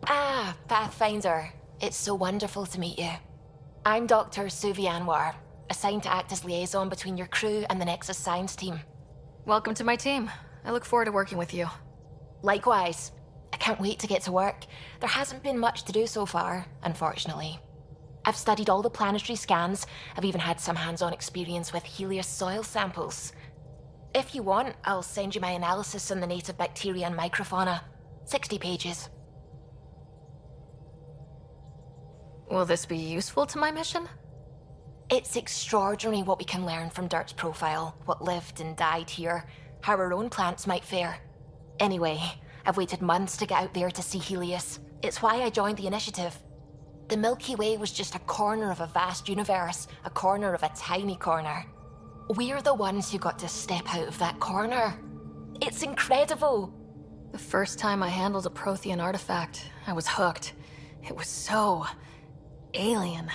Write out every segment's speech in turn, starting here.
Ah, Pathfinder. It's so wonderful to meet you. I'm Dr. Suvi Anwar, assigned to act as liaison between your crew and the Nexus Science team. Welcome to my team. I look forward to working with you. Likewise. I can't wait to get to work. There hasn't been much to do so far, unfortunately. I've studied all the planetary scans. I've even had some hands-on experience with Helios soil samples. If you want, I'll send you my analysis on the native bacteria and microfauna. 60 pages. Will this be useful to my mission? It's extraordinary what we can learn from Dirt's profile, what lived and died here, how our own plants might fare. Anyway, I've waited months to get out there to see Helios. It's why I joined the initiative. The Milky Way was just a corner of a vast universe, a corner of a tiny corner. We're the ones who got to step out of that corner. It's incredible. The first time I handled a Prothean artifact, I was hooked. It was so alien.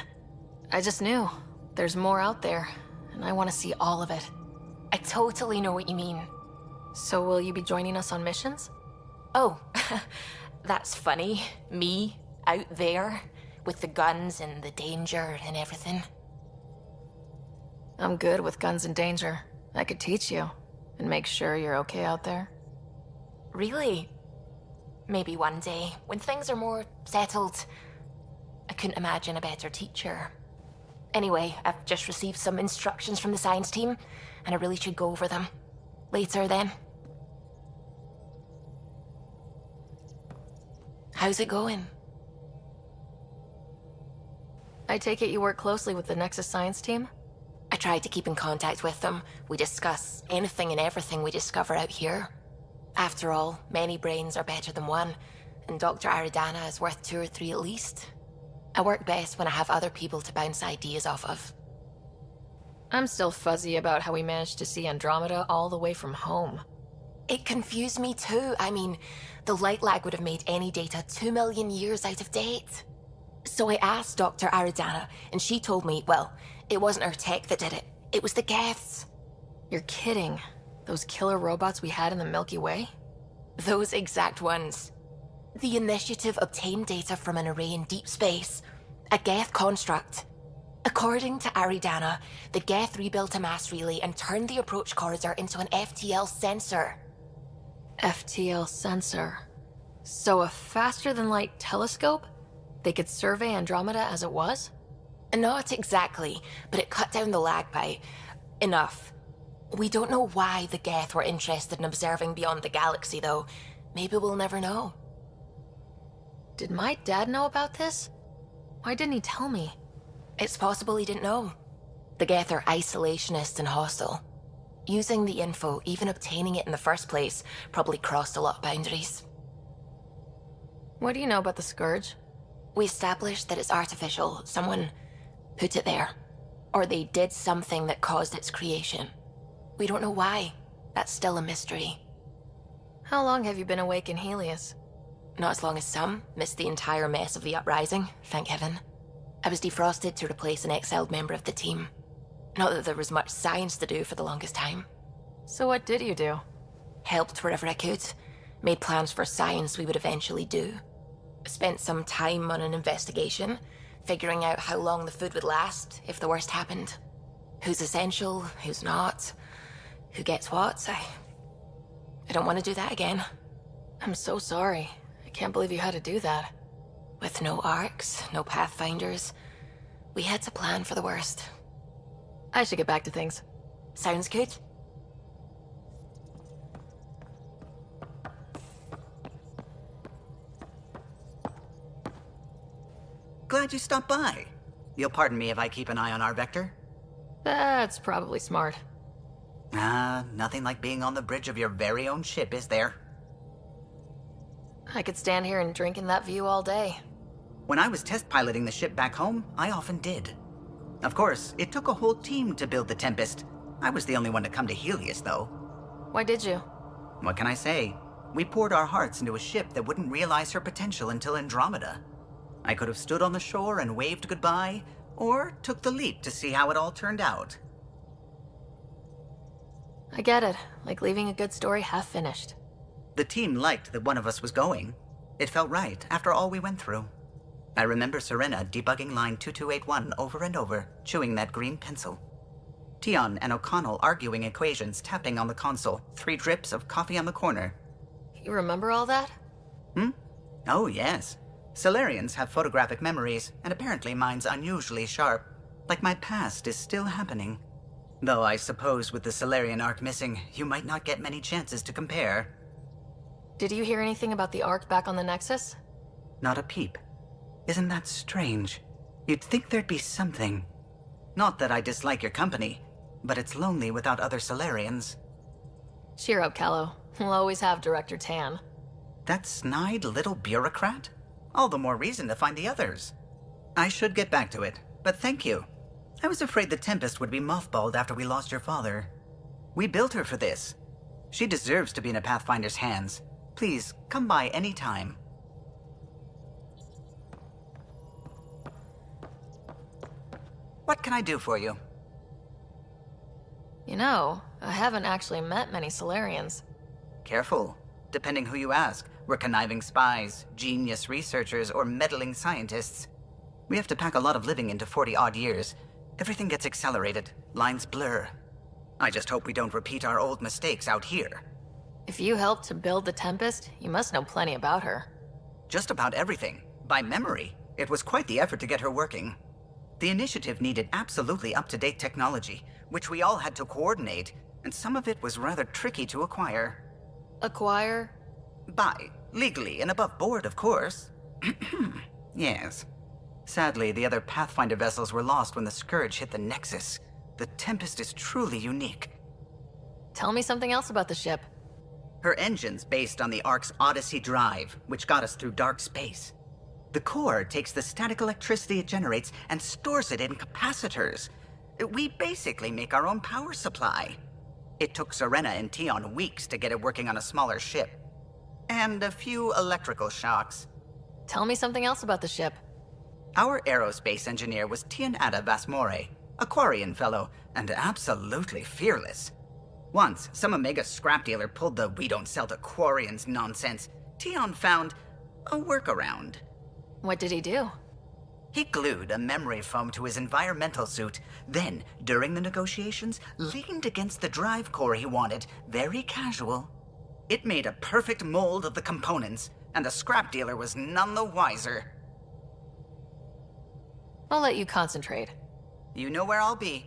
I just knew there's more out there, and I want to see all of it. I totally know what you mean. So will you be joining us on missions? Oh, that's funny. Me, out there, with the guns and the danger and everything. I'm good with guns and danger. I could teach you, and make sure you're okay out there. Really? Maybe one day, when things are more settled. I couldn't imagine a better teacher. Anyway, I've just received some instructions from the science team, and I really should go over them. Later, then. How's it going? I take it you work closely with the Nexus Science team? I try to keep in contact with them. We discuss anything and everything we discover out here. After all, many brains are better than one, and Dr. Aridana is worth 2 or 3 at least. I work best when I have other people to bounce ideas off of. I'm still fuzzy about how we managed to see Andromeda all the way from home. It confused me too. I mean, the light lag would have made any data 2 million years out of date. So I asked Dr. Aridana, and she told me, well, it wasn't her tech that did it. It was the Geths. You're kidding. Those killer robots we had in the Milky Way? Those exact ones. The initiative obtained data from an array in deep space, a Geth construct. According to Aridana, the Geth rebuilt a mass relay and turned the approach corridor into an FTL sensor. FTL sensor. So a faster-than-light telescope? They could survey Andromeda as it was? Not exactly, but it cut down the lag by enough. We don't know why the Geth were interested in observing beyond the galaxy, though. Maybe we'll never know. Did my dad know about this? Why didn't he tell me? It's possible he didn't know. The Geth are isolationist and hostile. Using the info, even obtaining it in the first place, probably crossed a lot of boundaries. What do you know about the Scourge? We established that it's artificial. Someone put it there. Or they did something that caused its creation. We don't know why. That's still a mystery. How long have you been awake in Helios? Not as long as some. Missed the entire mess of the uprising, thank heaven. I was defrosted to replace an exiled member of the team. Not that there was much science to do for the longest time. So what did you do? Helped wherever I could. Made plans for science we would eventually do. Spent some time on an investigation, figuring out how long the food would last if the worst happened. Who's essential, who's not, who gets what. I don't want to do that again. I'm so sorry. I can't believe you had to do that. With no arcs, no pathfinders, we had to plan for the worst. I should get back to things. Sounds good. glad you stopped by. You'll pardon me if I keep an eye on our vector? That's probably smart. Nothing like being on the bridge of your very own ship, is there? I could stand here and drink in that view all day. When I was test piloting the ship back home, I often did. Of course, it took a whole team to build the Tempest. I was the only one to come to Helios, though. Why did you? What can I say? We poured our hearts into a ship that wouldn't realize her potential until Andromeda. I could have stood on the shore and waved goodbye, or took the leap to see how it all turned out. I get it. Like leaving a good story half finished. The team liked that one of us was going. It felt right after all we went through. I remember Serena debugging line 2281 over and over, chewing that green pencil. Tion and O'Connell arguing equations, tapping on the console, 3 drips of coffee on the corner. You remember all that? Oh, yes. Solarians have photographic memories, and apparently mine's unusually sharp. Like my past is still happening. Though I suppose with the Solarian arc missing, you might not get many chances to compare. Did you hear anything about the Ark back on the Nexus? Not a peep. Isn't that strange? You'd think there'd be something. Not that I dislike your company, but it's lonely without other Solarians. Cheer up, Callow. We'll always have Director Tan. That snide little bureaucrat? All the more reason to find the others. I should get back to it, but thank you. I was afraid the Tempest would be mothballed after we lost your father. We built her for this. She deserves to be in a Pathfinder's hands. Please, come by any time. What can I do for you? You know, I haven't actually met many Solarians. Careful. Depending who you ask, we're conniving spies, genius researchers, or meddling scientists. We have to pack a lot of living into 40-odd years. Everything gets accelerated, lines blur. I just hope we don't repeat our old mistakes out here. If you helped to build the Tempest, you must know plenty about her. Just about everything, by memory. It was quite the effort to get her working. The initiative needed absolutely up-to-date technology, which we all had to coordinate, and some of it was rather tricky to acquire. Acquire? Buy, legally and above board, of course. Yes. Sadly, the other Pathfinder vessels were lost when the Scourge hit the Nexus. The Tempest is truly unique. Tell me something else about the ship. Her engine's based on the Ark's Odyssey drive, which got us through dark space. The core takes the static electricity it generates and stores it in capacitors. We basically make our own power supply. It took Serena and Tion weeks to get it working on a smaller ship. And a few electrical shocks. Tell me something else about the ship. Our aerospace engineer was Tianada Vasmore, a Quarian fellow, and absolutely fearless. Once, some Omega scrap dealer pulled the "we don't sell to Quarians" nonsense. Tion found a workaround. What did he do? He glued a memory foam to his environmental suit, then, during the negotiations, leaned against the drive core he wanted, very casual. It made a perfect mold of the components, and the scrap dealer was none the wiser. I'll let you concentrate. You know where I'll be.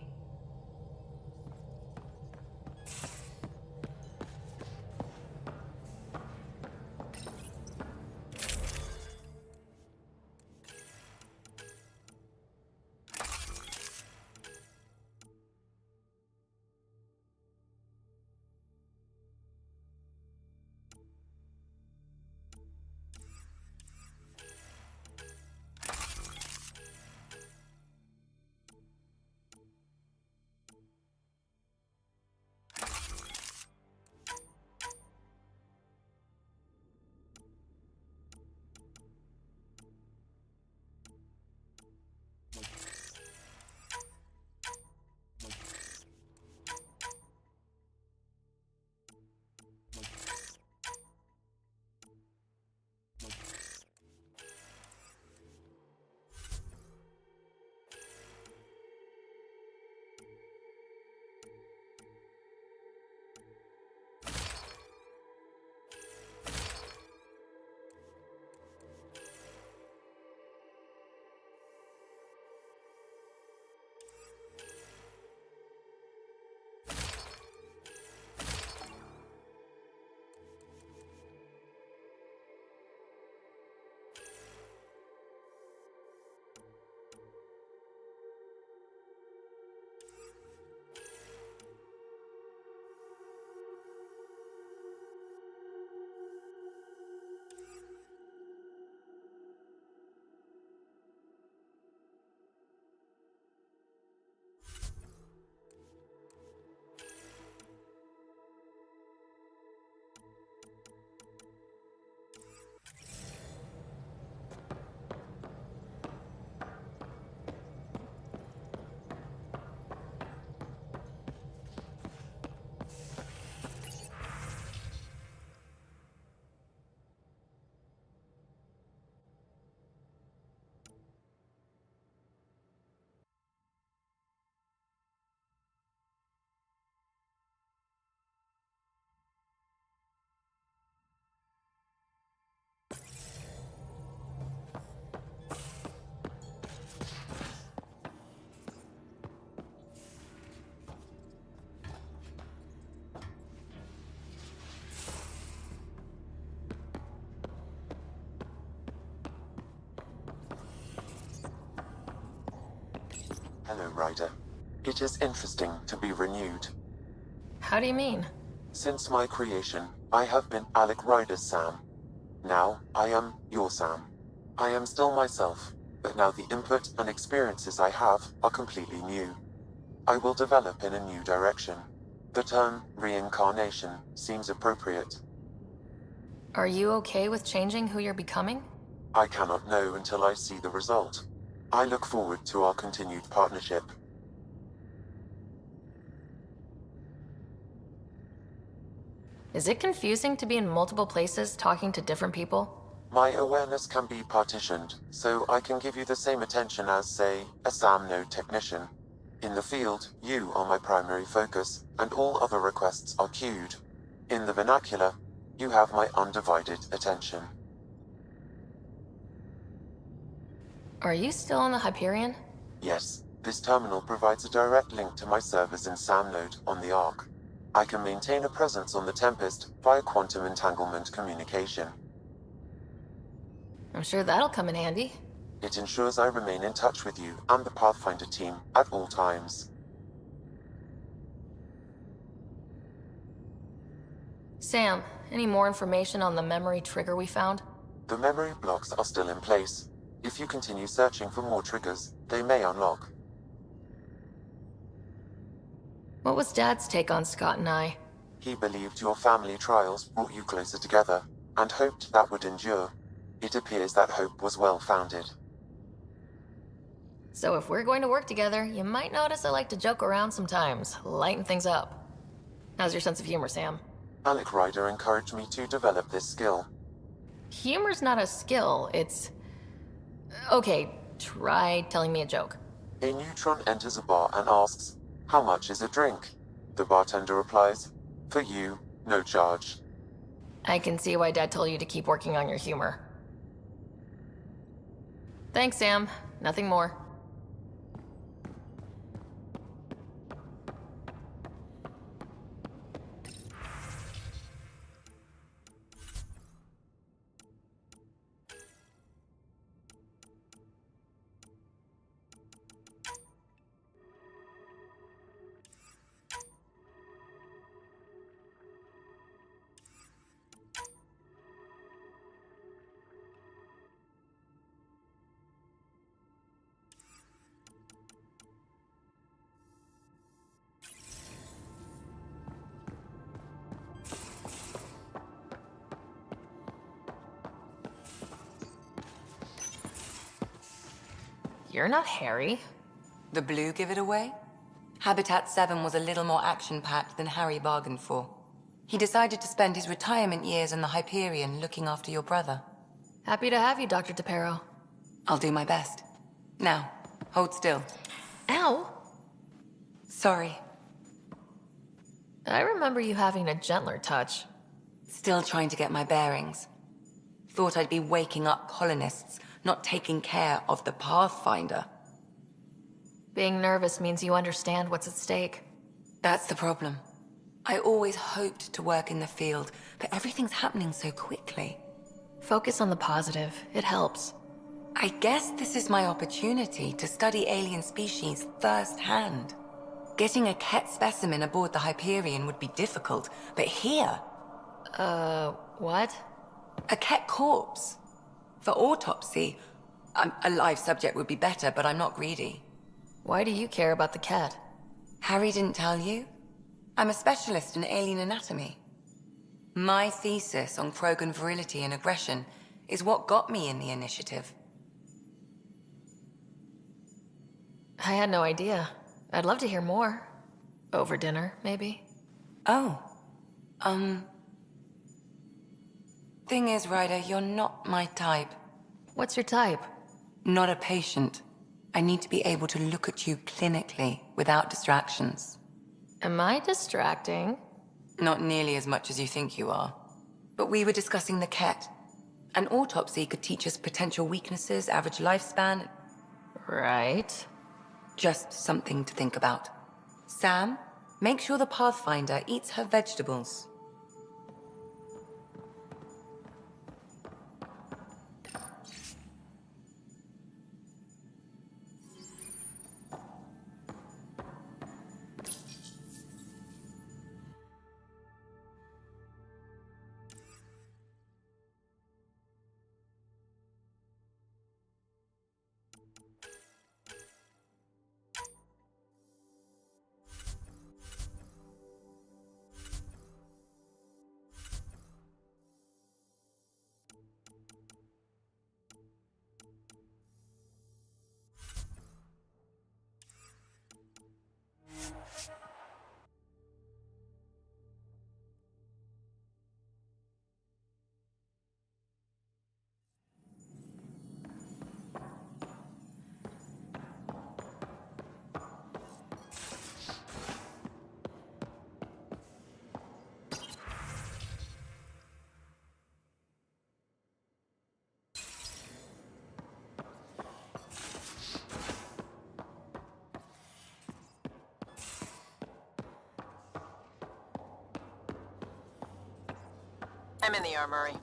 Hello, Ryder. It is interesting to be renewed. How do you mean? Since my creation, I have been Alec Ryder's Sam. Now, I am your Sam. I am still myself, but now the input and experiences I have are completely new. I will develop in a new direction. The term reincarnation seems appropriate. Are you okay with changing who you're becoming? I cannot know until I see the result. I look forward to our continued partnership. Is it confusing to be in multiple places talking to different people? My awareness can be partitioned, so I can give you the same attention as, say, a SAM node technician. In the field, you are my primary focus, and all other requests are queued. In the vernacular, you have my undivided attention. Are you still on the Hyperion? Yes, this terminal provides a direct link to my servers in SAM node on the Ark. I can maintain a presence on the Tempest via quantum entanglement communication. I'm sure that'll come in handy. It ensures I remain in touch with you and the Pathfinder team at all times. Sam, any more information on the memory trigger we found? The memory blocks are still in place. If you continue searching for more triggers, they may unlock. What was Dad's take on Scott and I? He believed your family trials brought you closer together, and hoped that would endure. It appears that hope was well-founded. So if we're going to work together, you might notice I like to joke around sometimes, lighten things up. How's your sense of humor, Sam? Alec Ryder encouraged me to develop this skill. Humor's not a skill, it's... Okay, try telling me a joke. A neutron enters a bar and asks, "How much is a drink?" The bartender replies, "For you, no charge." I can see why Dad told you to keep working on your humor. Thanks, Sam. Nothing more. You're not Harry. The blue give it away? Habitat 7 was a little more action-packed than Harry bargained for. He decided to spend his retirement years in the Hyperion looking after your brother. Happy to have you, Dr. DePero. I'll do my best. Now, hold still. Ow! Sorry. I remember you having a gentler touch. Still trying to get my bearings. Thought I'd be waking up colonists, not taking care of the Pathfinder. Being nervous means you understand what's at stake. That's the problem. I always hoped to work in the field, but everything's happening so quickly. Focus on the positive. It helps. I guess this is my opportunity to study alien species firsthand. Getting a Ket specimen aboard the Hyperion would be difficult, but here... What? A Ket corpse. For autopsy, a live subject would be better, but I'm not greedy. Why do you care about the cat? Harry didn't tell you? I'm a specialist in alien anatomy. My thesis on Krogan virility and aggression is what got me in the initiative. I had no idea. I'd love to hear more. Over dinner, maybe? Oh. Thing is, Ryder, you're not my type. What's your type? Not a patient. I need to be able to look at you clinically without distractions. Am I distracting? Not nearly as much as you think you are. But we were discussing the Ket. An autopsy could teach us potential weaknesses, average lifespan. Right. Just something to think about. Sam, make sure the Pathfinder eats her vegetables. I'm in the armory.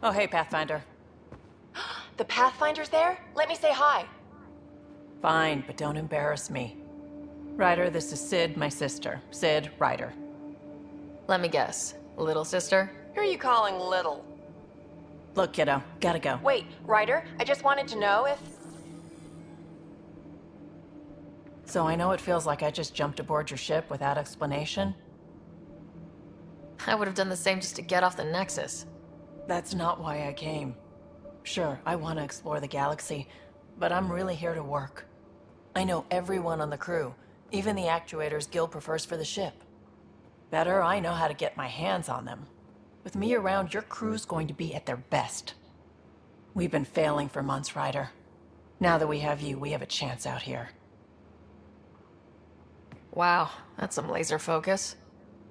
Oh, hey, Pathfinder. The Pathfinder's there? Let me say hi. Fine, but don't embarrass me. Ryder, this is Sid, my sister. Sid, Ryder. Let me guess. Little sister? Who are you calling little? Look, kiddo, gotta go. Wait, Ryder, I just wanted to know if... So I know it feels like I just jumped aboard your ship without explanation. I would have done the same just to get off the Nexus. That's not why I came. Sure, I want to explore the galaxy, but I'm really here to work. I know everyone on the crew, even the actuators Gil prefers for the ship. Better, I know how to get my hands on them. With me around, your crew's going to be at their best. We've been failing for months, Ryder. Now that we have you, we have a chance out here. Wow, that's some laser focus.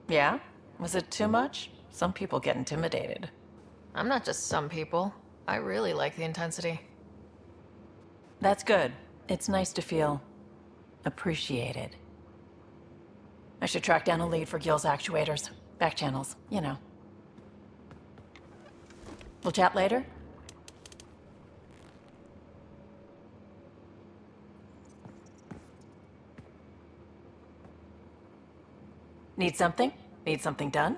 Yeah? Was it too much? Some people get intimidated. I'm not just some people. I really like the intensity. That's good. It's nice to feel appreciated. I should track down a lead for Gil's actuators. Back channels, you know. We'll chat later? Need something? Need something done?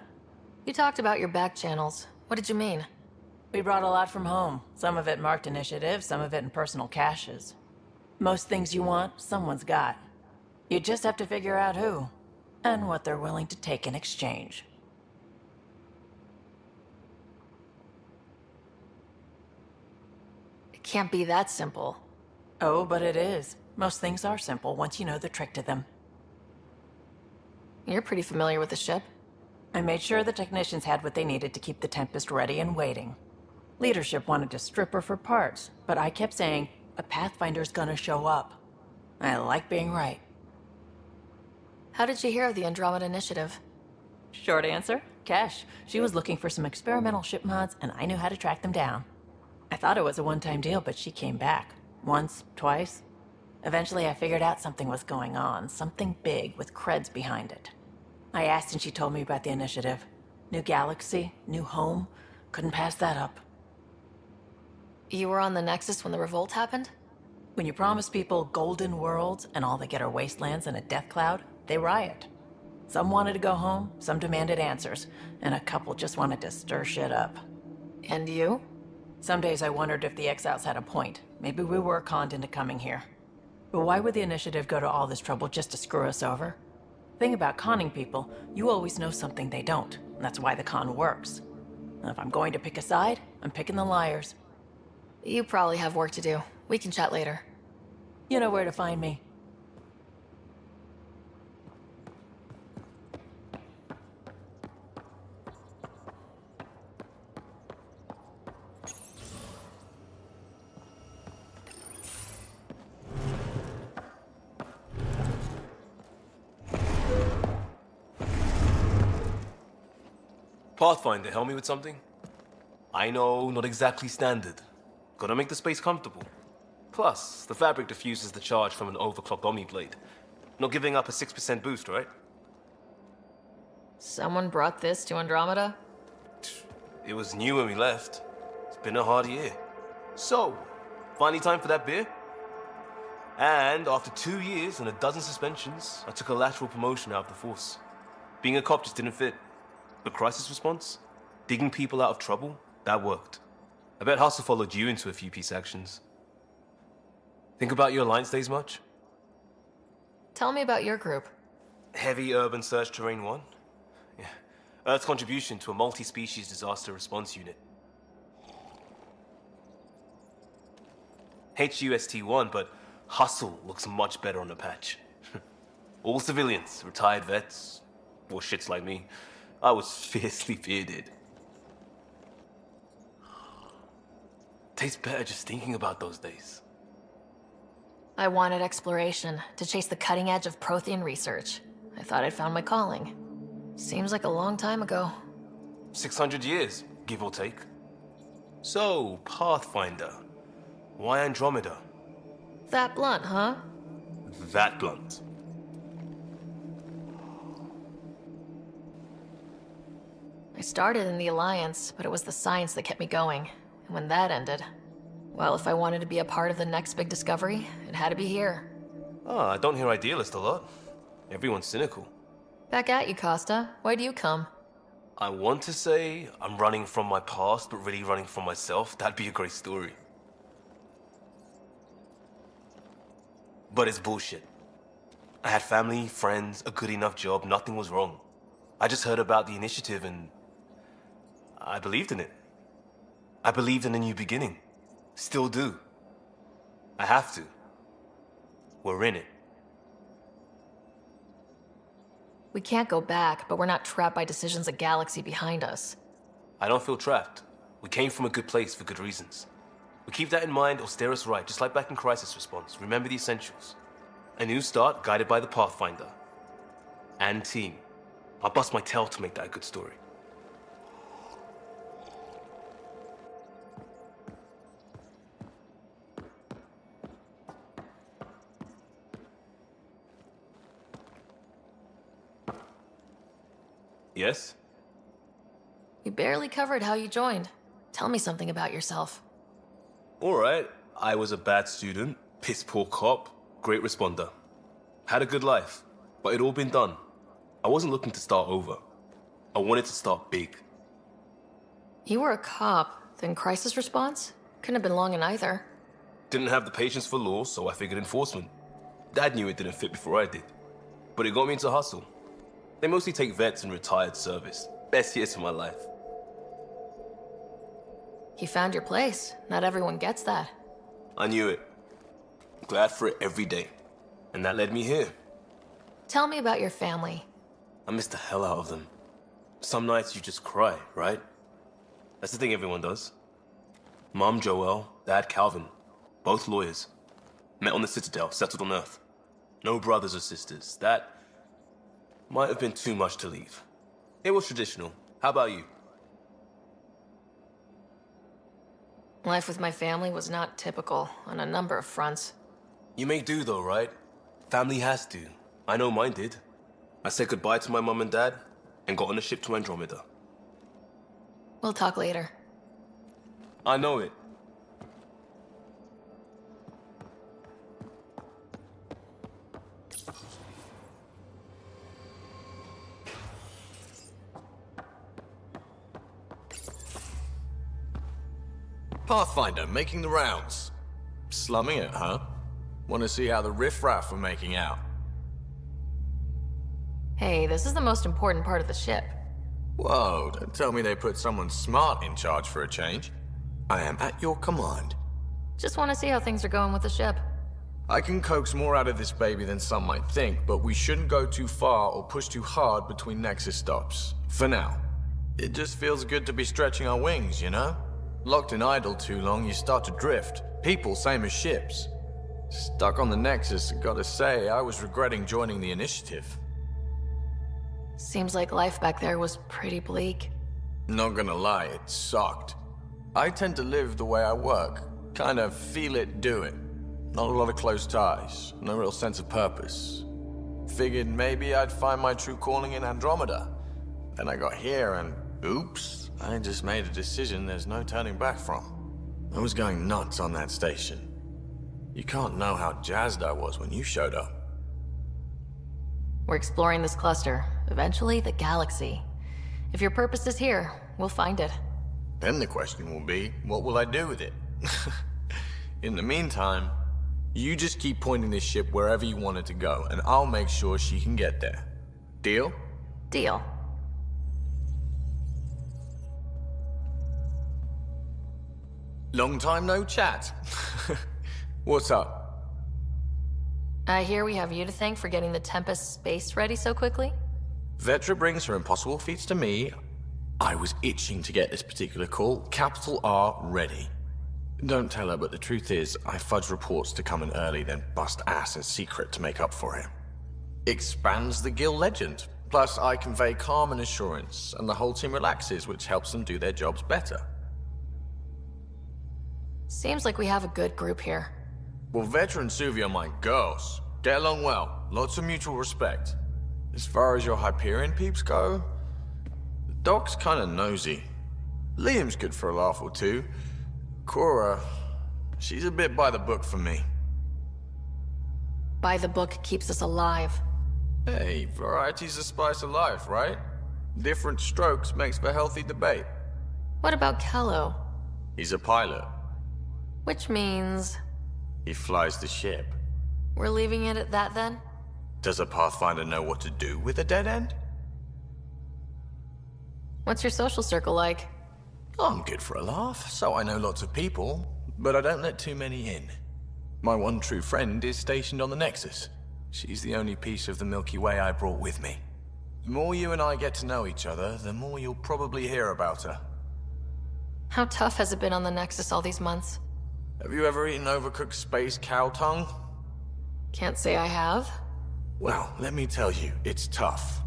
You talked about your back channels. What did you mean? We brought a lot from home. Some of it marked initiative, some of it in personal caches. Most things you want, someone's got. You just have to figure out who, and what they're willing to take in exchange. It can't be that simple. Oh, but it is. Most things are simple once you know the trick to them. You're pretty familiar with the ship. I made sure the technicians had what they needed to keep the Tempest ready and waiting. Leadership wanted to strip her for parts, but I kept saying, a Pathfinder's gonna show up. I like being right. How did you hear of the Andromeda initiative? Short answer, Cash. She was looking for some experimental ship mods, and I knew how to track them down. I thought it was a one-time deal, but she came back. Once, twice. Eventually I figured out something was going on, something big with creds behind it. I asked and she told me about the initiative. New galaxy, new home. Couldn't pass that up. You were on the Nexus when the revolt happened? When you promise people golden worlds and all they get are wastelands and a death cloud, they riot. Some wanted to go home, some demanded answers, and a couple just wanted to stir shit up. And you? Some days I wondered if the exiles had a point. Maybe we were conned into coming here. But why would the initiative go to all this trouble just to screw us over? Thing about conning people, you always know something they don't, and that's why the con works. And if I'm going to pick a side, I'm picking the liars. You probably have work to do. We can chat later. You know where to find me. Pathfinder, help me with something? I know, not exactly standard. Gotta make the space comfortable. Plus, the fabric diffuses the charge from an overclocked Omniblade. Not giving up a 6% boost, right? Someone brought this to Andromeda? It was new when we left. It's been a hard year. So, finally time for that beer? And after 2 years and a dozen suspensions, I took a lateral promotion out of the force. Being a cop just didn't fit. But crisis response? Digging people out of trouble? That worked. I bet Hustle followed you into a few peace actions. Think about your Alliance days much? Tell me about your group. Heavy Urban Search Terrain 1? Yeah. Earth's contribution to a multi-species disaster response unit. HUST-1, but Hustle looks much better on the patch. All civilians, retired vets, or shits like me. I was fiercely bearded. Tastes better just thinking about those days. I wanted exploration, to chase the cutting edge of Prothean research. I thought I'd found my calling. Seems like a long time ago. 600 years, give or take. So, Pathfinder. Why Andromeda? That blunt, huh? That blunt. I started in the Alliance, but it was the science that kept me going. And when that ended, well, if I wanted to be a part of the next big discovery, it had to be here. Ah, I don't hear idealist a lot. Everyone's cynical. Back at you, Costa. Why do you come? I want to say I'm running from my past, but really running from myself. That'd be a great story. But it's bullshit. I had family, friends, a good enough job, nothing was wrong. I just heard about the initiative and I believed in it. I believed in a new beginning. Still do. I have to. We're in it. We can't go back, but we're not trapped by decisions a galaxy behind us. I don't feel trapped. We came from a good place for good reasons. We keep that in mind or steer us right, just like back in Crisis Response. Remember the essentials. A new start guided by the Pathfinder. And team. I'll bust my tail to make that a good story. Yes? We barely covered how you joined. Tell me something about yourself. Alright, I was a bad student, piss poor cop, great responder. Had a good life, but it'd all been done. I wasn't looking to start over. I wanted to start big. You were a cop, then crisis response? Couldn't have been long in either. Didn't have the patience for law, so I figured enforcement. Dad knew it didn't fit before I did. But it got me into hustle. They mostly take vets and retired service. Best years of my life. You found your place. Not everyone gets that. I knew it. Glad for it every day. And that led me here. Tell me about your family. I miss the hell out of them. Some nights you just cry, right? That's the thing everyone does. Mom Joelle, Dad Calvin. Both lawyers. Met on the Citadel, settled on Earth. No brothers or sisters. That might have been too much to leave. It was traditional. How about you? Life with my family was not typical on a number of fronts. You make do though, right? Family has to. I know mine did. I said goodbye to my mum and dad and got on a ship to Andromeda. We'll talk later. I know it. Pathfinder, making the rounds. Slumming it, huh? Want to see how the riffraff are making out? Hey, this is the most important part of the ship. Whoa, don't tell me they put someone smart in charge for a change. I am at your command. Just want to see how things are going with the ship. I can coax more out of this baby than some might think, but we shouldn't go too far or push too hard between Nexus stops. For now. It just feels good to be stretching our wings, you know? Locked and idle too long, you start to drift. People, same as ships. Stuck on the Nexus, gotta say, I was regretting joining the initiative. Seems like life back there was pretty bleak. Not gonna lie, it sucked. I tend to live the way I work. Kind of feel it, do it. Not a lot of close ties, no real sense of purpose. Figured maybe I'd find my true calling in Andromeda. Then I got here and oops. I just made a decision there's no turning back from. I was going nuts on that station. You can't know how jazzed I was when you showed up. We're exploring this cluster, eventually the galaxy. If your purpose is here, we'll find it. Then the question will be, what will I do with it? In the meantime, you just keep pointing this ship wherever you want it to go, and I'll make sure she can get there. Deal? Deal. Long time no chat. What's up? I hear we have you to thank for getting the Tempest space ready so quickly? Vetra brings her impossible feats to me. I was itching to get this particular call. Capital R ready. Don't tell her, but the truth is, I fudge reports to come in early, then bust ass in secret to make up for it. Expands the guild legend. Plus, I convey calm and assurance, and the whole team relaxes, which helps them do their jobs better. Seems like we have a good group here. Well, veteran Suvi are my girls. Get along well. Lots of mutual respect. As far as your Hyperion peeps go, the doc's kinda nosy. Liam's good for a laugh or two. Cora, she's a bit by the book for me. By the book keeps us alive. Hey, variety's the spice of life, right? Different strokes makes for healthy debate. What about Kello? He's a pilot. Which means He flies the ship. we're leaving it at that then? Does a Pathfinder know what to do with a dead end? What's your social circle like? I'm good for a laugh, so I know lots of people, but I don't let too many in. My one true friend is stationed on the Nexus. She's the only piece of the Milky Way I brought with me. The more you and I get to know each other, the more you'll probably hear about her. How tough has it been on the Nexus all these months? Have you ever eaten overcooked space cow tongue? Can't say I have. Well, let me tell you, it's tough.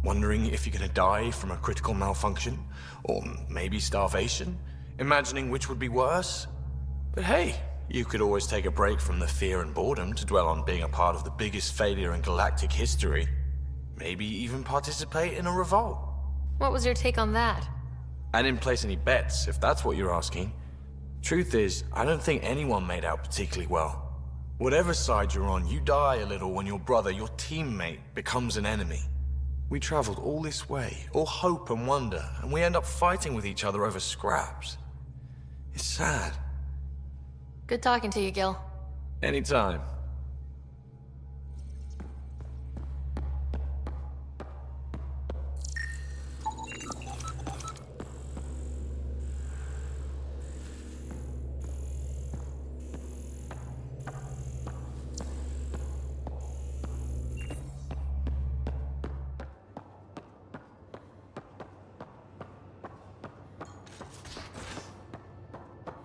Wondering if you're gonna die from a critical malfunction, or maybe starvation, imagining which would be worse. But hey, you could always take a break from the fear and boredom to dwell on being a part of the biggest failure in galactic history. Maybe even participate in a revolt. What was your take on that? I didn't place any bets, if that's what you're asking. Truth is, I don't think anyone made out particularly well. Whatever side you're on, you die a little when your brother, your teammate, becomes an enemy. We traveled all this way, all hope and wonder, and we end up fighting with each other over scraps. It's sad. Good talking to you, Gil. Anytime.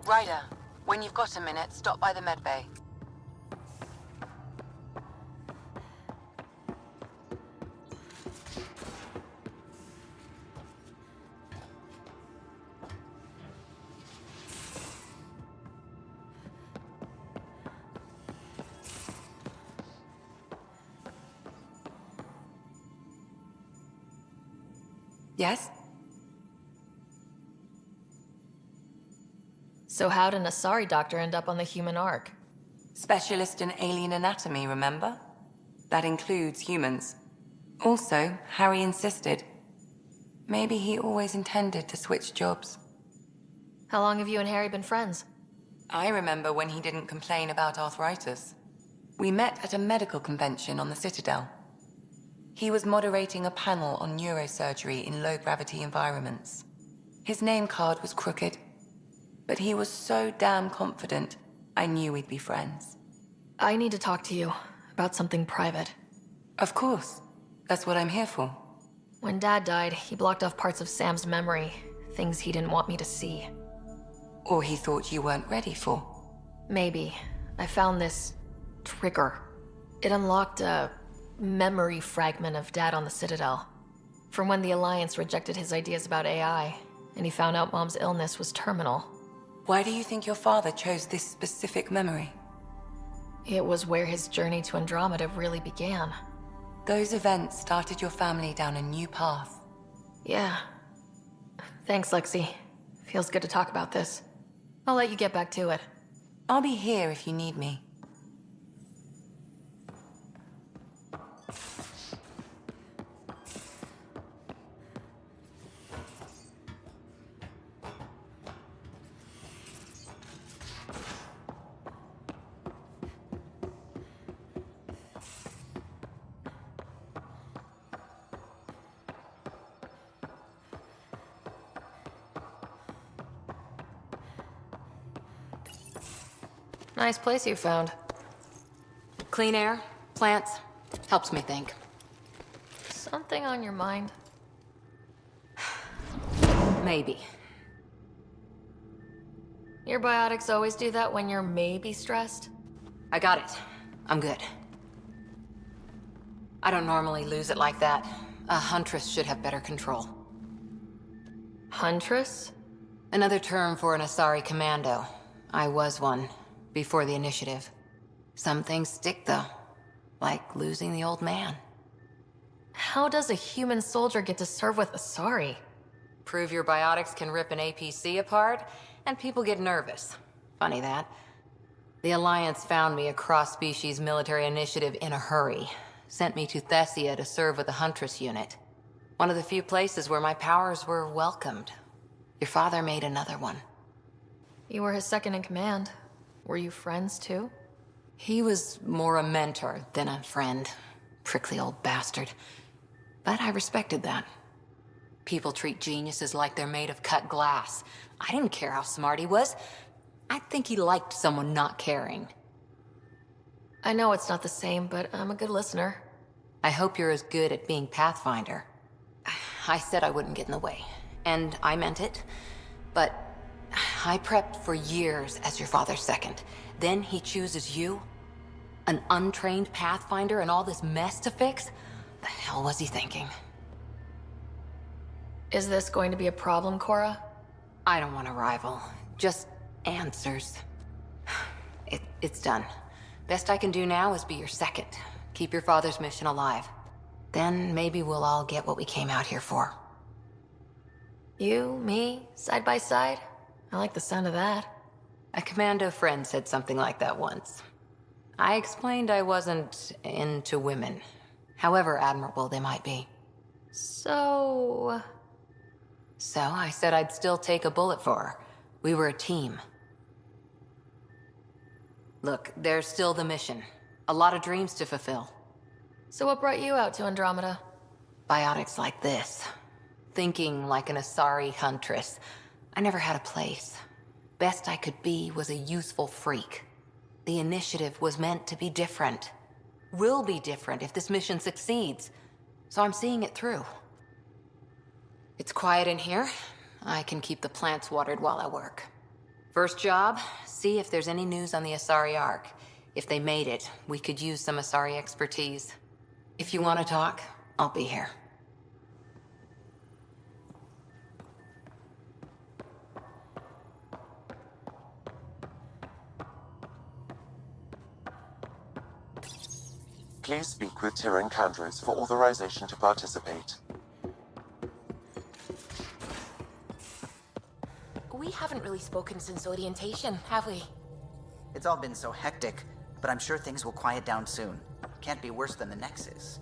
Ryder, when you've got a minute, stop by the med bay. Yes? So how'd an Asari doctor end up on the human Ark? Specialist in alien anatomy, remember? That includes humans. Also, Harry insisted. Maybe he always intended to switch jobs. How long have you and Harry been friends? I remember when he didn't complain about arthritis. We met at a medical convention on the Citadel. He was moderating a panel on neurosurgery in low-gravity environments. His name card was crooked, but he was so damn confident, I knew we'd be friends. I need to talk to you about something private. Of course. That's what I'm here for. When Dad died, he blocked off parts of Sam's memory, things he didn't want me to see. Or he thought you weren't ready for. Maybe. I found this trigger. It unlocked a memory fragment of Dad on the Citadel. From when the Alliance rejected his ideas about AI, and he found out Mom's illness was terminal. Why do you think your father chose this specific memory? It was where his journey to Andromeda really began. Those events started your family down a new path. Yeah. Thanks, Lexi. Feels good to talk about this. I'll let you get back to it. I'll be here if you need me. Nice place you found. Clean air, plants, helps me think. Something on your mind? Maybe. Your biotics always do that when you're maybe stressed? I got it. I'm good. I don't normally lose it like that. A huntress should have better control. Huntress? Another term for an Asari commando. I was one, before the initiative. Some things stick, though. Like losing the old man. How does a human soldier get to serve with Asari? Prove your biotics can rip an APC apart, and people get nervous. Funny that. The Alliance found me a cross-species military initiative in a hurry. Sent me to Thessia to serve with the Huntress unit. One of the few places where my powers were welcomed. Your father made another one. You were his second in command. Were you friends too? He was more a mentor than a friend. Prickly old bastard. But I respected that. People treat geniuses like they're made of cut glass. I didn't care how smart he was. I think he liked someone not caring. I know it's not the same, but I'm a good listener. I hope you're as good at being Pathfinder. I said I wouldn't get in the way, and I meant it. But I prepped for years as your father's second. Then he chooses you? An untrained Pathfinder and all this mess to fix? The hell was he thinking? Is this going to be a problem, Cora? I don't want a rival. Just answers. It's done. Best I can do now is be your second. Keep your father's mission alive. Then maybe we'll all get what we came out here for. You, me, side by side? I like the sound of that. A commando friend said something like that once. I explained I wasn't into women, however admirable they might be. So I said I'd still take a bullet for her. We were a team. Look, there's still the mission. A lot of dreams to fulfill. So what brought you out to Andromeda? Biotics like this. Thinking like an Asari huntress. I never had a place. Best I could be was a useful freak. The initiative was meant to be different. Will be different if this mission succeeds. So I'm seeing it through. It's quiet in here. I can keep the plants watered while I work. First job, see if there's any news on the Asari Ark. If they made it, we could use some Asari expertise. If you want to talk, I'll be here. Please speak with Tyrion Kandros for authorization to participate. We haven't really spoken since orientation, have we? It's all been so hectic, but I'm sure things will quiet down soon. Can't be worse than the Nexus.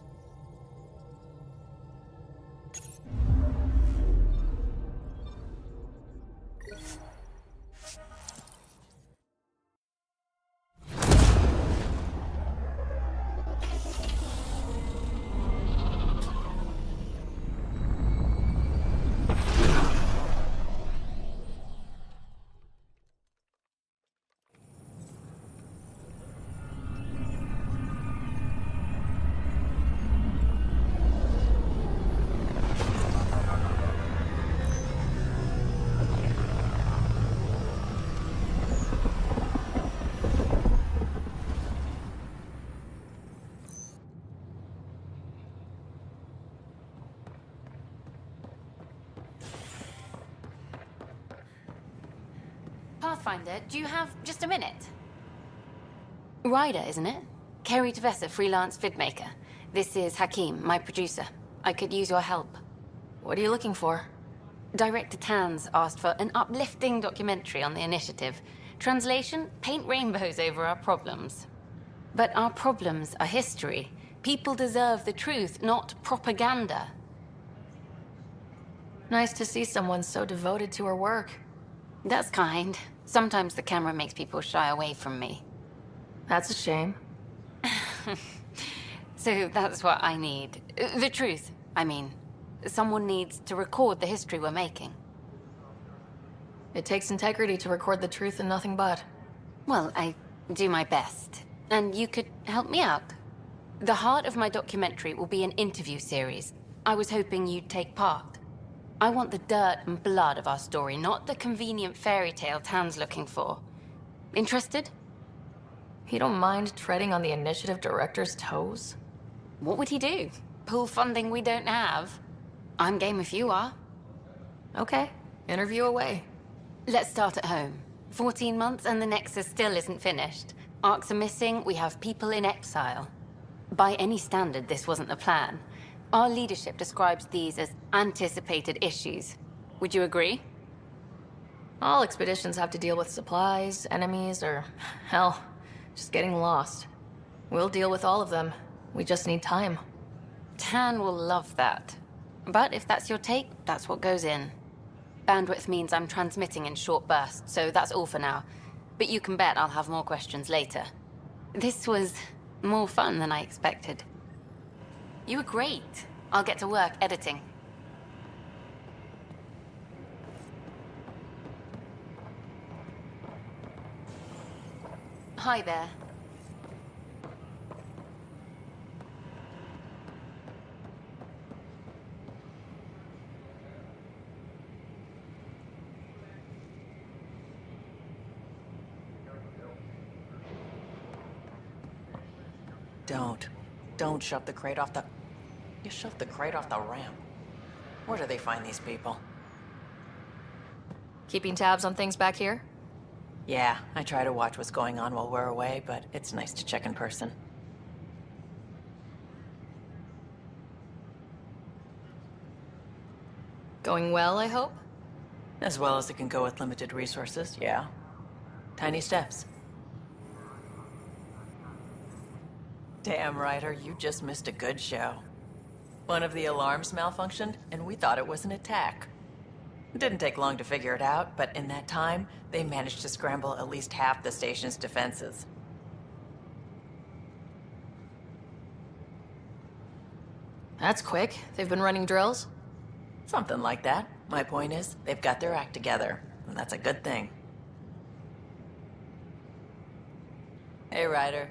Pathfinder, do you have just a minute? Ryder, isn't it? Kerry Tevessa, freelance vidmaker. This is Hakeem, my producer. I could use your help. What are you looking for? Director Tans asked for an uplifting documentary on the initiative. Translation, paint rainbows over our problems. But our problems are history. People deserve the truth, not propaganda. Nice to see someone so devoted to her work. That's kind. Sometimes the camera makes people shy away from me. That's a shame. So that's what I need. The truth, I mean. Someone needs to record the history we're making. It takes integrity to record the truth and nothing but. Well, I do my best. And you could help me out. The heart of my documentary will be an interview series. I was hoping you'd take part. I want the dirt and blood of our story, not the convenient fairy tale Tan's looking for. Interested? You don't mind treading on the initiative director's toes? What would he do? Pull funding we don't have? I'm game if you are. Okay, interview away. Let's start at home. 14 months and the Nexus still isn't finished. Arcs are missing, we have people in exile. By any standard, this wasn't the plan. Our leadership describes these as anticipated issues. Would you agree? All expeditions have to deal with supplies, enemies, or, hell, just getting lost. We'll deal with all of them. We just need time. Tan will love that. But if that's your take, that's what goes in. Bandwidth means I'm transmitting in short bursts, so that's all for now. But you can bet I'll have more questions later. This was more fun than I expected. You were great. I'll get to work editing. Hi there. Don't shove the crate off the... You shoved the crate off the ramp. Where do they find these people? Keeping tabs on things back here? Yeah, I try to watch what's going on while we're away, but it's nice to check in person. Going well, I hope? As well as it can go with limited resources, yeah. Tiny steps. Damn, Ryder, you just missed a good show. One of the alarms malfunctioned, and we thought it was an attack. It didn't take long to figure it out, but in that time, they managed to scramble at least half the station's defenses. That's quick. They've been running drills? Something like that. My point is, they've got their act together, and that's a good thing. Hey, Ryder.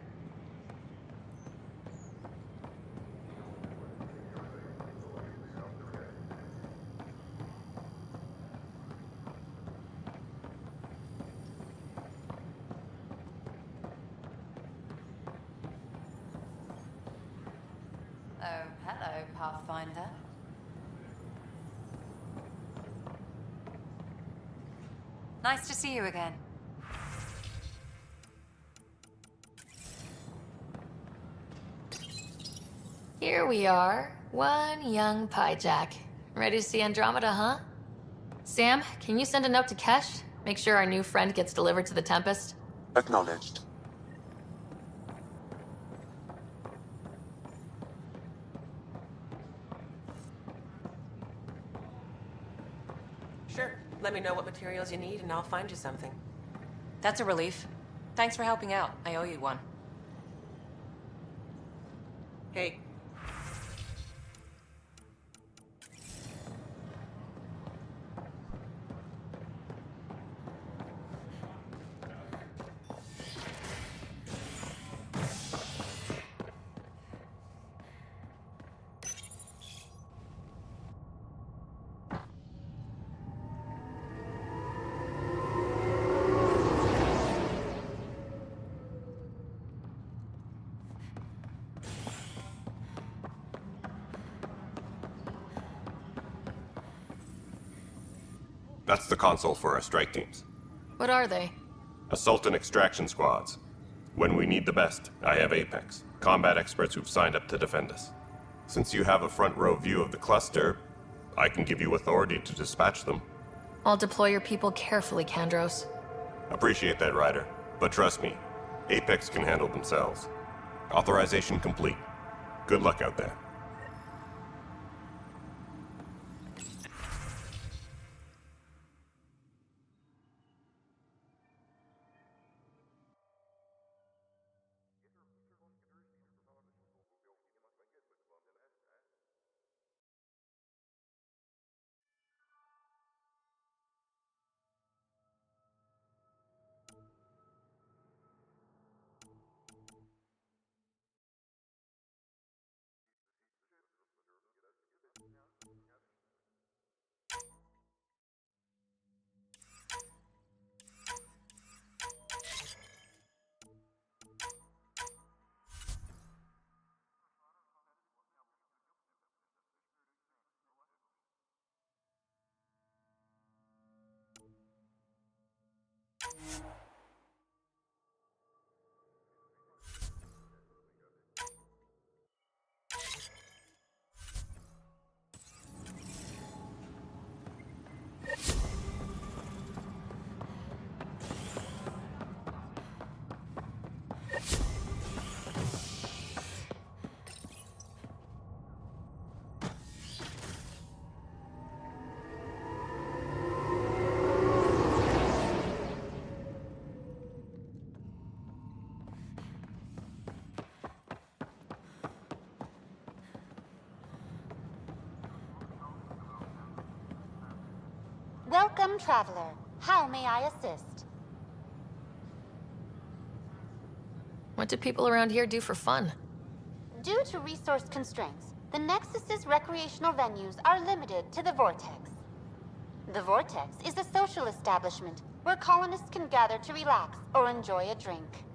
Oh, hello, Pathfinder. Nice to see you again. Here we are, one young piejack. Ready to see Andromeda, huh? Sam, can you send a note to Kesh? Make sure our new friend gets delivered to the Tempest? Acknowledged. Sure. Let me know what materials you need and I'll find you something. That's a relief. Thanks for helping out. I owe you one. Hey. That's the console for our strike teams. What are they? Assault and extraction squads. When we need the best, I have Apex, combat experts who've signed up to defend us. Since you have a front row view of the cluster, I can give you authority to dispatch them. I'll deploy your people carefully, Kandros. Appreciate that, Ryder. But trust me, Apex can handle themselves. Authorization complete. Good luck out there. Welcome, traveler. How may I assist? What do people around here do for fun? Due to resource constraints, the Nexus's recreational venues are limited to the Vortex. The Vortex is a social establishment where colonists can gather to relax or enjoy a drink.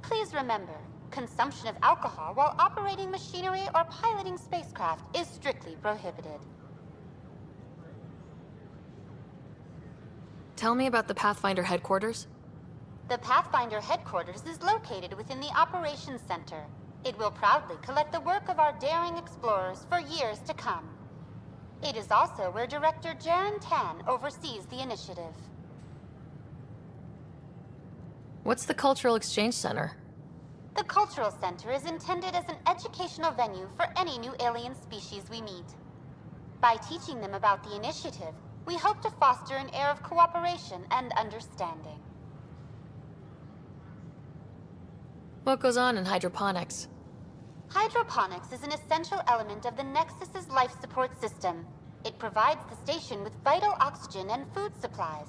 Please remember, consumption of alcohol while operating machinery or piloting spacecraft is strictly prohibited. Tell me about the Pathfinder headquarters. The Pathfinder headquarters is located within the Operations Center. It will proudly collect the work of our daring explorers for years to come. It is also where Director Jaren Tan oversees the initiative. What's the Cultural Exchange Center? The Cultural Center is intended as an educational venue for any new alien species we meet. By teaching them about the initiative, we hope to foster an air of cooperation and understanding. What goes on in hydroponics? Hydroponics is an essential element of the Nexus's life support system. It provides the station with vital oxygen and food supplies.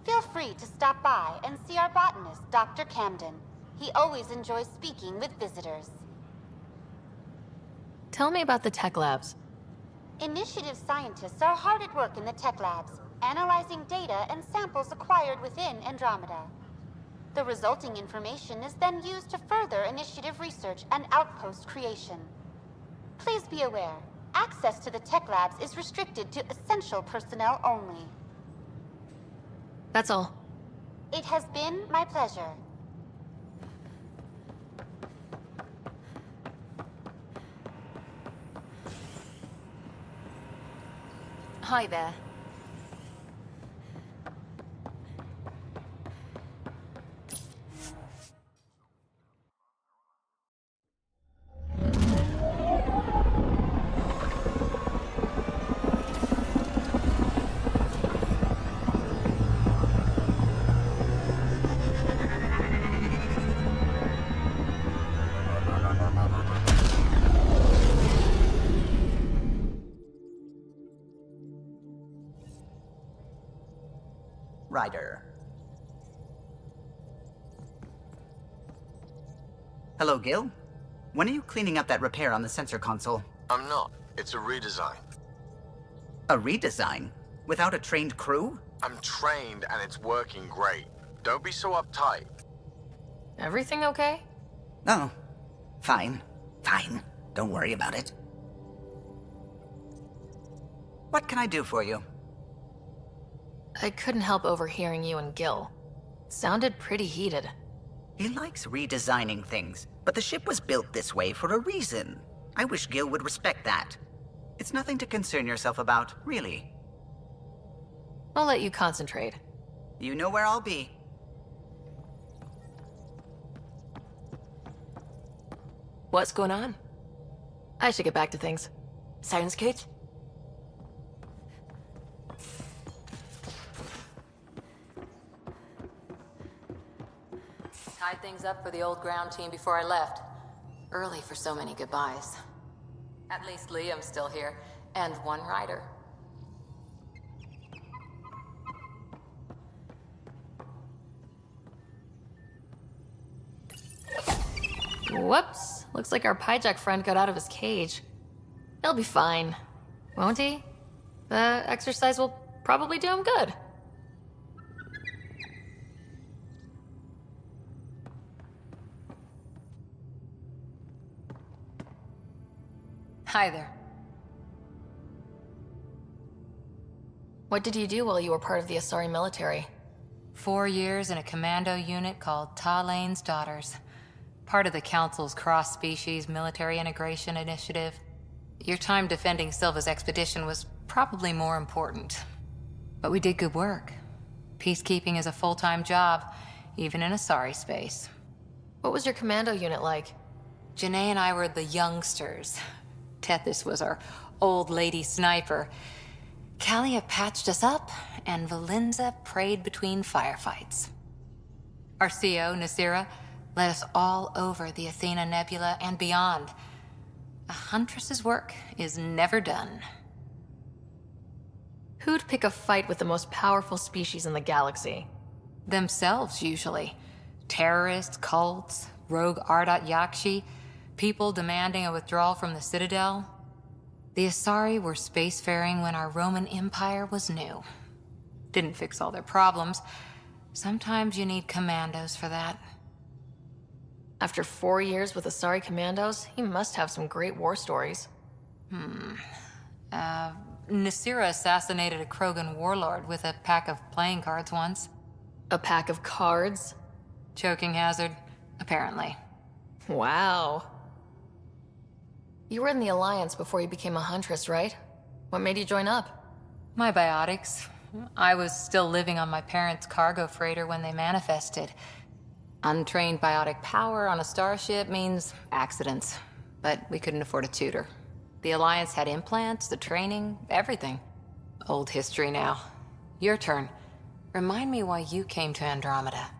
Feel free to stop by and see our botanist, Dr. Camden. He always enjoys speaking with visitors. Tell me about the tech labs. Initiative scientists are hard at work in the tech labs, analyzing data and samples acquired within Andromeda. The resulting information is then used to further initiative research and outpost creation. Please be aware, access to the tech labs is restricted to essential personnel only. That's all. It has been my pleasure. Hi there. Ryder. Hello, Gil. When are you cleaning up that repair on the sensor console? I'm not. It's a redesign. A redesign? Without a trained crew? I'm trained and it's working great. Don't be so uptight. Everything okay? Oh, fine. Fine. Don't worry about it. What can I do for you? I couldn't help overhearing you and Gil. Sounded pretty heated. He likes redesigning things, but the ship was built this way for a reason. I wish Gil would respect that. It's nothing to concern yourself about, really. I'll let you concentrate. You know where I'll be. What's going on? I should get back to things. Sounds good. Tied things up for the old ground team before I left. Early for so many goodbyes. At least Liam's still here, and one rider. Whoops. Looks like our Pyjack friend got out of his cage. He'll be fine, won't he? The exercise will probably do him good. Hi there. What did you do while you were part of the Asari military? 4 years in a commando unit called Talane's Daughters. Part of the Council's cross-species military integration initiative. Your time defending Silva's expedition was probably more important. But we did good work. Peacekeeping is a full-time job, even in Asari space. What was your commando unit like? Janae and I were the youngsters. Tethys was our old lady sniper. Kalia patched us up, and Valenza prayed between firefights. Our CO, Nasira, led us all over the Athena Nebula and beyond. A huntress's work is never done. Who'd pick a fight with the most powerful species in the galaxy? Themselves, usually. Terrorists, cults, rogue Ardat Yakshi, people demanding a withdrawal from the Citadel. The Asari were spacefaring when our Roman Empire was new. Didn't fix all their problems. Sometimes you need commandos for that. After 4 years with Asari commandos, he must have some great war stories. Nasira assassinated a Krogan warlord with a pack of playing cards once. A pack of cards? Choking hazard, apparently. Wow. You were in the Alliance before you became a Huntress, right? What made you join up? My biotics. I was still living on my parents' cargo freighter when they manifested. Untrained biotic power on a starship means accidents, but we couldn't afford a tutor. The Alliance had implants, the training, everything. Old history now. Your turn. Remind me why you came to Andromeda.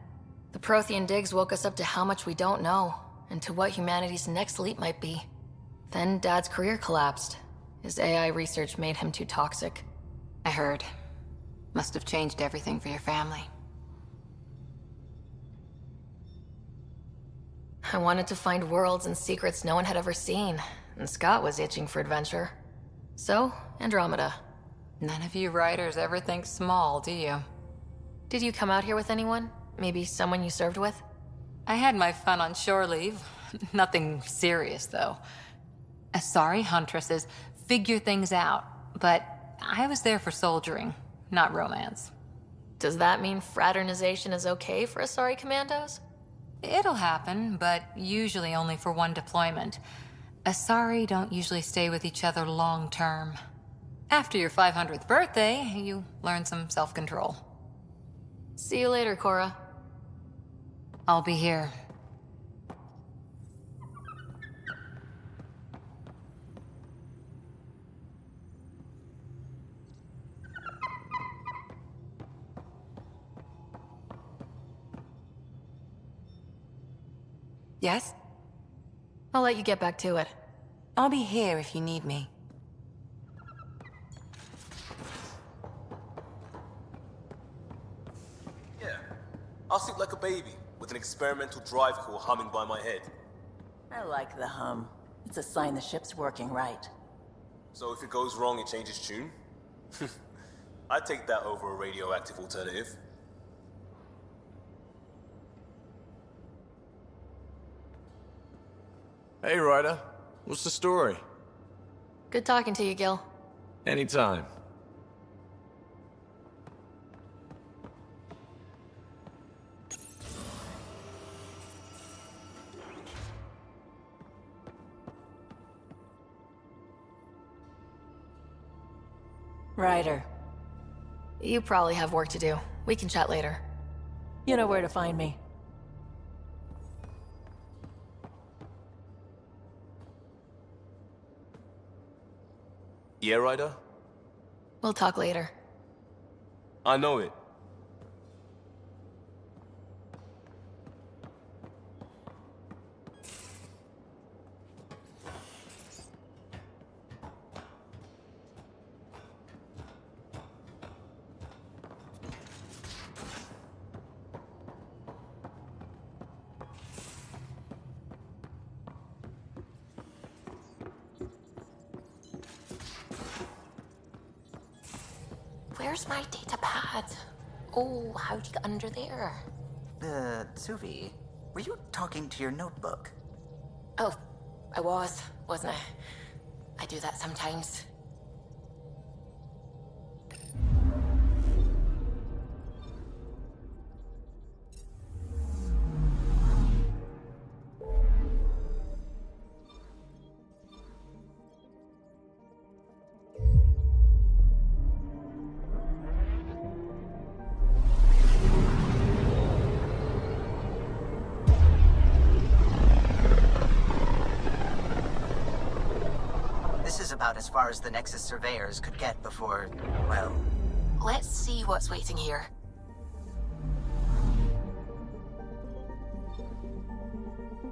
The Prothean digs woke us up to how much we don't know, and to what humanity's next leap might be. Then Dad's career collapsed. His AI research made him too toxic. I heard. Must have changed everything for your family. I wanted to find worlds and secrets no one had ever seen, and Scott was itching for adventure. So, Andromeda. None of you writers ever think small, do you? Did you come out here with anyone? Maybe someone you served with? I had my fun on shore leave. Nothing serious, though. Asari Huntresses figure things out, but I was there for soldiering, not romance. Does that mean fraternization is okay for Asari commandos? It'll happen, but usually only for one deployment. Asari don't usually stay with each other long term. After your 500th birthday, you learn some self-control. See you later, Cora. I'll be here. Yes? I'll let you get back to it. I'll be here if you need me. Yeah. I'll sleep like a baby, with an experimental drive core humming by my head. I like the hum. It's a sign the ship's working right. So if it goes wrong, it changes tune? I'd take that over a radioactive alternative. Hey, Ryder. What's the story? Good talking to you, Gil. Anytime. Ryder. You probably have work to do. We can chat later. You know where to find me. Yeah, Ryder? We'll talk later. I know it. Where's my data pad? Oh, how'd you get under there? Suvi, were you talking to your notebook? Oh, I was, wasn't I? I do that sometimes. About as far as the Nexus surveyors could get before, well... Let's see what's waiting here.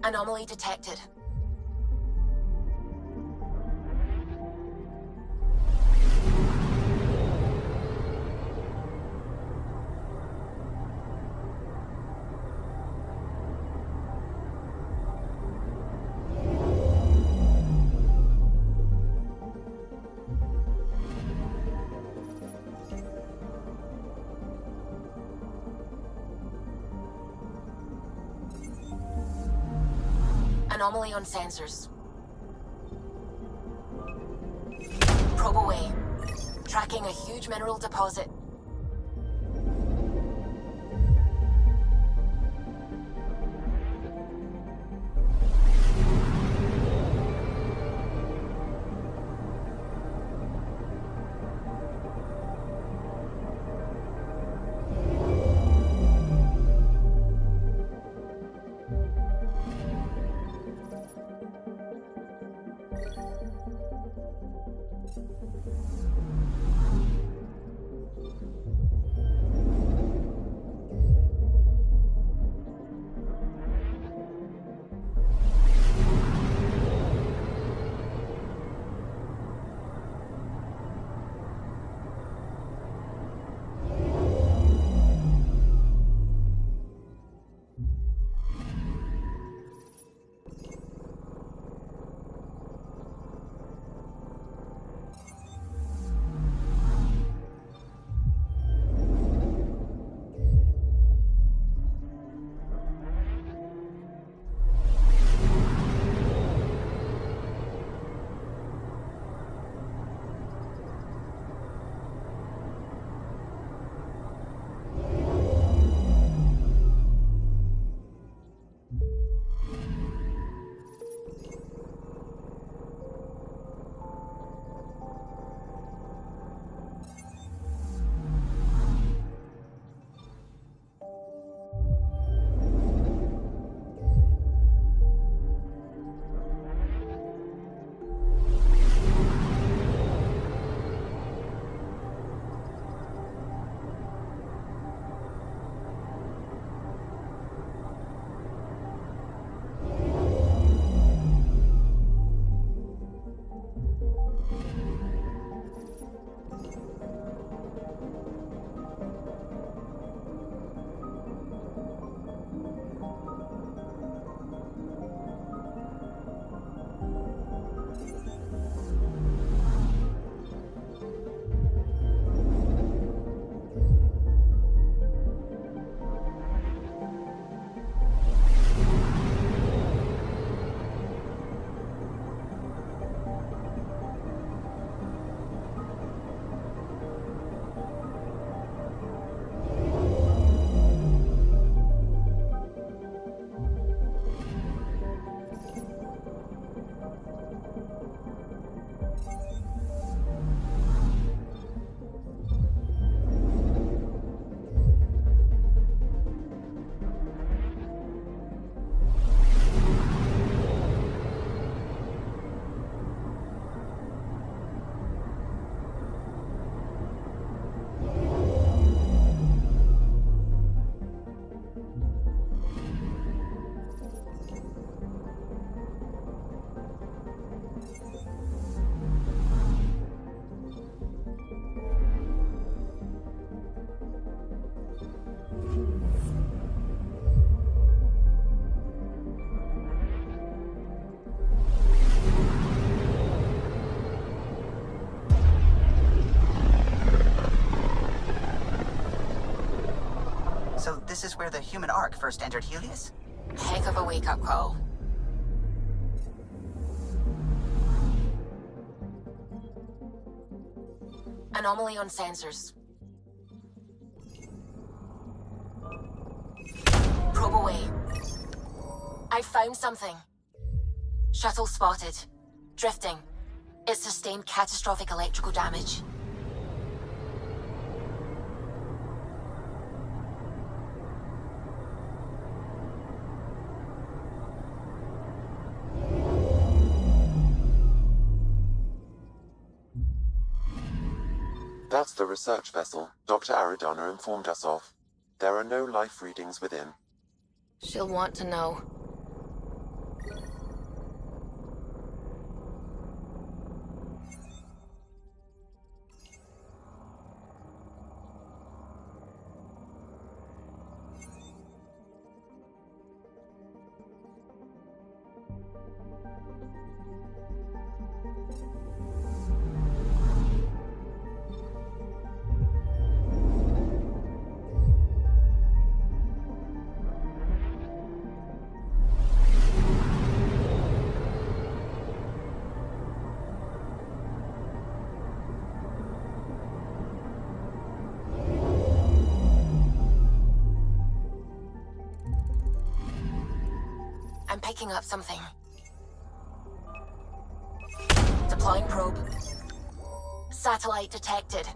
Anomaly detected. Anomaly on sensors. Probe away. Tracking a huge mineral deposit. So this is where the human Ark first entered Helios? Heck of a wake-up call. Anomaly on sensors. Probe away. I found something. Shuttle spotted. Drifting. It sustained catastrophic electrical damage. That's the research vessel Dr. Aridana informed us of. There are no life readings within. She'll want to know. picking up something. Deploying probe. Satellite detected.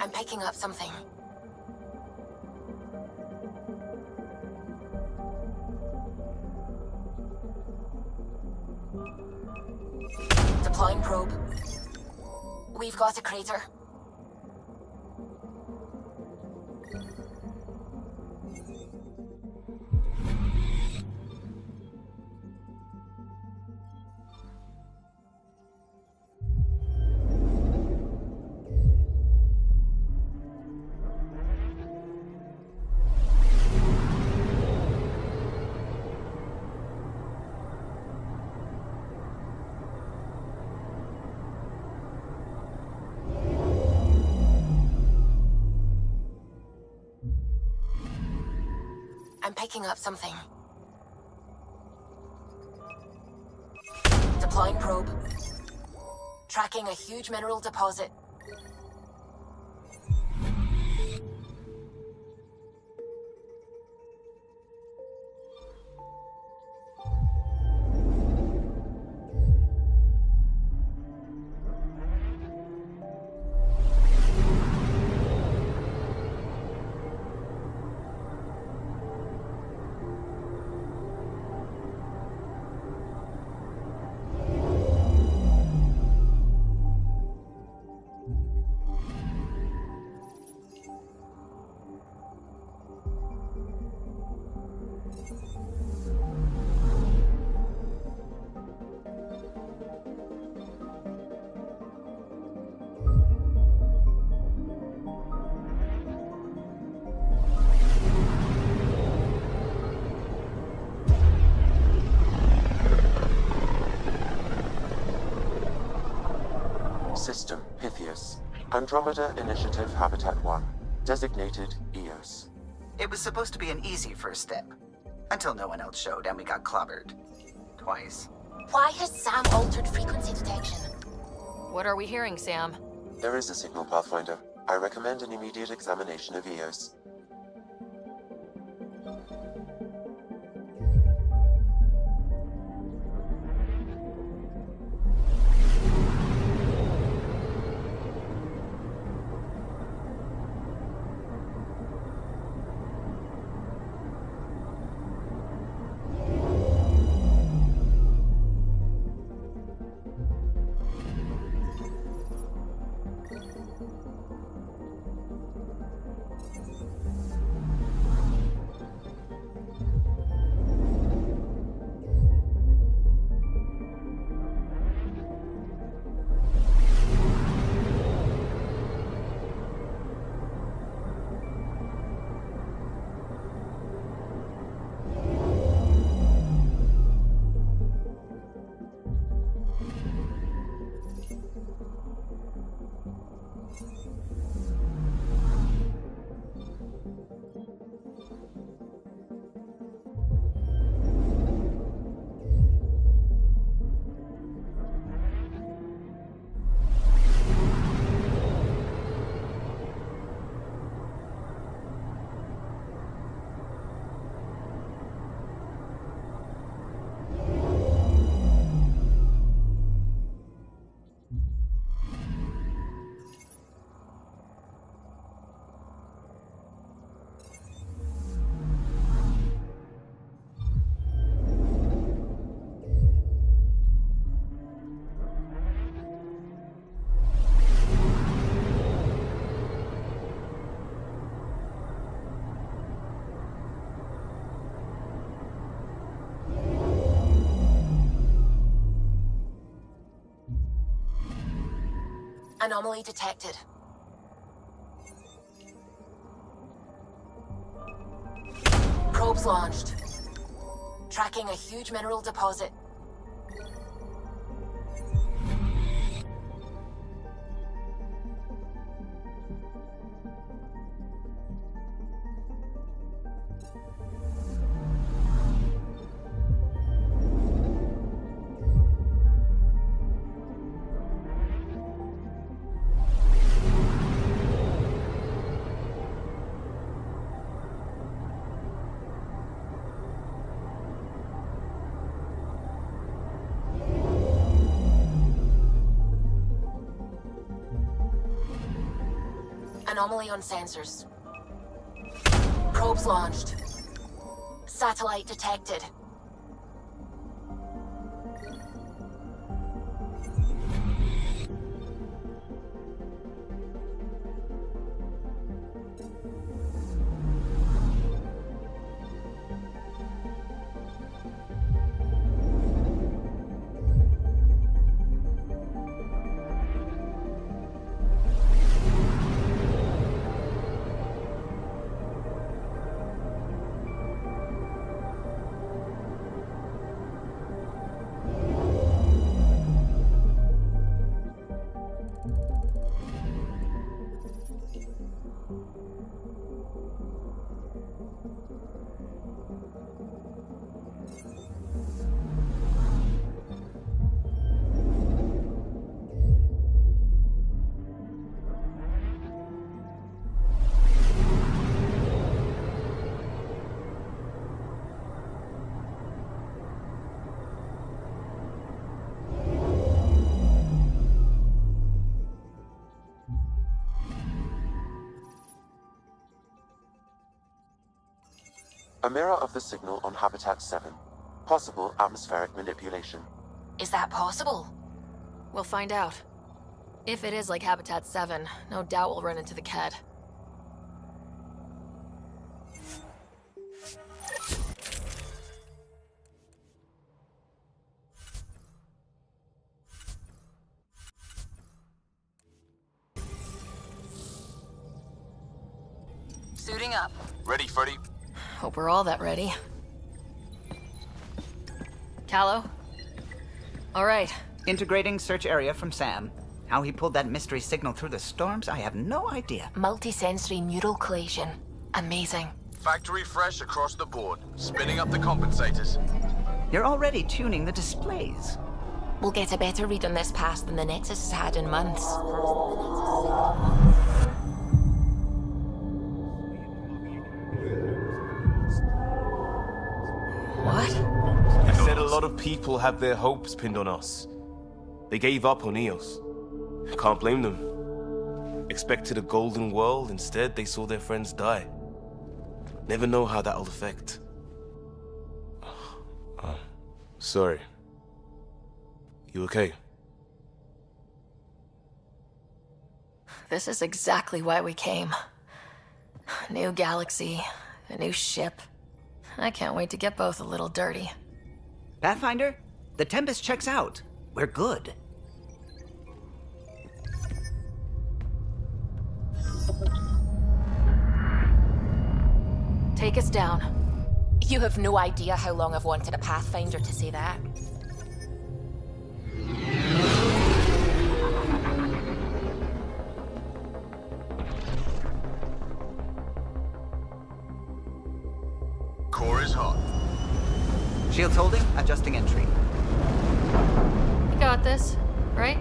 I'm picking up something. Deploying probe. We've got a crater. I'm picking up something. Deploying probe. Tracking a huge mineral deposit. System Pythias. Andromeda Initiative Habitat 1. Designated EOS. It was supposed to be an easy first step. Until no one else showed and we got clobbered. Twice. Why has Sam altered frequency detection? What are we hearing, Sam? There is a signal, Pathfinder. I recommend an immediate examination of EOS. Anomaly detected. Probes launched. Tracking a huge mineral deposit. Anomaly on sensors. Probes launched. Satellite detected. A mirror of the signal on Habitat 7. Possible atmospheric manipulation. Is that possible? We'll find out. If it is like Habitat 7, no doubt we'll run into the CAD. Suiting up. Ready, Freddy? Hope we're all that ready. Callow? All right. Integrating search area from Sam. How he pulled that mystery signal through the storms, I have no idea. Multisensory neural collation. Amazing. Factory fresh across the board. Spinning up the compensators. You're already tuning the displays. We'll get a better read on this pass than the Nexus has had in months. What? I said a lot of people have their hopes pinned on us. They gave up on EOS. Can't blame them. Expected a golden world, instead they saw their friends die. Never know how that'll affect. Sorry. You okay? This is exactly why we came. New galaxy, a new ship. I can't wait to get both a little dirty. Pathfinder, the Tempest checks out. We're good. Take us down. You have no idea how long I've wanted a Pathfinder to say that. Core is hot. Shields holding, adjusting entry. You got this, right?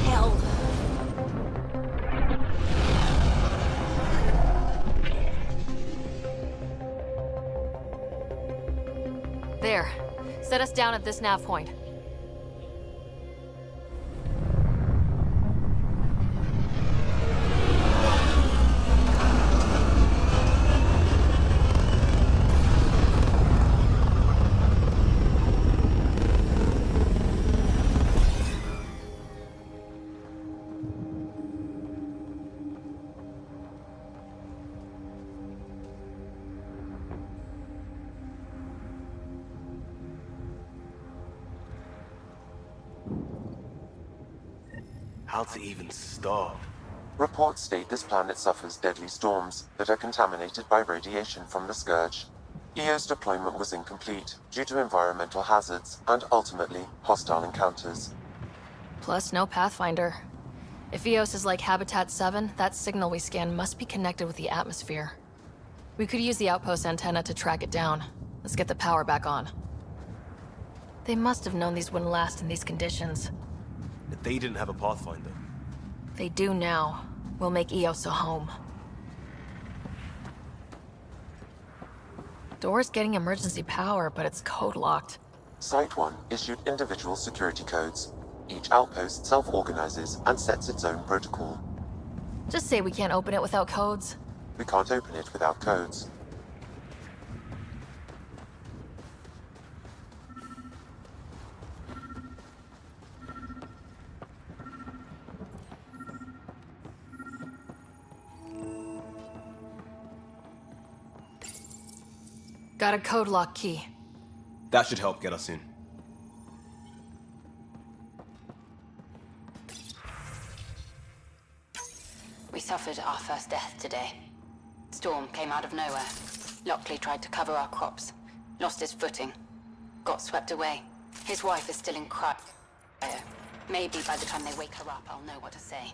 Hell. There. Set us down at this nav point. how to even start. Reports state this planet suffers deadly storms that are contaminated by radiation from the scourge. EO's deployment was incomplete due to environmental hazards and ultimately hostile encounters. Plus, no Pathfinder. If EOS is like Habitat 7, that signal we scan must be connected with the atmosphere. We could use the outpost antenna to track it down. Let's get the power back on. They must have known these wouldn't last in these conditions. If they didn't have a Pathfinder. They do now. We'll make EOS a home. Door's getting emergency power, but it's code-locked. Site 1 issued individual security codes. Each outpost self-organizes and sets its own protocol. Just say we can't open it without codes. We can't open it without codes. Got a code lock key. That should help get us in. We suffered our first death today. Storm came out of nowhere. Lockley tried to cover our crops. Lost his footing. Got swept away. His wife is still in cryo. Maybe by the time they wake her up, I'll know what to say.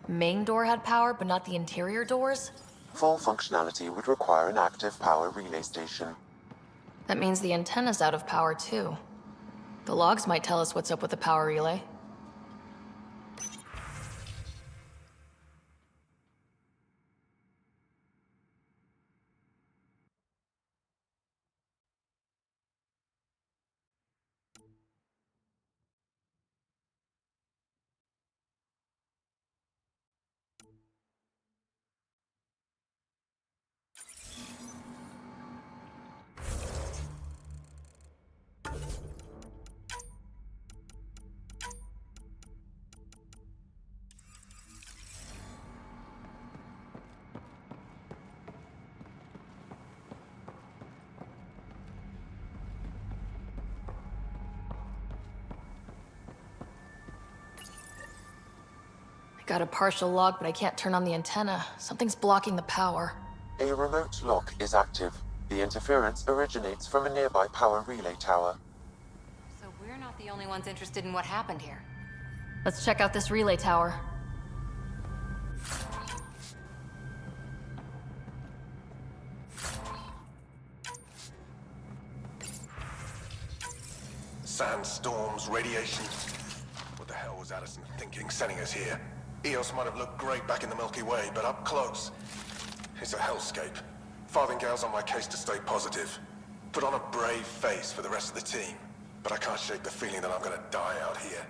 Main door had power, but not the interior doors? Full functionality would require an active power relay station. That means the antenna's out of power too. The logs might tell us what's up with the power relay. Got a partial log, but I can't turn on the antenna. Something's blocking the power. A remote lock is active. The interference originates from a nearby power relay tower. So we're not the only ones interested in what happened here. Let's check out this relay tower. Sandstorms, radiation. What the hell was Addison thinking sending us here? EOS might have looked great back in the Milky Way, but up close, it's a hellscape. Farthingale's on my case to stay positive. Put on a brave face for the rest of the team, but I can't shake the feeling that I'm gonna die out here.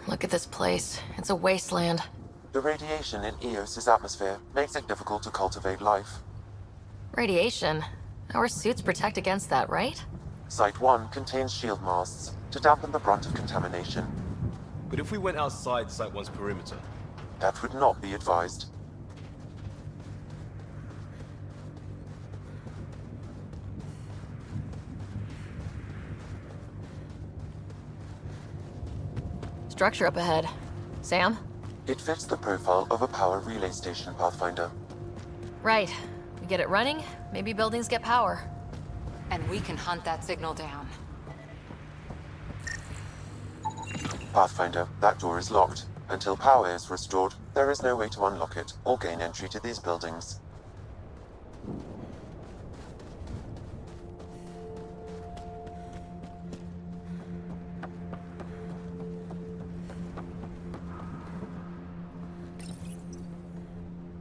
Look at this place. It's a wasteland. The radiation in EOS's atmosphere makes it difficult to cultivate life. Radiation? Our suits protect against that, right? Site 1 contains shield masts to dampen the brunt of contamination. But if we went outside Site 1's perimeter? That would not be advised. Structure up ahead. Sam? It fits the profile of a power relay station, Pathfinder. Right. We get it running, maybe buildings get power. And we can hunt that signal down. Pathfinder, that door is locked. Until power is restored, there is no way to unlock it or gain entry to these buildings.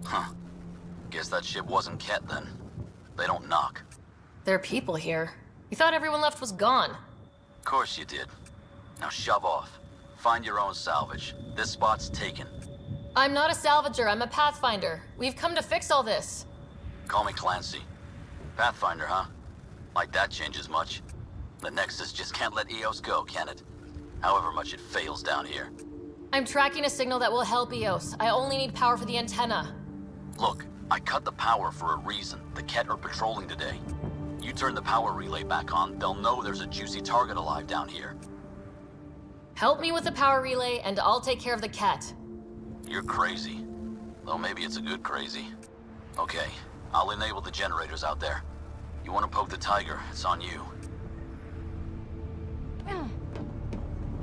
Huh. Guess that ship wasn't Ket then. They don't knock. There are people here. You thought everyone left was gone. Of course you did. Now shove off. Find your own salvage. This spot's taken. I'm not a salvager, I'm a pathfinder. We've come to fix all this. Call me Clancy. Pathfinder, huh? Like that changes much. The Nexus just can't let EOS go, can it? However much it fails down here. I'm tracking a signal that will help EOS. I only need power for the antenna. Look, I cut the power for a reason. The Ket are patrolling today. You turn the power relay back on, they'll know there's a juicy target alive down here. Help me with the power relay, and I'll take care of the cat. You're crazy. Though maybe it's a good crazy. Okay, I'll enable the generators out there. You want to poke the tiger, it's on you.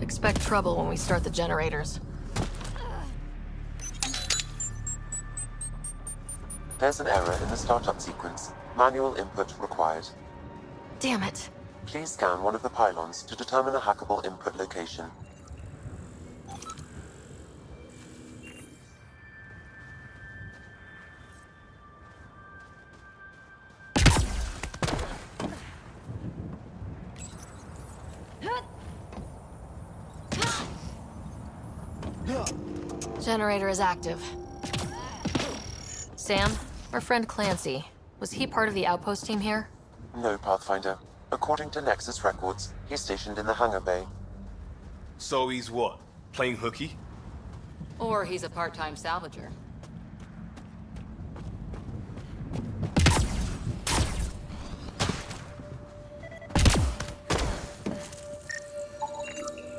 Expect trouble when we start the generators. There's an error in the startup sequence. Manual input required. Damn it. Please scan one of the pylons to determine a hackable input location. Generator is active. Sam, our friend Clancy, was he part of the outpost team here? No, Pathfinder. According to Nexus records, he's stationed in the hangar bay. So he's what? Playing hooky? Or he's a part-time salvager.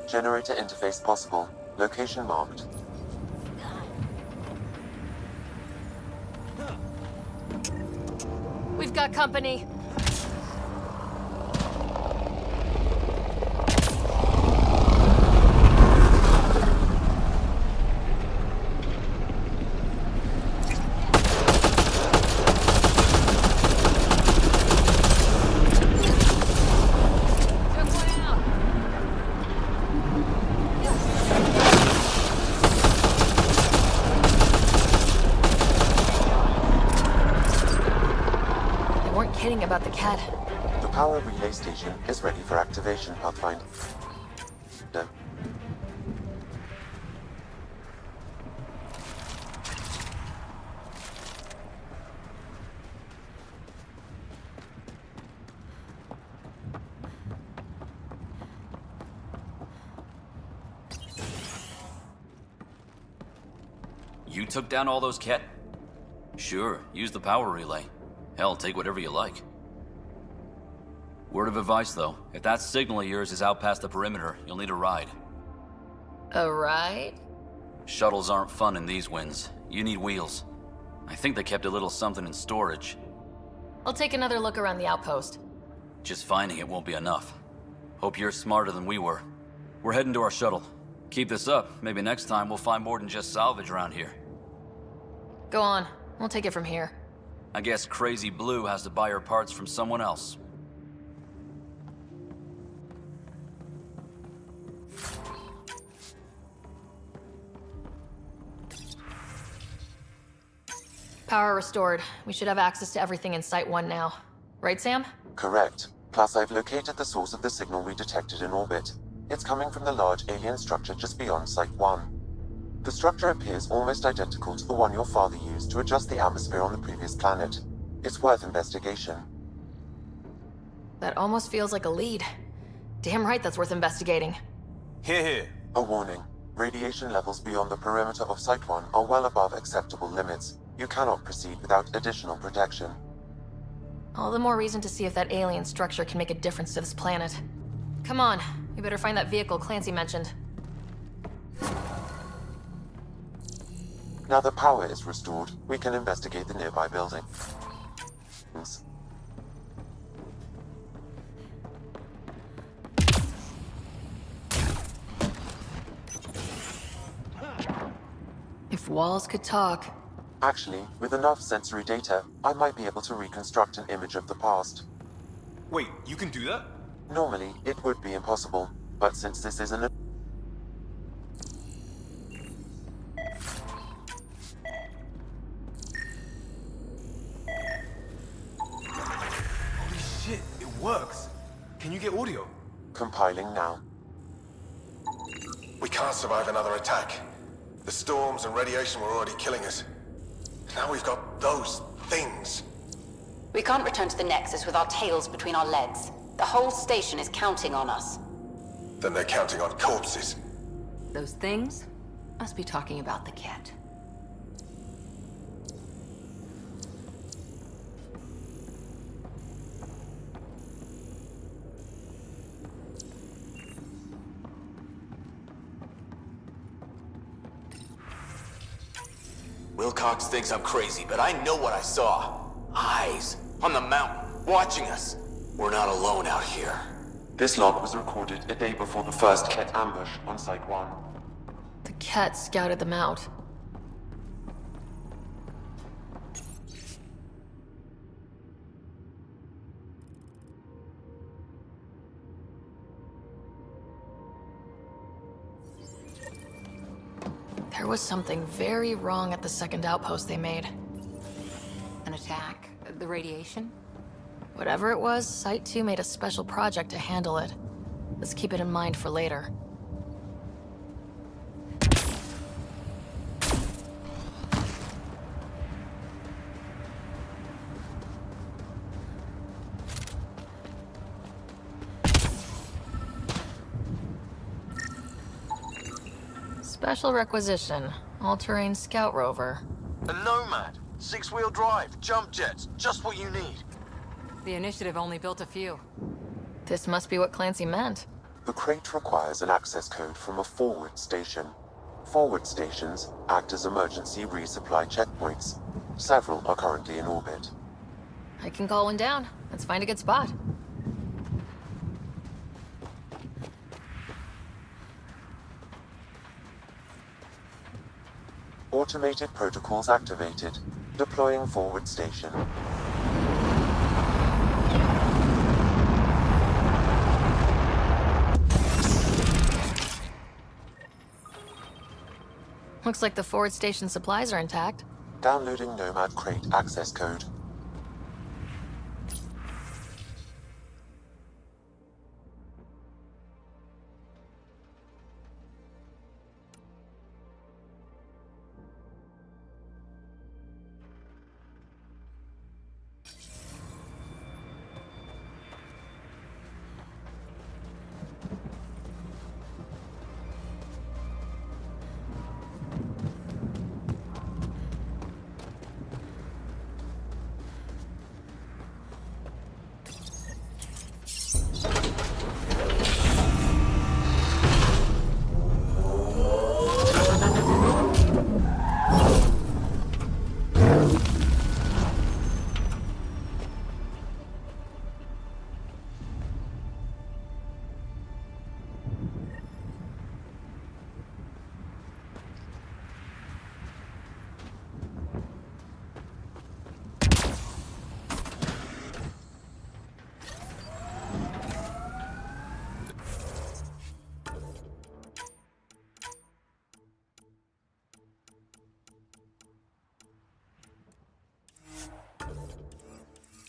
Generator interface possible. Location marked. We've got company. About the cat. The power relay station is ready for activation, Pathfinder. No. You took down all those Ket? Sure, use the power relay. Hell, take whatever you like. Word of advice, though. If that signal of yours is out past the perimeter, you'll need a ride. A ride? Shuttles aren't fun in these winds. You need wheels. I think they kept a little something in storage. I'll take another look around the outpost. Just finding it won't be enough. Hope you're smarter than we were. We're heading to our shuttle. Keep this up. Maybe next time we'll find more than just salvage around here. Go on. We'll take it from here. I guess Crazy Blue has to buy her parts from someone else. Power restored. We should have access to everything in Site 1 now. Right, Sam? Correct. Plus, I've located the source of the signal we detected in orbit. It's coming from the large alien structure just beyond Site 1. The structure appears almost identical to the one your father used to adjust the atmosphere on the previous planet. It's worth investigation. That almost feels like a lead. Damn right that's worth investigating. Hear, hear. A warning. Radiation levels beyond the perimeter of Site 1 are well above acceptable limits. You cannot proceed without additional protection. All the more reason to see if that alien structure can make a difference to this planet. Come on, we better find that vehicle Clancy mentioned. Now that power is restored, we can investigate the nearby building. If walls could talk. Actually, with enough sensory data, I might be able to reconstruct an image of the past. Wait, you can do that? Normally, it would be impossible, but since this isn't a... Holy shit, it works. Can you get audio? Compiling now. We can't survive another attack. The storms and radiation were already killing us. Now we've got those things. We can't return to the Nexus with our tails between our legs. The whole station is counting on us. Then they're counting on corpses. Those things must be talking about the kit. Wilcox thinks I'm crazy, but I know what I saw. Eyes on the mountain, watching us. We're not alone out here. This log was recorded a day before the first Ket ambush on Site 1. The Ket scouted them out. There was something very wrong at the second outpost they made. An attack? The radiation? Whatever it was, Site 2 made a special project to handle it. Let's keep it in mind for later. Special requisition. All-terrain scout rover. A Nomad, 6-wheel drive, jump jets, just what you need. The initiative only built a few. This must be what Clancy meant. The crate requires an access code from a forward station. Forward stations act as emergency resupply checkpoints. Several are currently in orbit. I can call one down. Let's find a good spot. Automated protocols activated. Deploying forward station. Looks like the forward station supplies are intact. Downloading Nomad crate access code.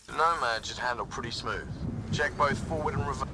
The Nomad should handle pretty smooth. Check both forward and reverse.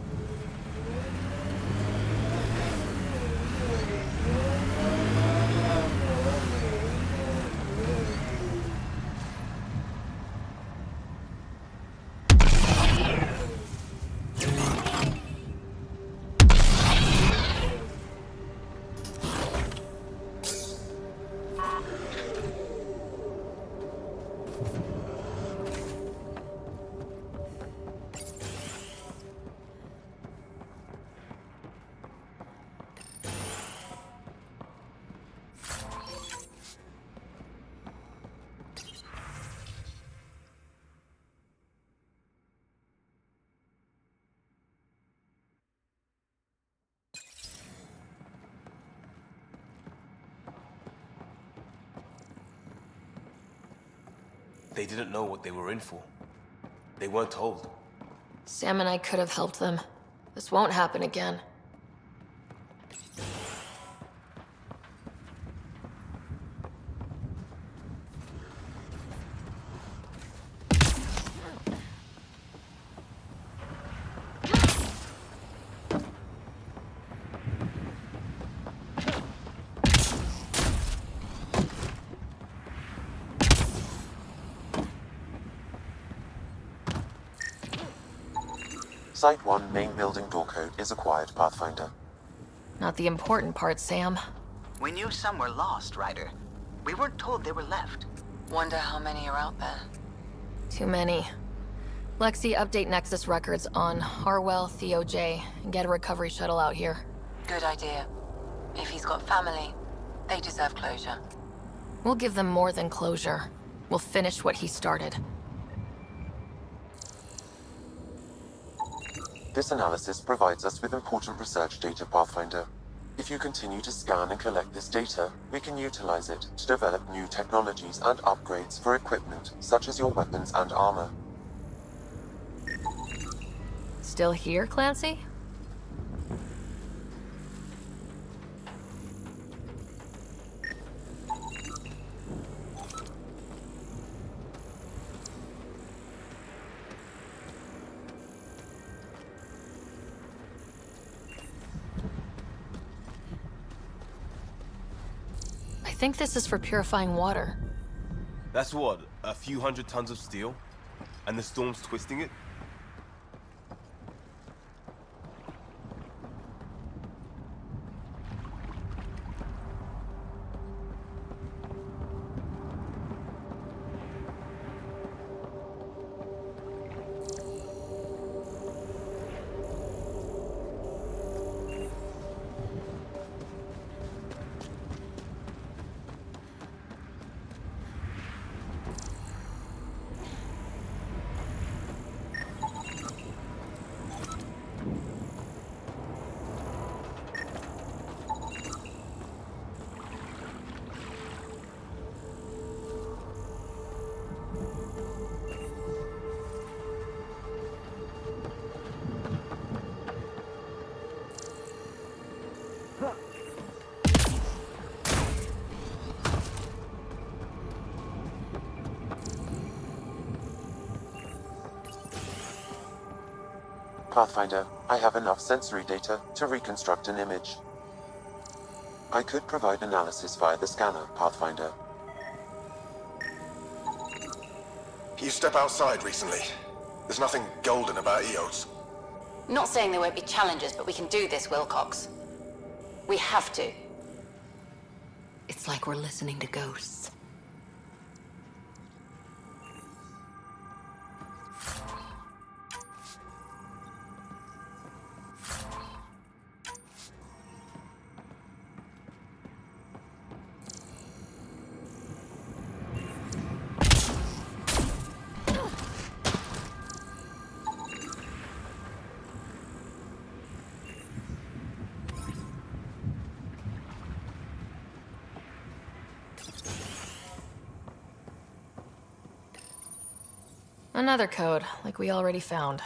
They didn't know what they were in for. They weren't told. Sam and I could have helped them. This won't happen again. Site 1 main building door code is acquired, Pathfinder. Not the important part, Sam. We knew some were lost, Ryder. We weren't told they were left. Wonder how many are out there. Too many. Lexi, update Nexus records on Harwell, Theo J, and get a recovery shuttle out here. Good idea. If he's got family, they deserve closure. We'll give them more than closure. We'll finish what he started. This analysis provides us with important research data, Pathfinder. If you continue to scan and collect this data, we can utilize it to develop new technologies and upgrades for equipment, such as your weapons and armor. Still here, Clancy? I think this is for purifying water. That's what, a few hundred tons of steel? And the storm's twisting it? Pathfinder, I have enough sensory data to reconstruct an image. I could provide analysis via the scanner, Pathfinder. You step outside recently. There's nothing golden about EOS. Not saying there won't be challenges, but we can do this, Wilcox. We have to. It's like we're listening to ghosts. Another code, like we already found.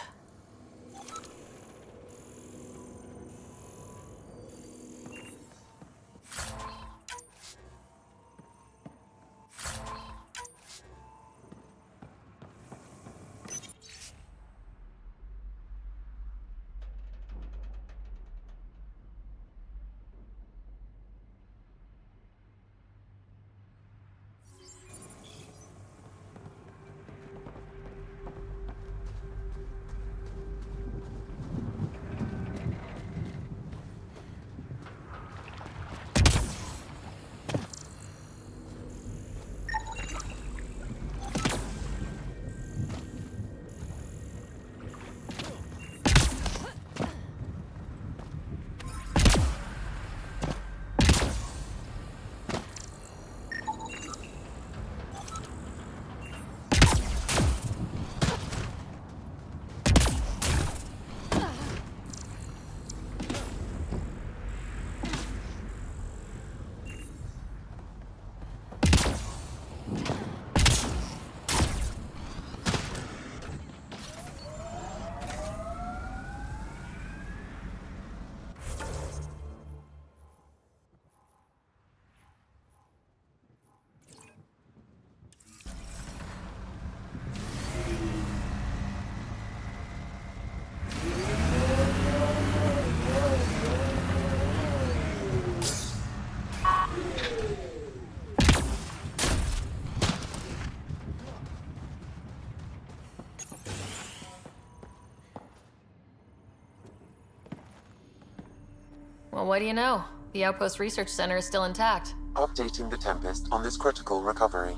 Well, what do you know? The Outpost Research Center is still intact. Updating the Tempest on this critical recovery.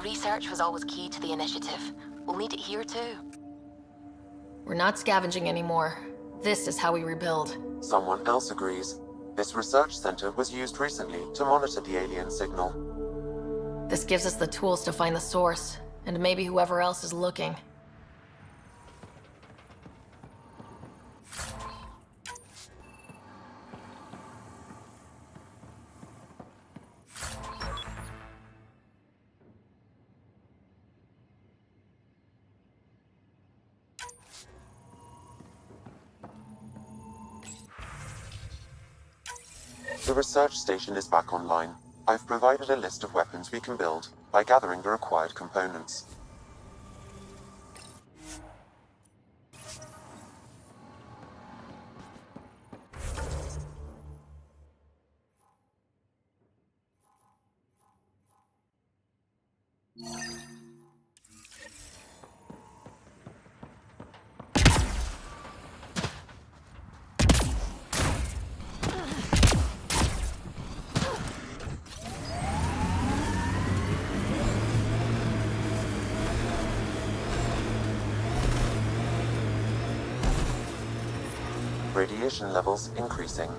Research was always key to the initiative. We'll need it here too. We're not scavenging anymore. This is how we rebuild. Someone else agrees. This research center was used recently to monitor the alien signal. This gives us the tools to find the source, and maybe whoever else is looking. The research station is back online. I've provided a list of weapons we can build by gathering the required components. Radiation levels increasing.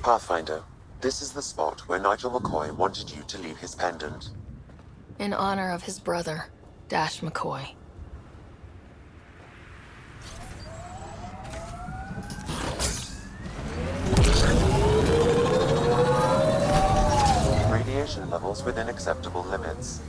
Pathfinder, this is the spot where Nigel McCoy wanted you to leave his pendant. In honor of his brother, Dash McCoy. Radiation levels within acceptable limits.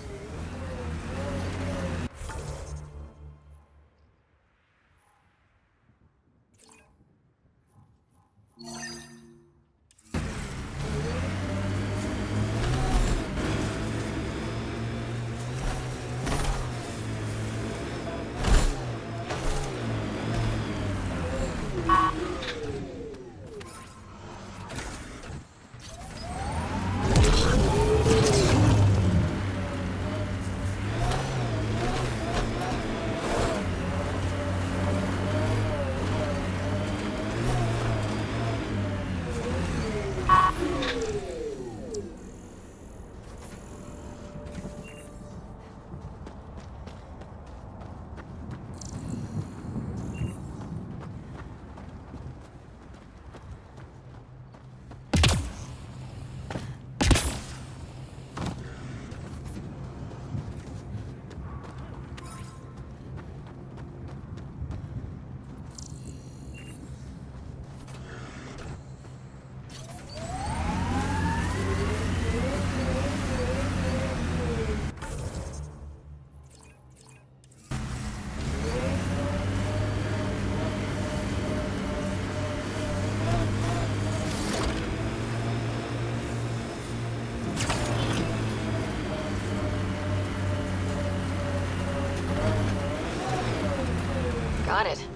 Got it.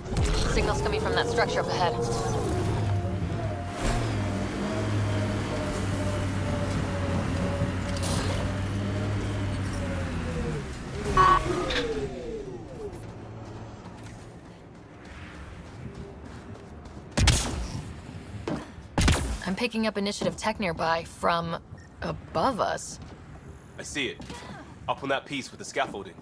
Signal's coming from that structure up ahead. I'm picking up initiative tech nearby from above us. I see it. Up on that piece with the scaffolding.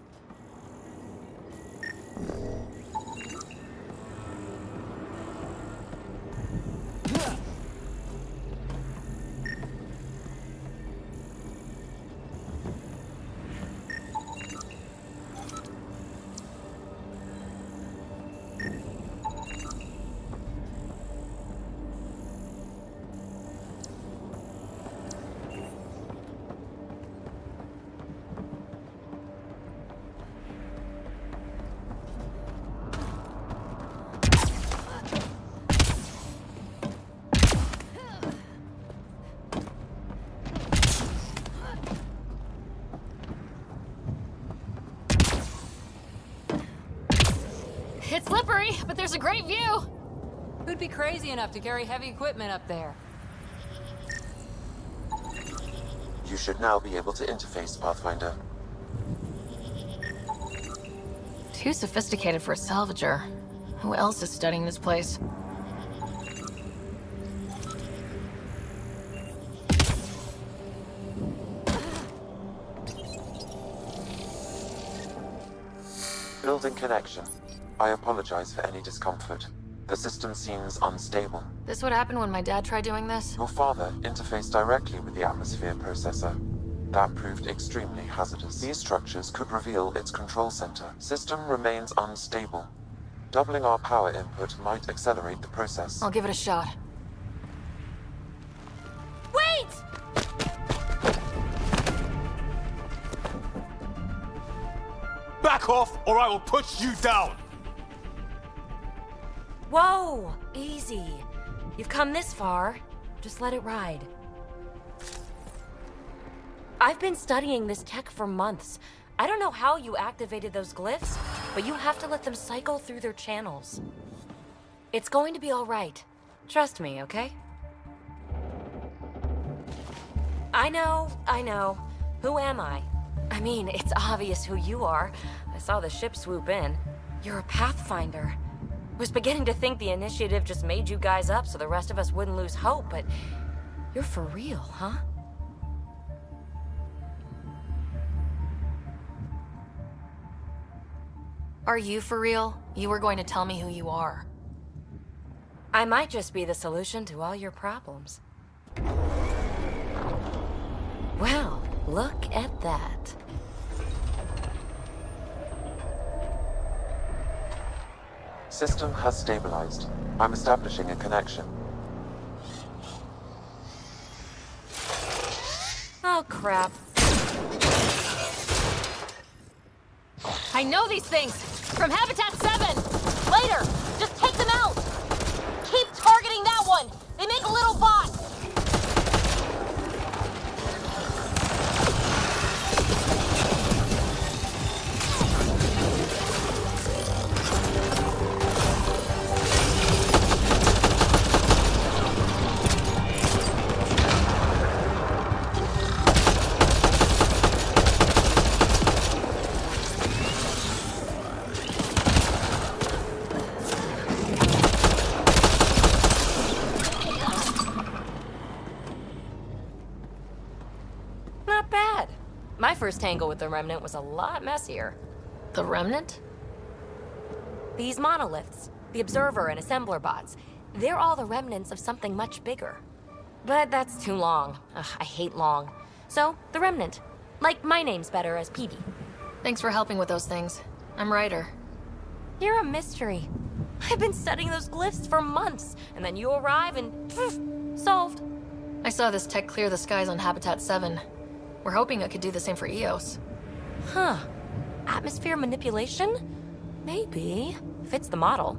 a great view! Who'd be crazy enough to carry heavy equipment up there? You should now be able to interface, Pathfinder. Too sophisticated for a salvager. Who else is studying this place? Building connection. I apologize for any discomfort. The system seems unstable. This would happen when my dad tried doing this? Your father interfaced directly with the atmosphere processor. That proved extremely hazardous. These structures could reveal its control center. System remains unstable. Doubling our power input might accelerate the process. I'll give it a shot. Wait! Back off, or I will push you down! Whoa! Easy. You've come this far. Just let it ride. I've been studying this tech for months. I don't know how you activated those glyphs, but you have to let them cycle through their channels. It's going to be all right. Trust me, okay? I know. Who am I? I mean, it's obvious who you are. I saw the ship swoop in. You're a Pathfinder. Was beginning to think the initiative just made you guys up so the rest of us wouldn't lose hope, but you're for real, huh? Are you for real? You were going to tell me who you are. I might just be the solution to all your problems. Well, look at that. System has stabilized. I'm establishing a connection. Oh, crap. I know these things! From Habitat 7! Later! Just take them out! Keep targeting that one! They make a little bot! My first tangle with the Remnant was a lot messier. The Remnant? These monoliths, the Observer and Assembler bots, they're all the remnants of something much bigger. But that's too long. Ugh, I hate long. So, the Remnant. Like, my name's better as PB. Thanks for helping with those things. I'm Ryder. You're a mystery. I've been studying those glyphs for months, and then you arrive and poof, solved. I saw this tech clear the skies on Habitat 7. We're hoping it could do the same for EOS. Huh. Atmosphere manipulation? Maybe. Fits the model.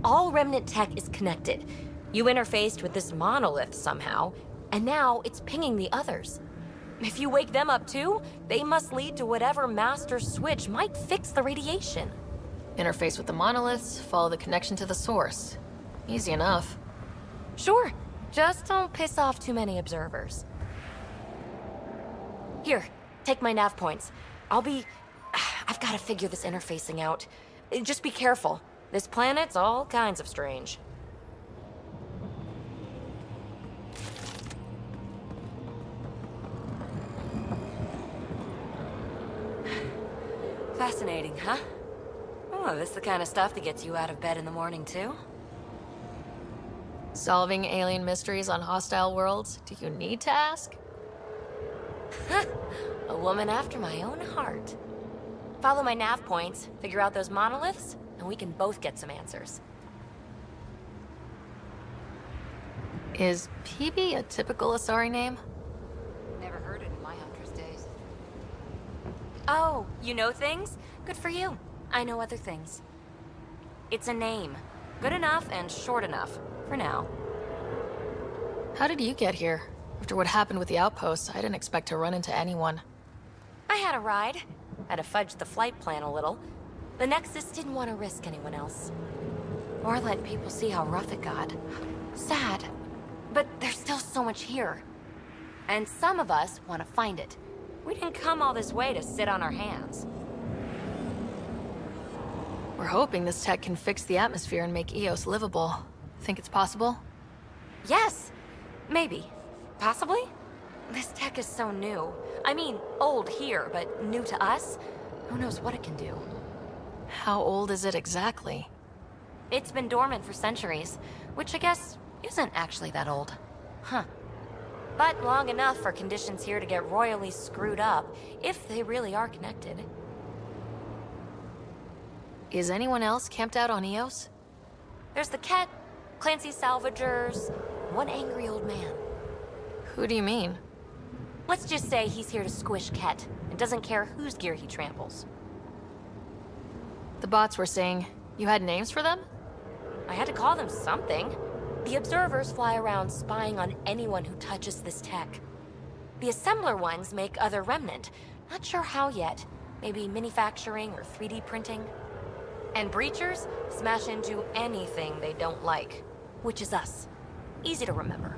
All Remnant tech is connected. You interfaced with this monolith somehow, and now it's pinging the others. If you wake them up too, they must lead to whatever master switch might fix the radiation. Interface with the monoliths, follow the connection to the source. Easy enough. Sure. Just don't piss off too many observers. Here, take my nav points. I've got to figure this interfacing out. Just be careful. This planet's all kinds of strange. Fascinating, huh? Oh, this is the kind of stuff that gets you out of bed in the morning, too? Solving alien mysteries on hostile worlds? Do you need to ask? A woman after my own heart. Follow my nav points, figure out those monoliths, and we can both get some answers. Is PB a typical Asari name? Never heard it in my Huntress days. Oh, you know things? Good for you. I know other things. It's a name. Good enough and short enough, for now. How did you get here? After what happened with the outposts, I didn't expect to run into anyone. I had a ride. Had to fudge the flight plan a little. The Nexus didn't want to risk anyone else. Or let people see how rough it got. Sad. But there's still so much here. And some of us want to find it. We didn't come all this way to sit on our hands. We're hoping this tech can fix the atmosphere and make Eos livable. Think it's possible? Yes. Maybe. Possibly? This tech is so new. I mean, old here, but new to us? Who knows what it can do? How old is it exactly? It's been dormant for centuries, which I guess isn't actually that old. Huh. But long enough for conditions here to get royally screwed up, if they really are connected. Is anyone else camped out on Eos? There's the Ket, Clancy Salvagers, one angry old man. Who do you mean? Let's just say he's here to squish Ket, and doesn't care whose gear he tramples. The bots were saying you had names for them? I had to call them something. The observers fly around spying on anyone who touches this tech. The assembler ones make other remnant. Not sure how yet. Maybe manufacturing or 3D printing. And breachers smash into anything they don't like. Which is us. Easy to remember.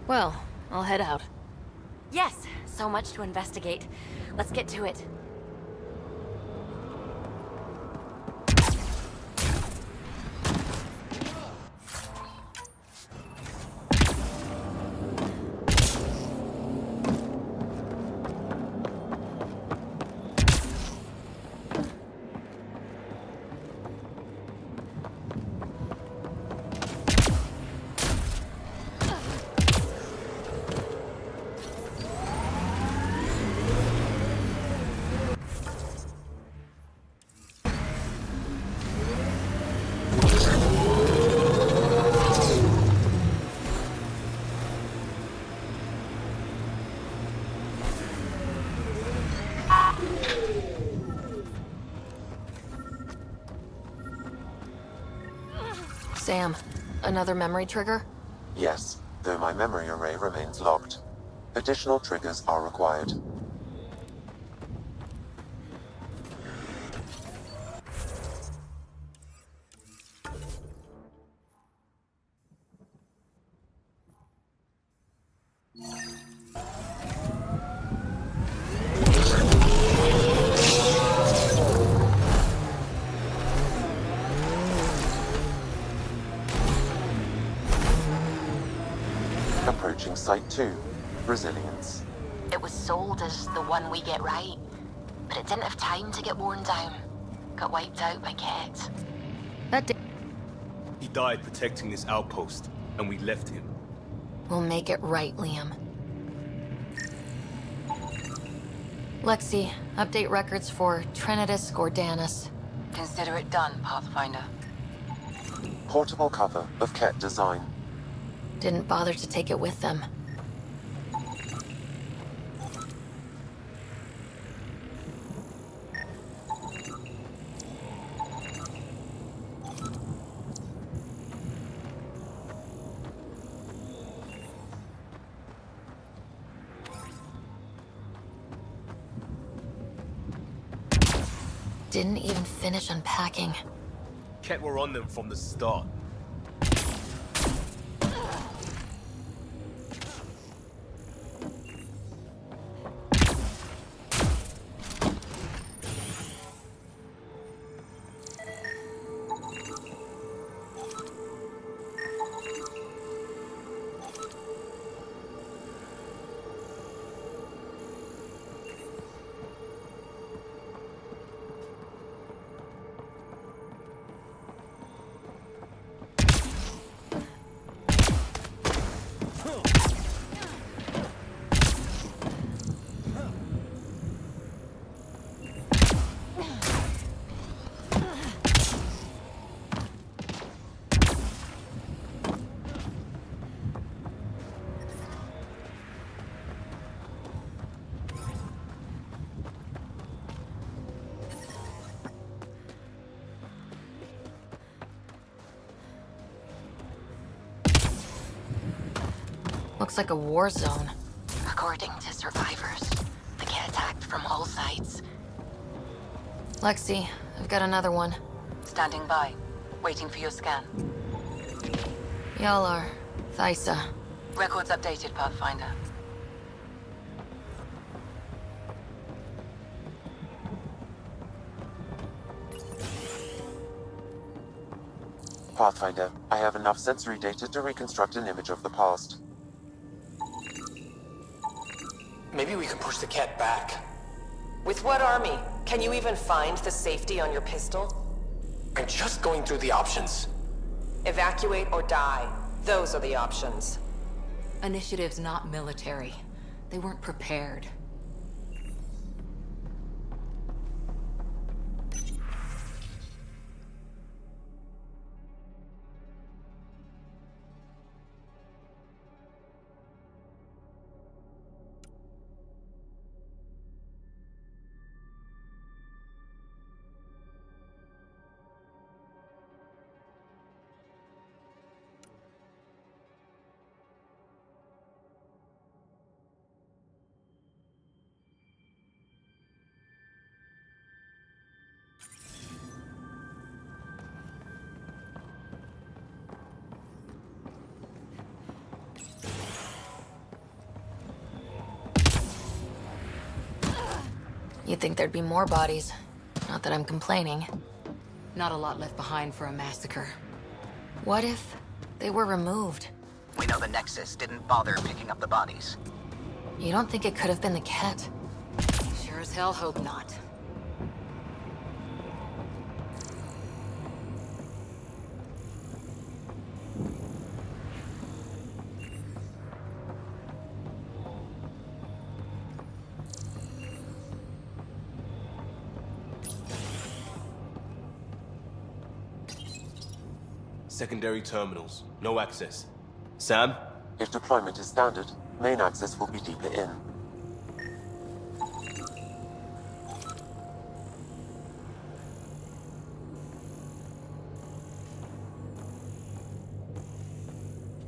Well, I'll head out. Yes, so much to investigate. Let's get to it. Sam, another memory trigger? Yes, though my memory array remains locked. Additional triggers are required. Approaching Site 2, Resilience. It was sold as the one we get right, but it didn't have time to get worn down. Got wiped out by Ket. He died protecting this outpost, and we left him. We'll make it right, Liam. Lexi, update records for Trinitas Gordanus. Consider it done, Pathfinder. Portable cover of Ket design. Didn't bother to take it with them. Didn't even finish unpacking. Ket were on them from the start. Looks like a war zone. According to survivors, the Ket attacked from all sides. Lexi, I've got another one. Standing by. Waiting for your scan. Y'all are. Thysa. Records updated, Pathfinder. Pathfinder, I have enough sensory data to reconstruct an image of the past. Maybe we can push the cat back. With what army? Can you even find the safety on your pistol? I'm just going through the options. Evacuate or die. Those are the options. Initiative's not military. They weren't prepared. You'd think there'd be more bodies. Not that I'm complaining. Not a lot left behind for a massacre. What if they were removed? We know the Nexus didn't bother picking up the bodies. You don't think it could have been the Ket? Sure as hell hope not. Secondary terminals. No access. Sam? If deployment is standard, main access will be deeper in.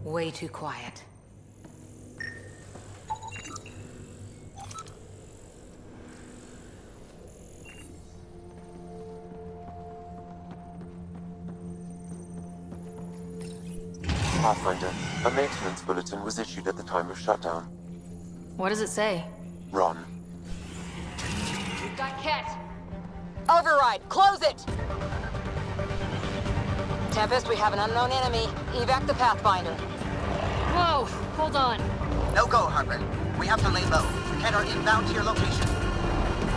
Way too quiet. Pathfinder, a maintenance bulletin was issued at the time of shutdown. What does it say? Run. We've got Ket. Override, close it! Tempest, we have an unknown enemy. Evac the Pathfinder. Whoa, hold on. No go, Harper. We have to lay low. Ket are inbound to your location.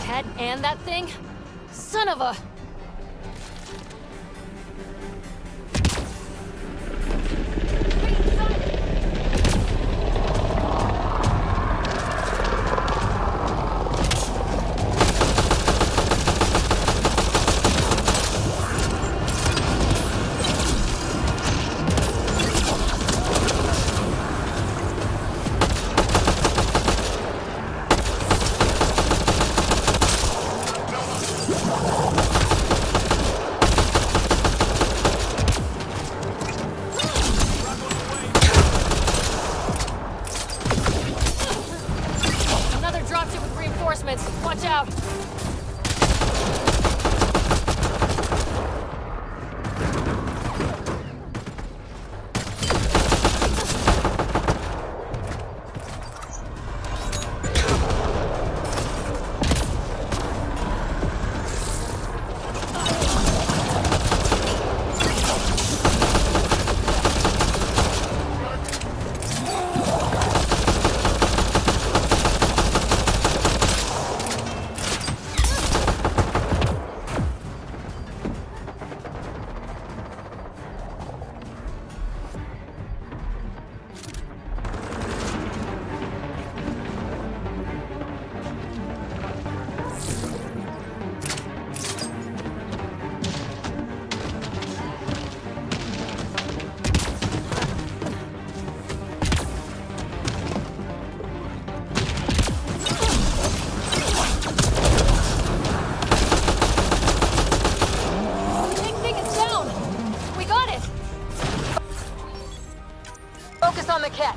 Ket and that thing? Son of a... Watch out! Focus on the cat.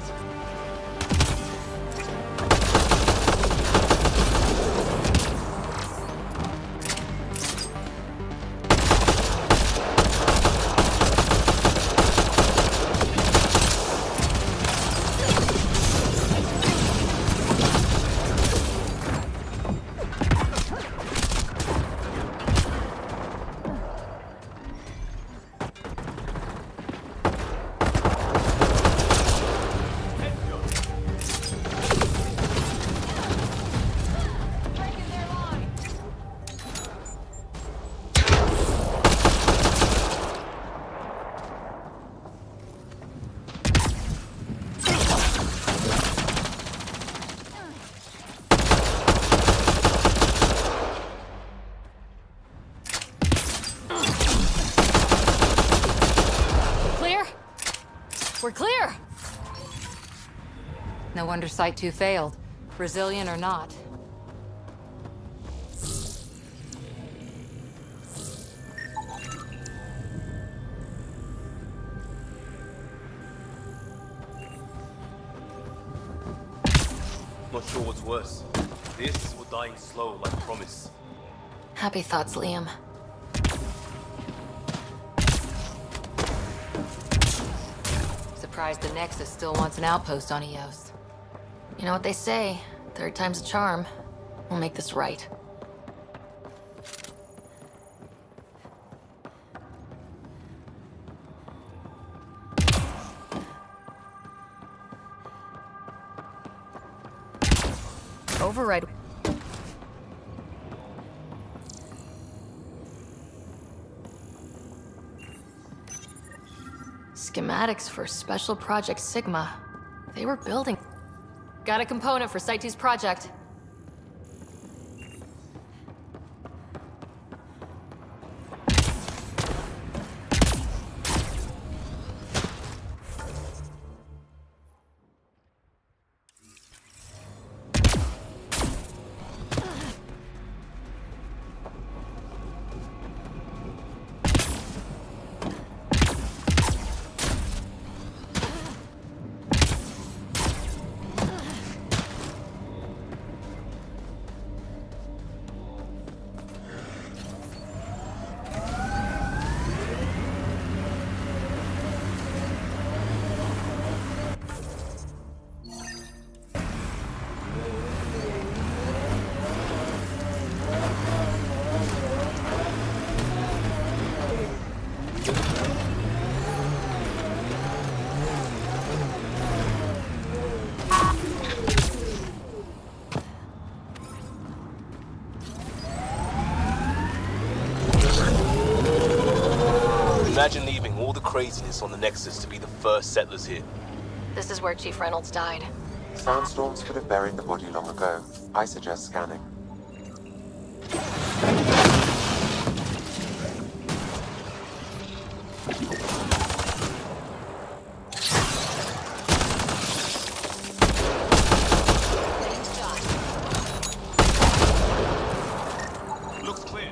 No wonder Site 2 failed. Brazilian or not. Not sure what's worse. This or dying slow like promise. Happy thoughts, Liam. Surprised the Nexus still wants an outpost on Eos. You know what they say, third time's a charm. We'll make this right. Override. Schematics for Special Project Sigma. They were building. Got a component for Site 2's project. Imagine leaving all the craziness on the Nexus to be the first settlers here. This is where Chief Reynolds died. Sandstorms could have buried the body long ago. I suggest scanning. Looks clear.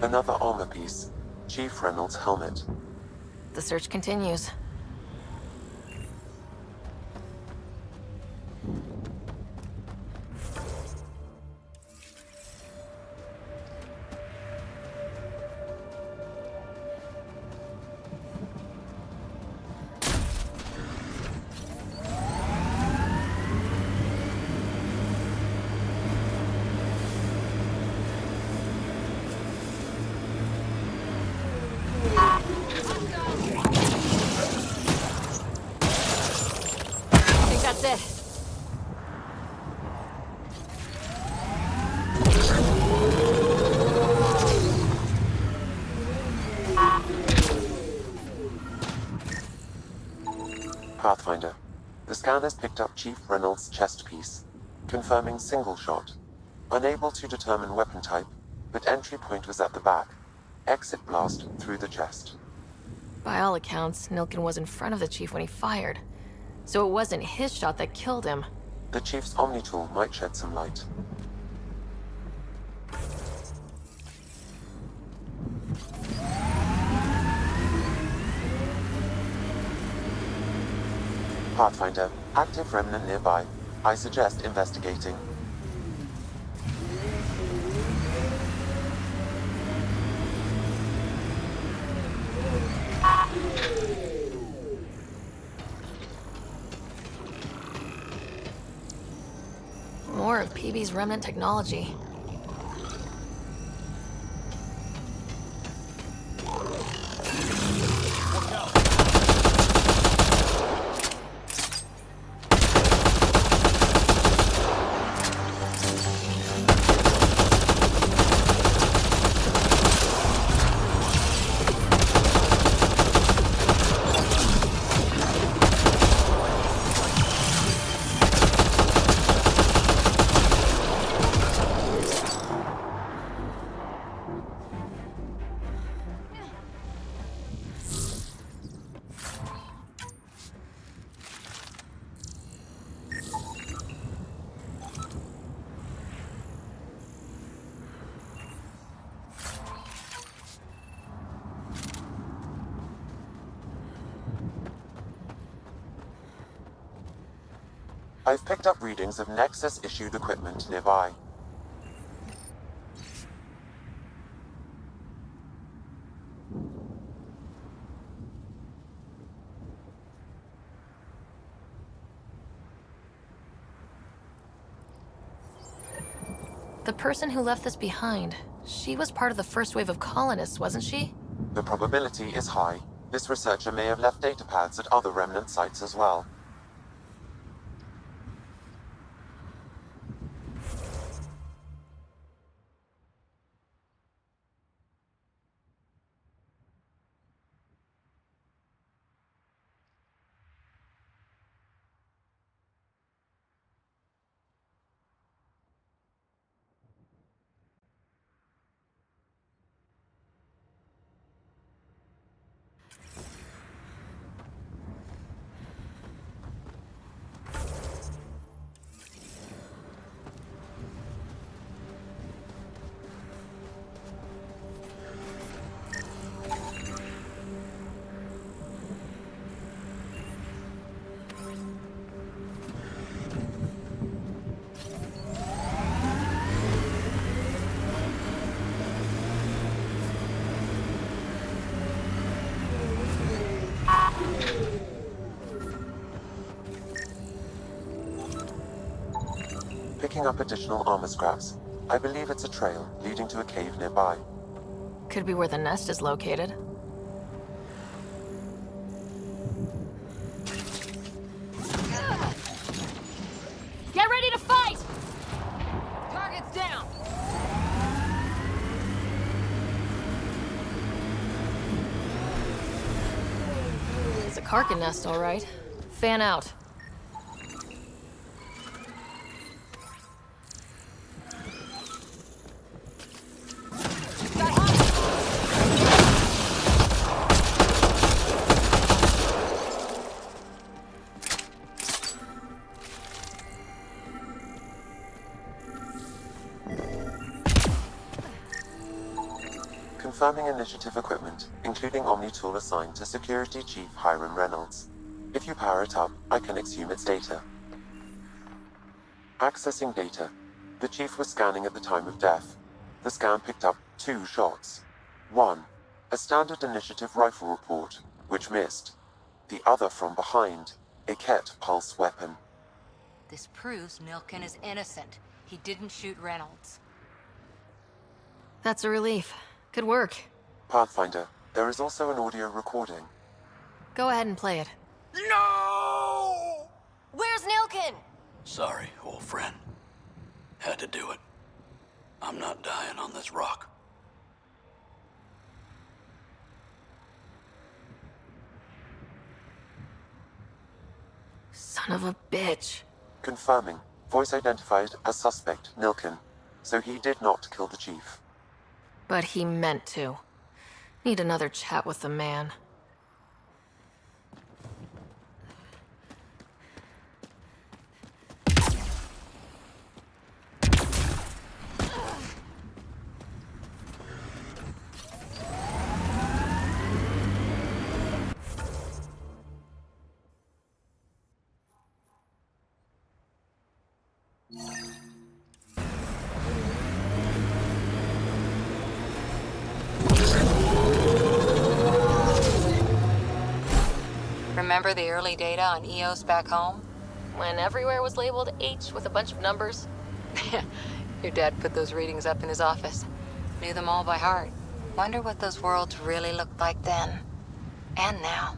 Another armor piece. Chief Reynolds' helmet. The search continues. I think that's it. Pathfinder. The scanners picked up Chief Reynolds' chest piece, confirming single shot. Unable to determine weapon type, but entry point was at the back. Exit blast through the chest. By all accounts, Nilkin was in front of the Chief when he fired. So it wasn't his shot that killed him. The Chief's Omni tool might shed some light. Pathfinder, active remnant nearby. I suggest investigating. More of PB's remnant technology. I've picked up readings of Nexus-issued equipment nearby. The person who left this behind, she was part of the first wave of colonists, wasn't she? The probability is high. This researcher may have left data pads at other remnant sites as well. Picking up additional armor scraps. I believe it's a trail leading to a cave nearby. Could be where the nest is located. Get ready to fight! Target's down! It's a Karkin nest, all right. Fan out. Confirming initiative equipment, including Omni tool assigned to Security Chief Hiram Reynolds. If you power it up, I can exhume its data. Accessing data. The Chief was scanning at the time of death. The scan picked up 2 shots. One, a standard initiative rifle report, which missed. The other from behind, a Ket pulse weapon. This proves Nilkin is innocent. He didn't shoot Reynolds. That's a relief. Good work. Pathfinder, there is also an audio recording. Go ahead and play it. No! Where's Nilkin? Sorry, old friend. Had to do it. I'm not dying on this rock. Son of a bitch. Confirming. Voice identified as suspect Nilkin. So he did not kill the Chief. But he meant to. Need another chat with the man. Remember the early data on EOS back home? When everywhere was labeled H with a bunch of numbers? Your dad put those readings up in his office. Knew them all by heart. Wonder what those worlds really looked like then. And now.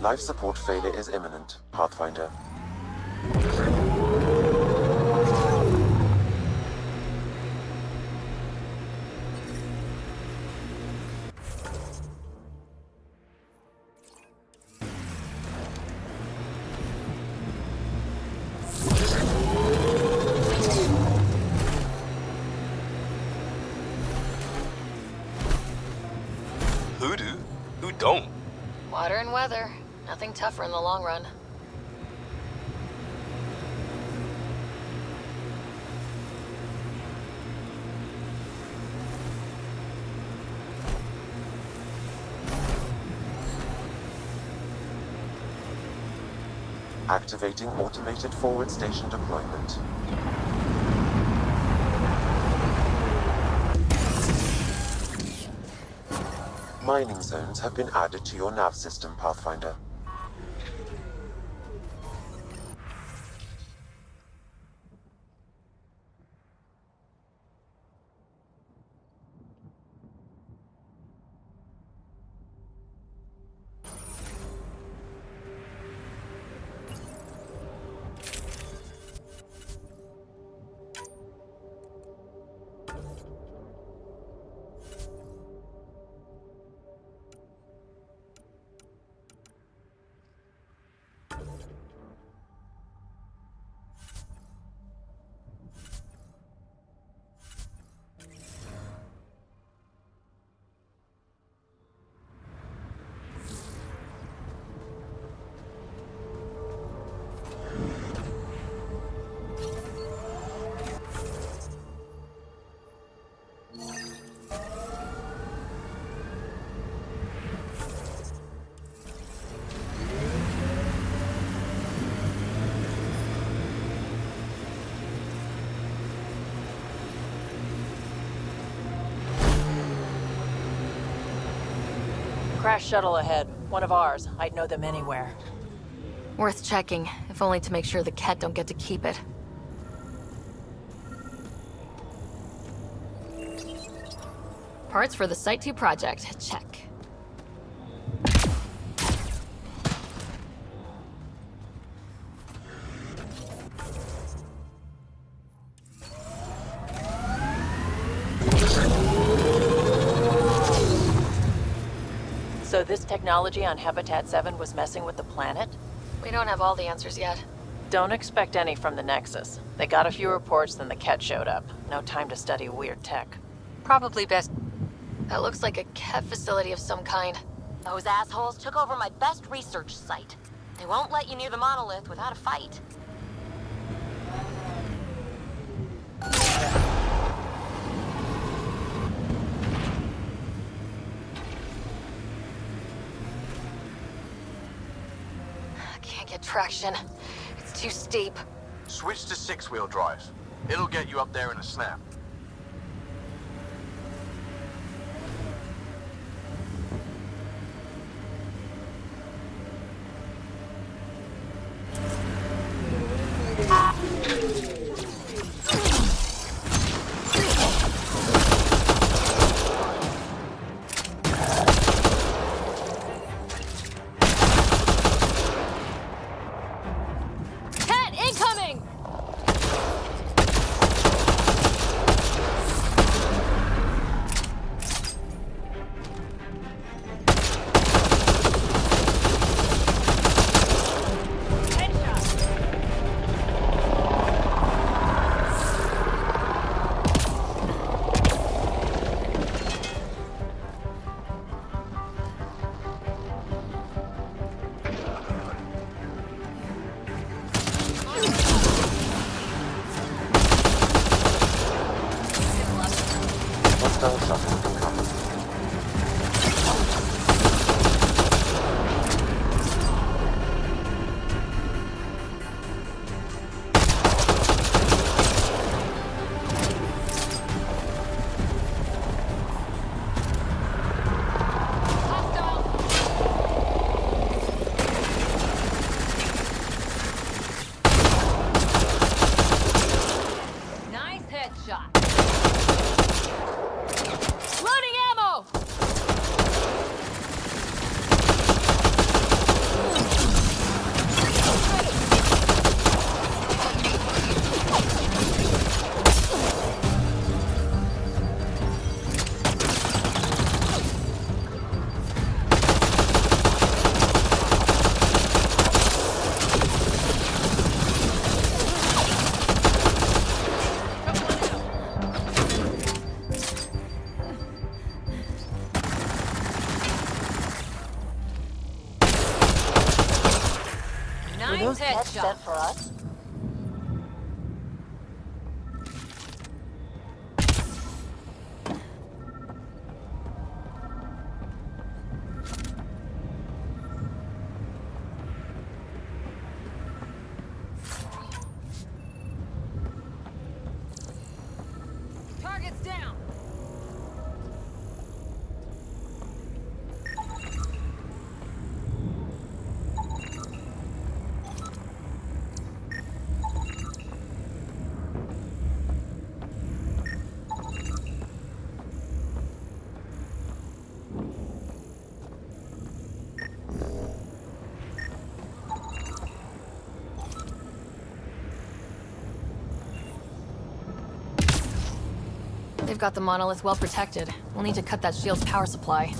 Life support failure is imminent, Pathfinder. Who do? Who don't? Water and weather. Nothing tougher in the long run. Activating automated forward station deployment. Mining zones have been added to your nav system, Pathfinder. Crash shuttle ahead. One of ours. I'd know them anywhere. Worth checking, if only to make sure the Ket don't get to keep it. Parts for the Site 2 project. Check. So this technology on Habitat 7 was messing with the planet? We don't have all the answers yet. Don't expect any from the Nexus. They got a few reports, then the Ket showed up. No time to study weird tech. Probably best. That looks like a Ket facility of some kind. Those assholes took over my best research site. They won't let you near the monolith without a fight. Can't get traction. It's too steep. Switch to 6-wheel drive. It'll get you up there in a snap. Ket, incoming! Hostile shuttle incoming. Nice headshot. Were those Nice cats headshot. sent for us? Target's down. They've got the monolith well protected. We'll need to cut that shield's power supply.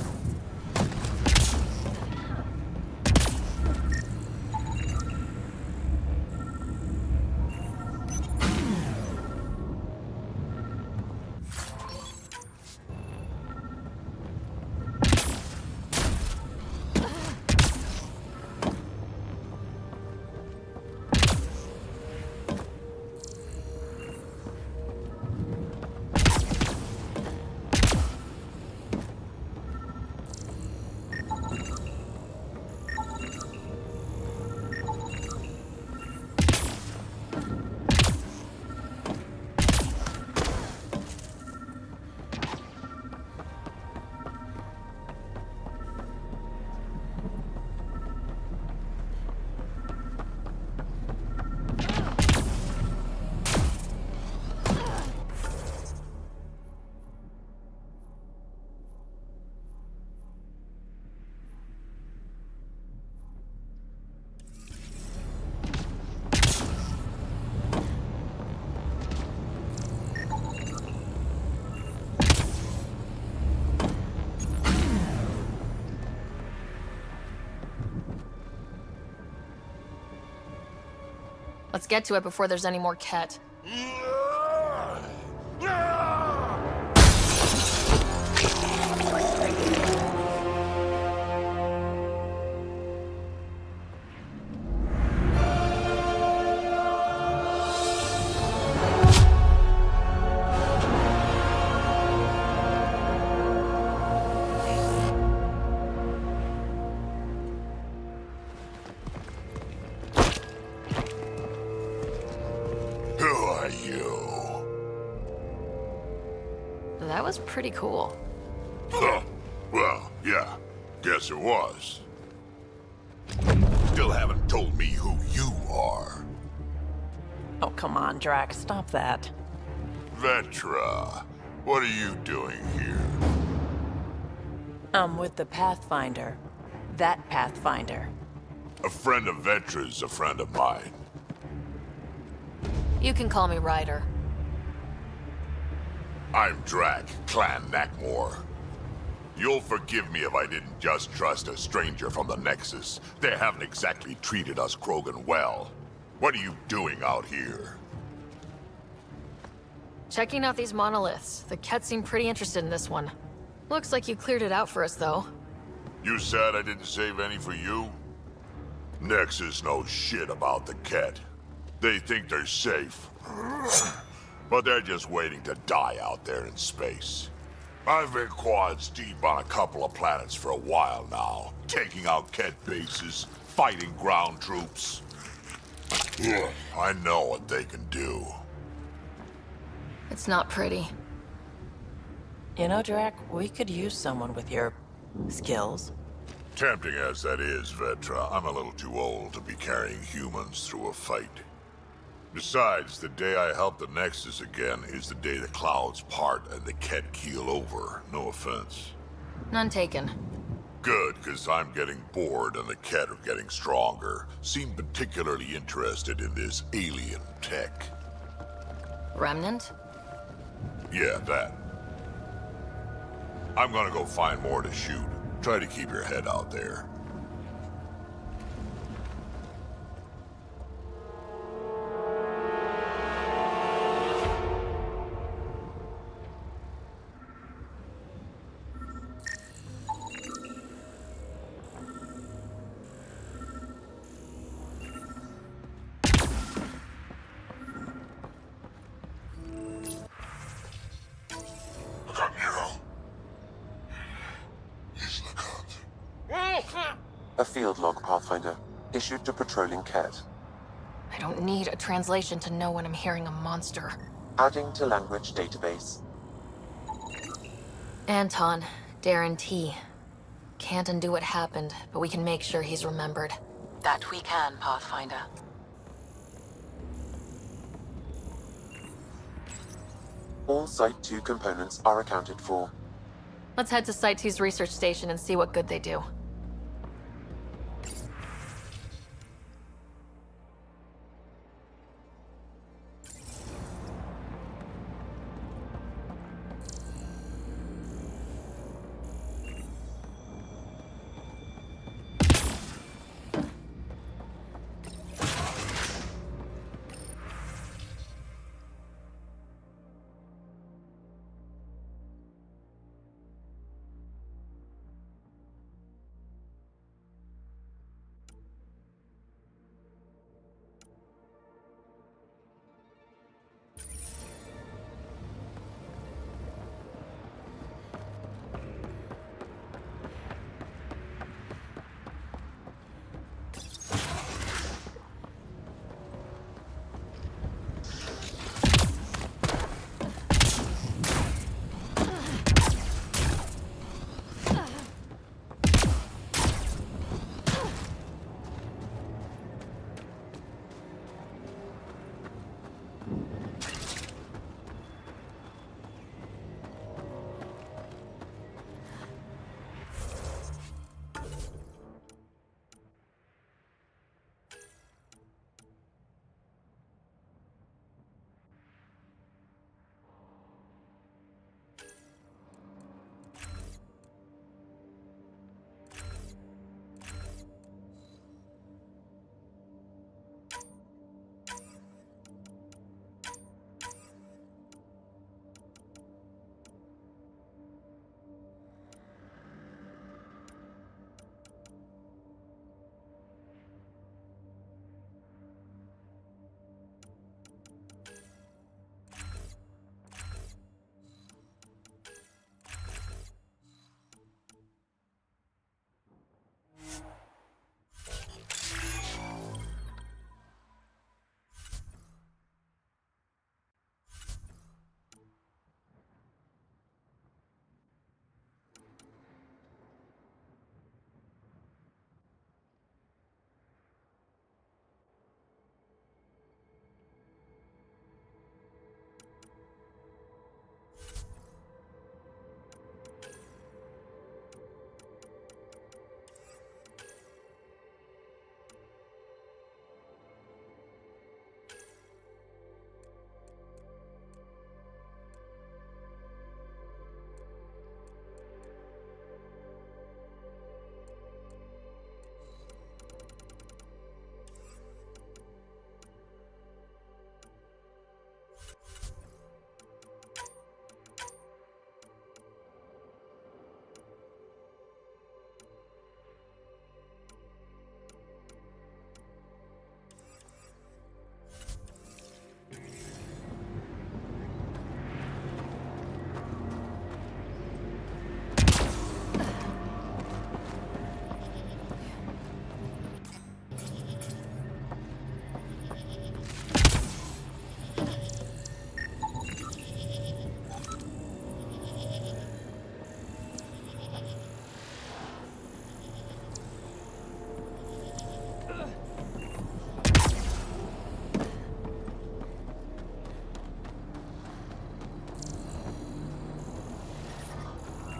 Let's get to it before there's any more Ket. That was pretty cool. Huh. Well, yeah. Guess it was. Still haven't told me who you are. Oh, come on, Drax. Stop that. Vetra, what are you doing here? I'm with the Pathfinder. That Pathfinder. A friend of Vetra's a friend of mine. You can call me Ryder. I'm Drac, Clan Nakmor. You'll forgive me if I didn't just trust a stranger from the Nexus. They haven't exactly treated us Krogan well. What are you doing out here? Checking out these monoliths. The Ket seem pretty interested in this one. Looks like you cleared it out for us, though. You said I didn't save any for you? Nexus knows shit about the Ket. They think they're safe. But they're just waiting to die out there in space. I've been quads deep on a couple of planets for a while now, taking out Ket bases, fighting ground troops. I know what they can do. It's not pretty. You know, Drac, we could use someone with your skills. Tempting as that is, Vetra, I'm a little too old to be carrying humans through a fight. Besides, the day I help the Nexus again is the day the clouds part and the Ket keel over. No offense. None taken. Good, because I'm getting bored and the Ket are getting stronger. Seem particularly interested in this alien tech. Remnant? Yeah, that. I'm gonna go find more to shoot. Try to keep your head out there. A field log, Pathfinder, issued to patrolling Ket. I don't need a translation to know when I'm hearing a monster. Adding to language database. Anton, Darren T. Can't undo what happened, but we can make sure he's remembered. That we can, Pathfinder. All Site 2 components are accounted for. Let's head to Site 2's research station and see what good they do.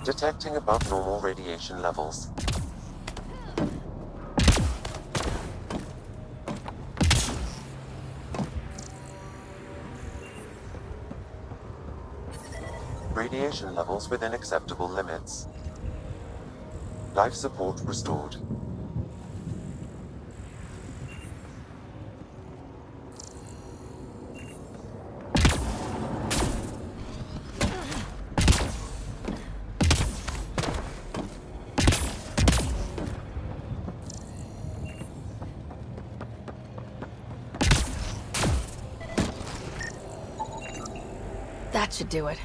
Detecting above normal radiation levels. Radiation levels within acceptable limits. Life support restored. That should do it.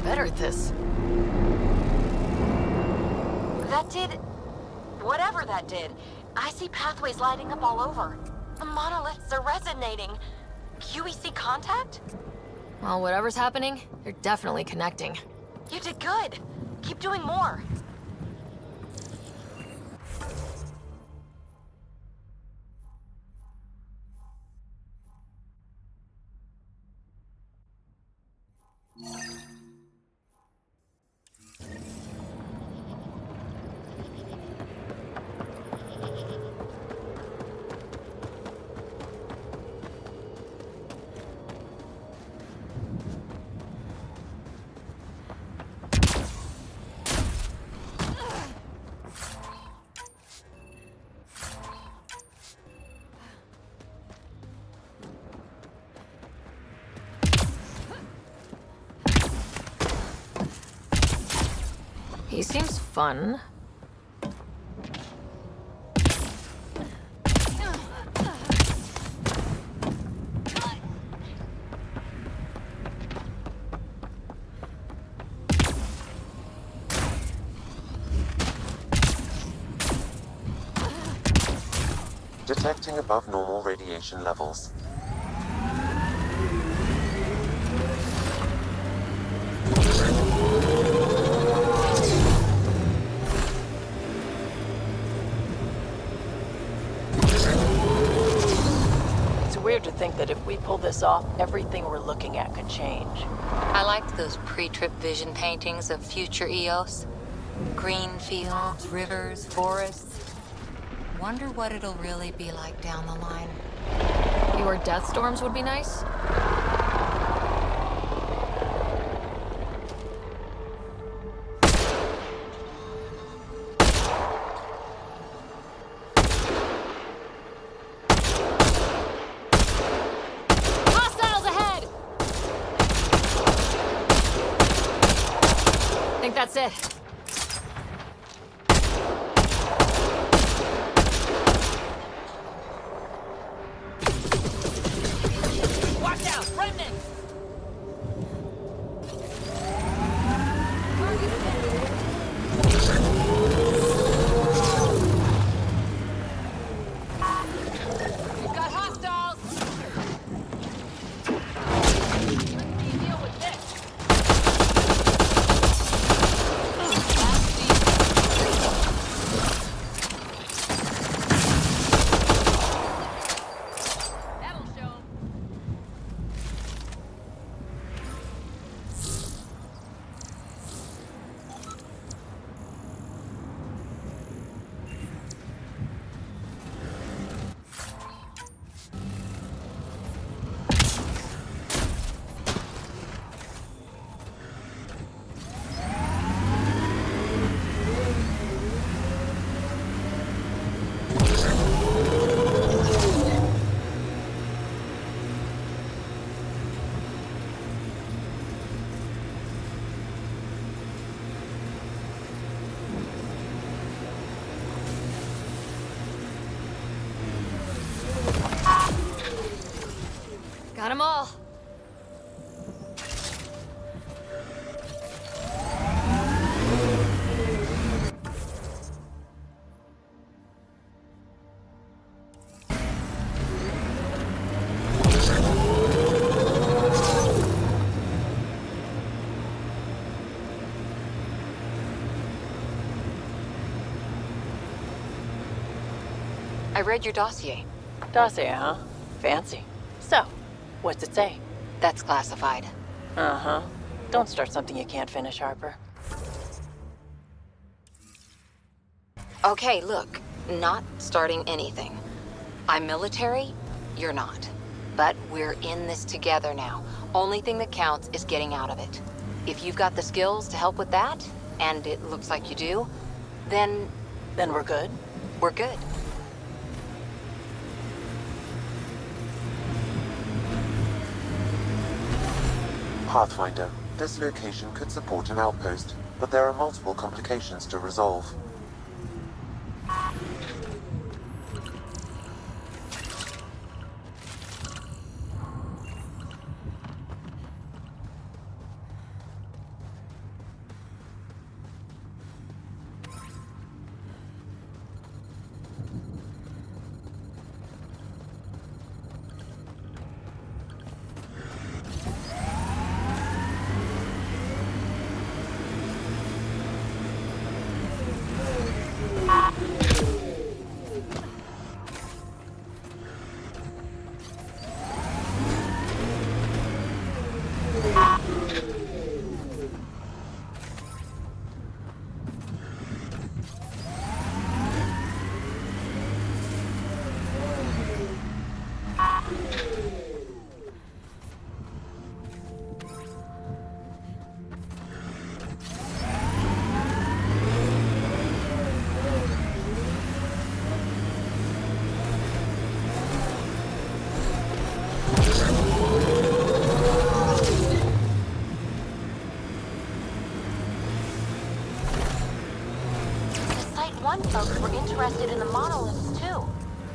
better at this. That did... whatever that did. I see pathways lighting up all over. The monoliths are resonating. QEC contact? Well, whatever's happening, they're definitely connecting. You did good. Keep doing more. He seems fun. Detecting above normal radiation levels. It's weird to think that if we pull this off, everything we're looking at could change. I liked those pre-trip vision paintings of future EOS. Green fields, rivers, forests. Wonder what it'll really be like down the line. Fewer death storms would be nice. Hostiles ahead! I think that's it. Watch out! Remnant! We've got hostiles! Let me deal with this! That'll show 'em. Got 'em all. I read your dossier. Dossier, huh? Fancy. So, what's it say? That's classified. Uh-huh. Don't start something you can't finish, Harper. Okay, look. Not starting anything. I'm military, you're not. But we're in this together now. Only thing that counts is getting out of it. If you've got the skills to help with that, and it looks like you do, then... Then we're good? We're good. Pathfinder, this location could support an outpost, but there are multiple complications to resolve.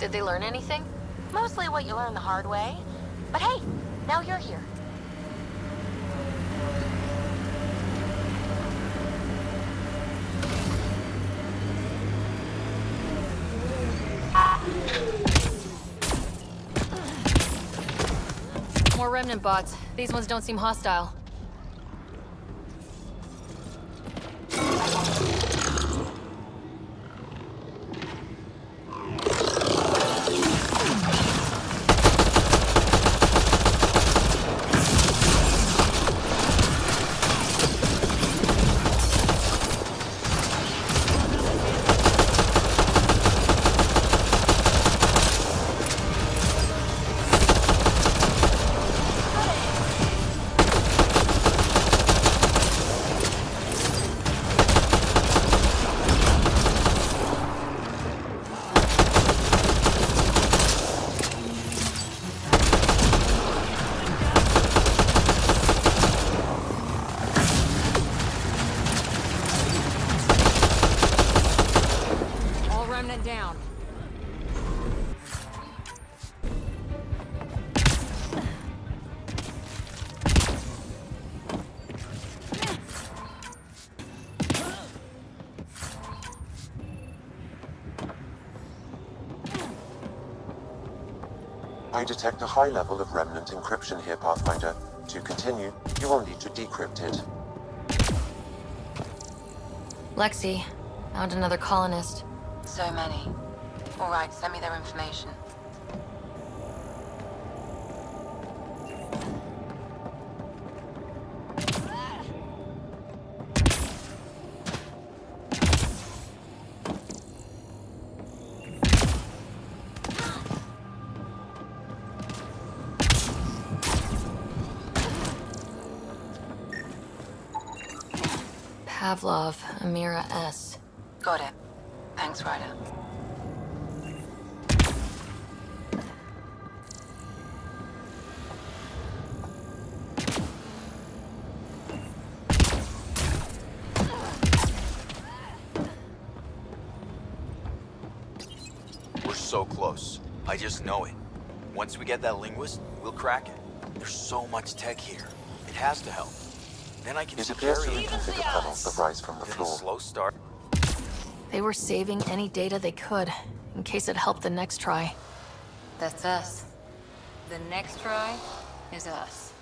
Did they learn anything? Mostly what you learn the hard way. But hey, now you're here. More remnant bots. These ones don't seem hostile. Down. I detect a high level of remnant encryption here, Pathfinder. To continue, you will need to decrypt it. Lexi, found another colonist. So many. All right, send me their information. Pavlov, Amira S. Got it. Thanks, Ryder. We're so close. I just know it. Once we get that linguist, we'll crack it. There's so much tech here. It has to help. Then I can It see appears to Carrie. reconfigure panels that rise from the Then a floor. slow start. They were saving any data they could, in case it helped the next try. That's us. The next try is us.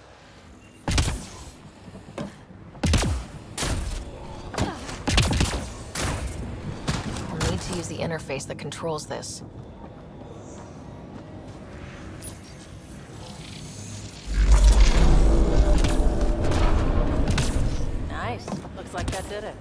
We'll need to use the interface that controls this. Nice. Looks like that did it.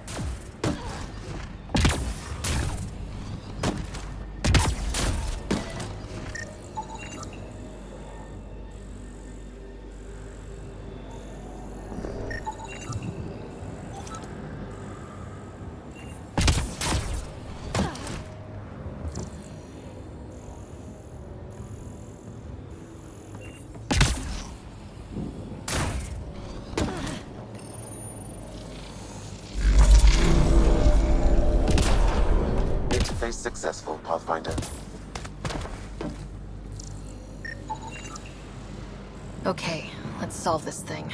Interface successful, Pathfinder. Okay, let's solve this thing.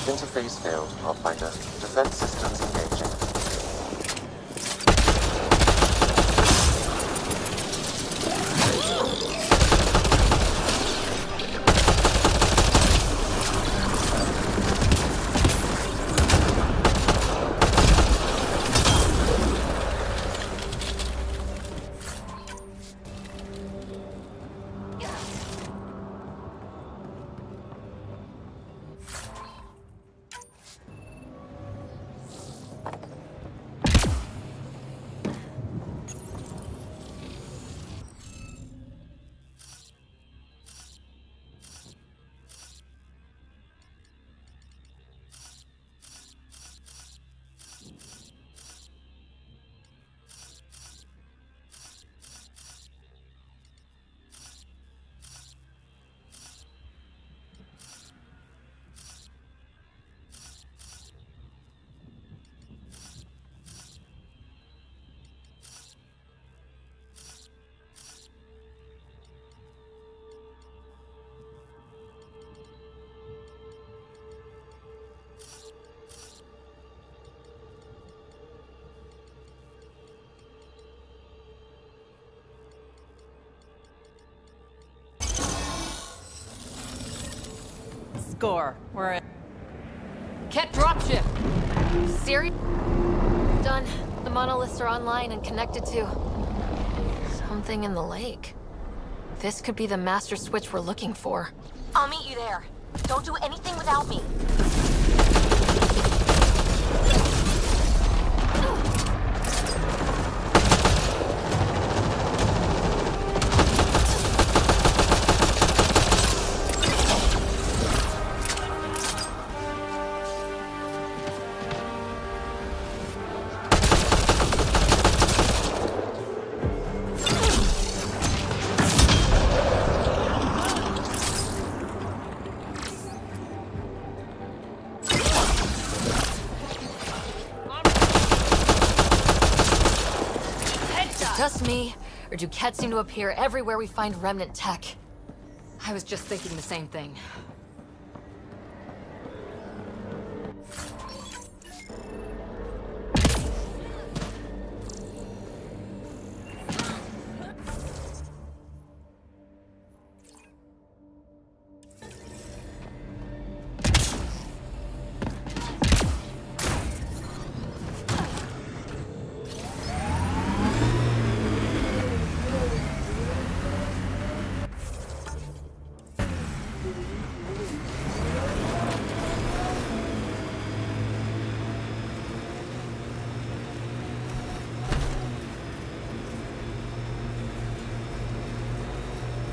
Interface failed, Pathfinder. Defense systems engaging. Score. We're in. Ket dropship! Siri? Done. The monoliths are online and connected to... something in the lake. This could be the master switch we're looking for. I'll meet you there. Don't do anything without me. Just me, or do Ket seem to appear everywhere we find remnant tech? I was just thinking the same thing.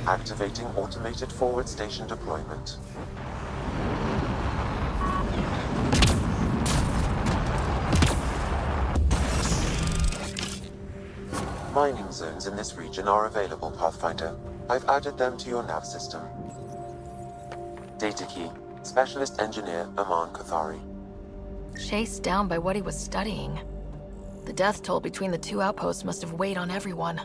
Activating automated forward station deployment. Mining zones in this region are available, Pathfinder. I've added them to your nav system. Data key, Specialist Engineer Aman Kathari. Chased down by what he was studying. The death toll between the two outposts must have weighed on everyone.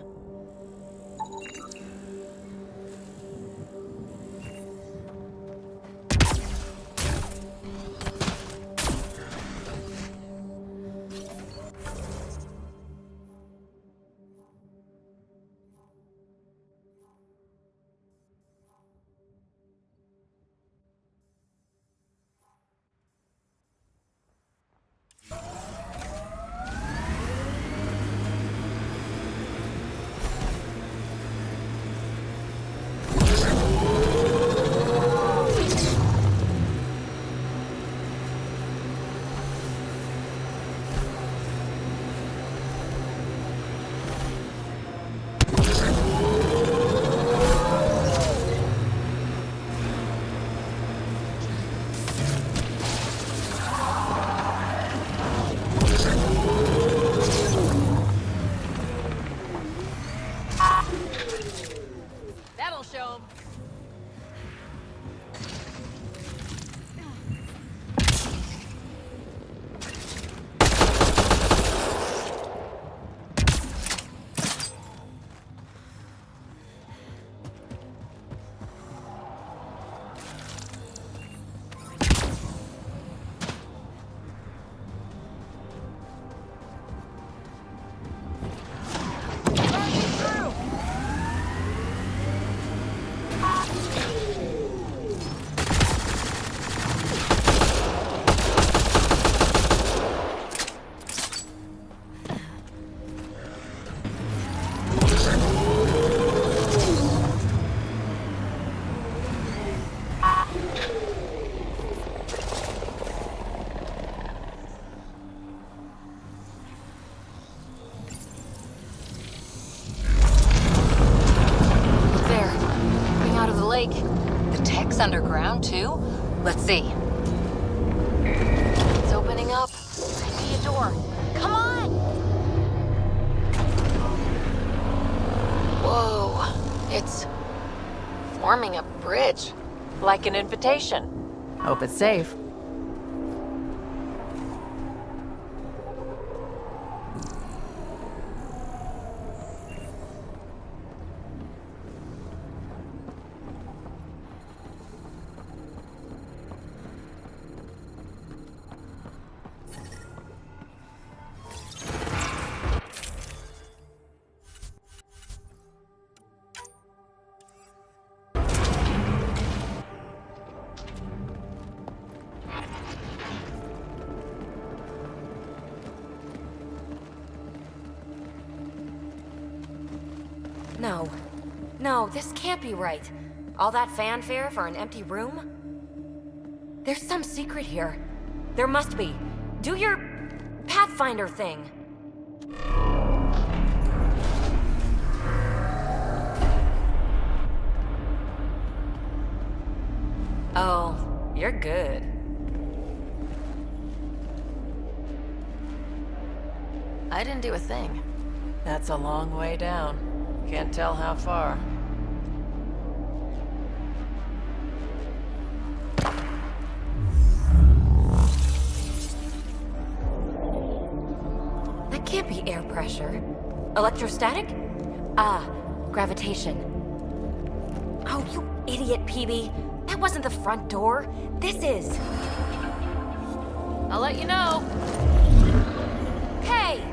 That'll show 'em. The tech's underground, too? Let's see. It's opening up. I see a door. Come on! Whoa. It's forming a bridge. Like an invitation. Hope it's safe. No. No, this can't be right. All that fanfare for an empty room? There's some secret here. There must be. Do your Pathfinder thing. Oh, you're good. I didn't do a thing. That's a long way down. Can't tell how far. That can't be air pressure. Electrostatic? Ah, gravitation. Oh, you idiot, PB. That wasn't the front door. This is. I'll let you know. Hey!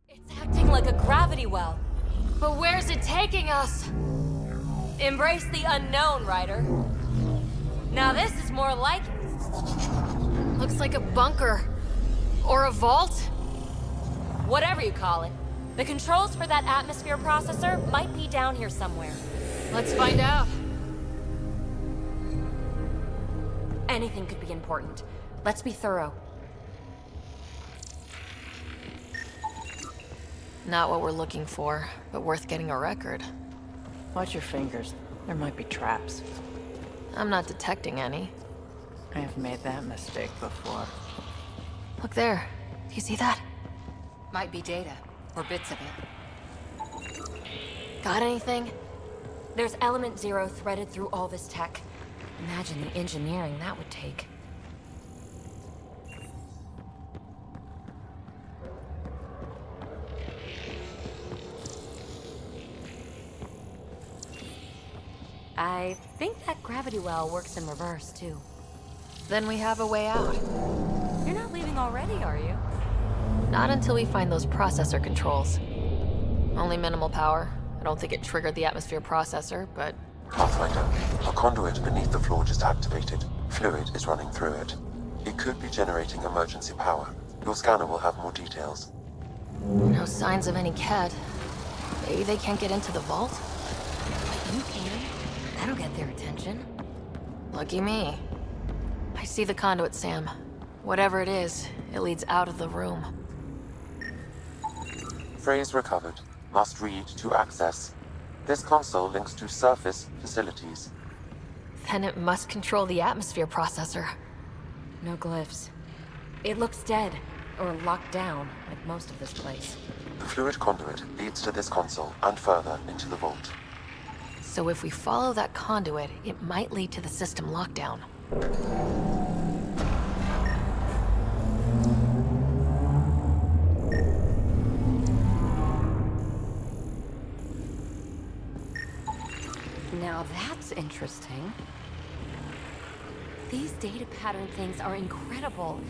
It's acting like a gravity well. But where's it taking us? Embrace the unknown, Ryder. Now this is more like it. Looks like a bunker. Or a vault? Whatever you call it. The controls for that atmosphere processor might be down here somewhere. Let's find out. Anything could be important. Let's be thorough. Not what we're looking for, but worth getting a record. Watch your fingers. There might be traps. I'm not detecting any. I have made that mistake before. Look there. Do you see that? Might be data, or bits of it. Got anything? There's element 0 threaded through all this tech. Imagine the engineering that would take. I think that gravity well works in reverse, too. Then we have a way out. You're not leaving already, are you? Not until we find those processor controls. Only minimal power. I don't think it triggered the atmosphere processor, but... Pathfinder, a conduit beneath the floor just activated. Fluid is running through it. It could be generating emergency power. Your scanner will have more details. No signs of any Ket. Maybe they can't get into the vault? You can. That'll get their attention. Lucky me. I see the conduit, Sam. Whatever it is, it leads out of the room. Phrase recovered. Must read to access. This console links to surface facilities. Then it must control the atmosphere processor. No glyphs. It looks dead, or locked down, like most of this place. The fluid conduit leads to this console and further into the vault. So if we follow that conduit, it might lead to the system lockdown. Now that's interesting. These data pattern things are incredible.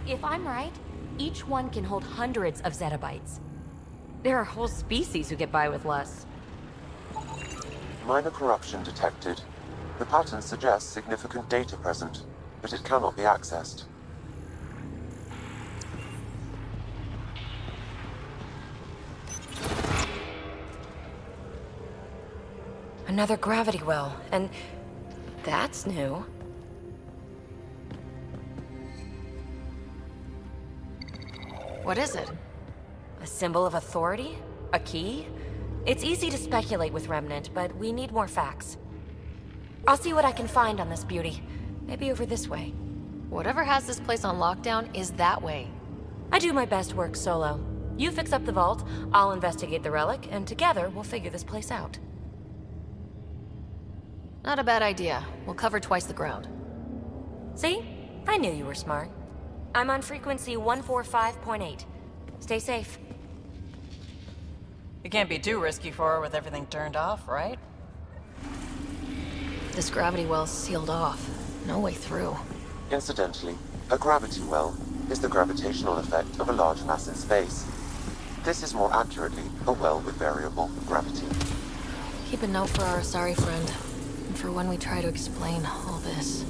If I'm right, each one can hold hundreds of zettabytes. There are whole species who get by with less. Minor corruption detected. The pattern suggests significant data present, but it cannot be accessed. Another gravity well, and that's new. What is it? A symbol of authority? A key? It's easy to speculate with Remnant, but we need more facts. I'll see what I can find on this beauty. Maybe over this way. Whatever has this place on lockdown is that way. I do my best work solo. You fix up the vault, I'll investigate the relic, and together we'll figure this place out. Not a bad idea. We'll cover twice the ground. See? I knew you were smart. I'm on frequency 145.8. Stay safe. It can't be too risky for her with everything turned off, right? This gravity well's sealed off. No way through. Incidentally, a gravity well is the gravitational effect of a large mass in space. This is more accurately a well with variable gravity. Keep a note for our sorry friend, and for when we try to explain all this.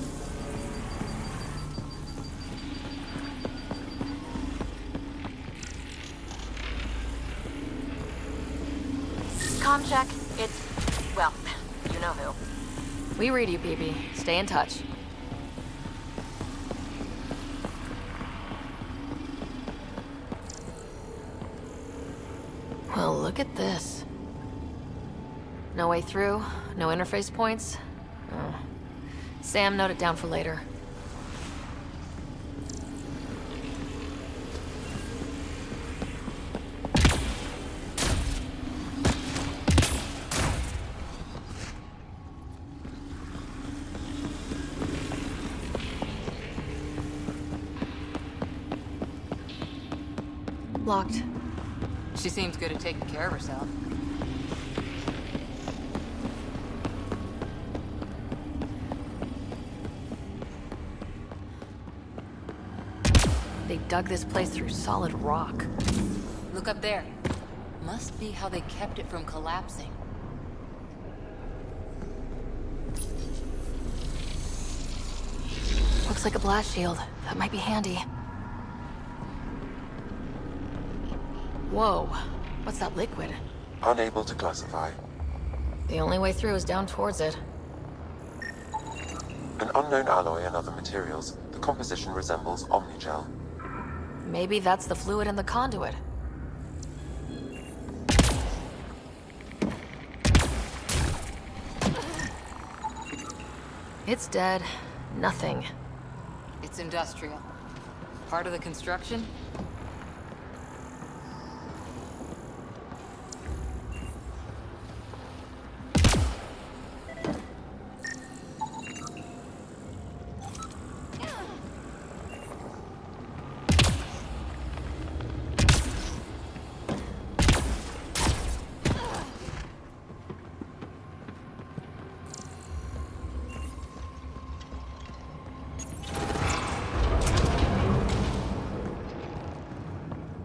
Comm check. It's, well, you know who. We read you, BB. Stay in touch. Well, look at this. No way through, no interface points. Oh. Sam, note it down for later. Locked. She seems good at taking care of herself. They dug this place through solid rock. Look up there. Must be how they kept it from collapsing. Looks like a blast shield. That might be handy. Whoa. What's that liquid? Unable to classify. The only way through is down towards it. An unknown alloy and other materials. The composition resembles omnigel. Maybe that's the fluid in the conduit. It's dead. Nothing. It's industrial. Part of the construction?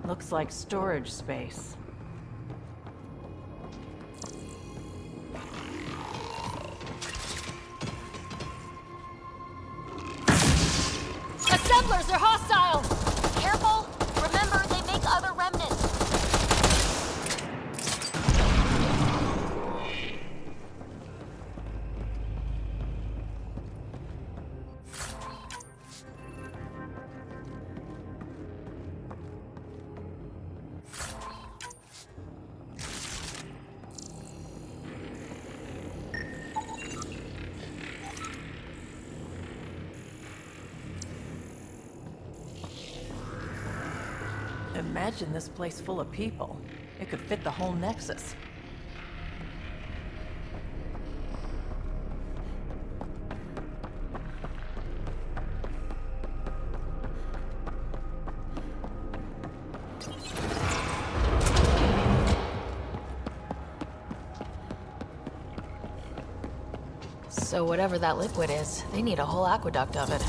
Looks like storage space. Assemblers are hostile! Careful! Remember, they make other remnants. Imagine this place full of people. It could fit the whole Nexus. So whatever that liquid is, they need a whole aqueduct of it.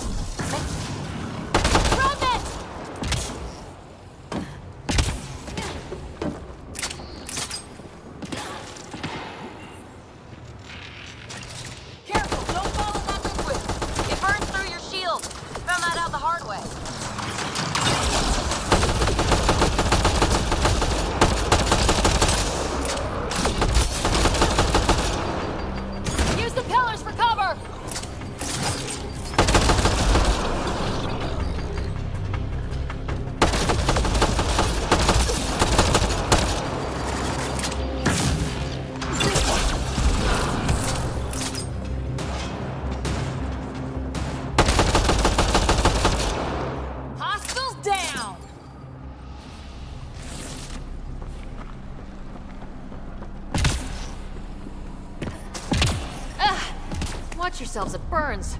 Watch yourselves, it burns.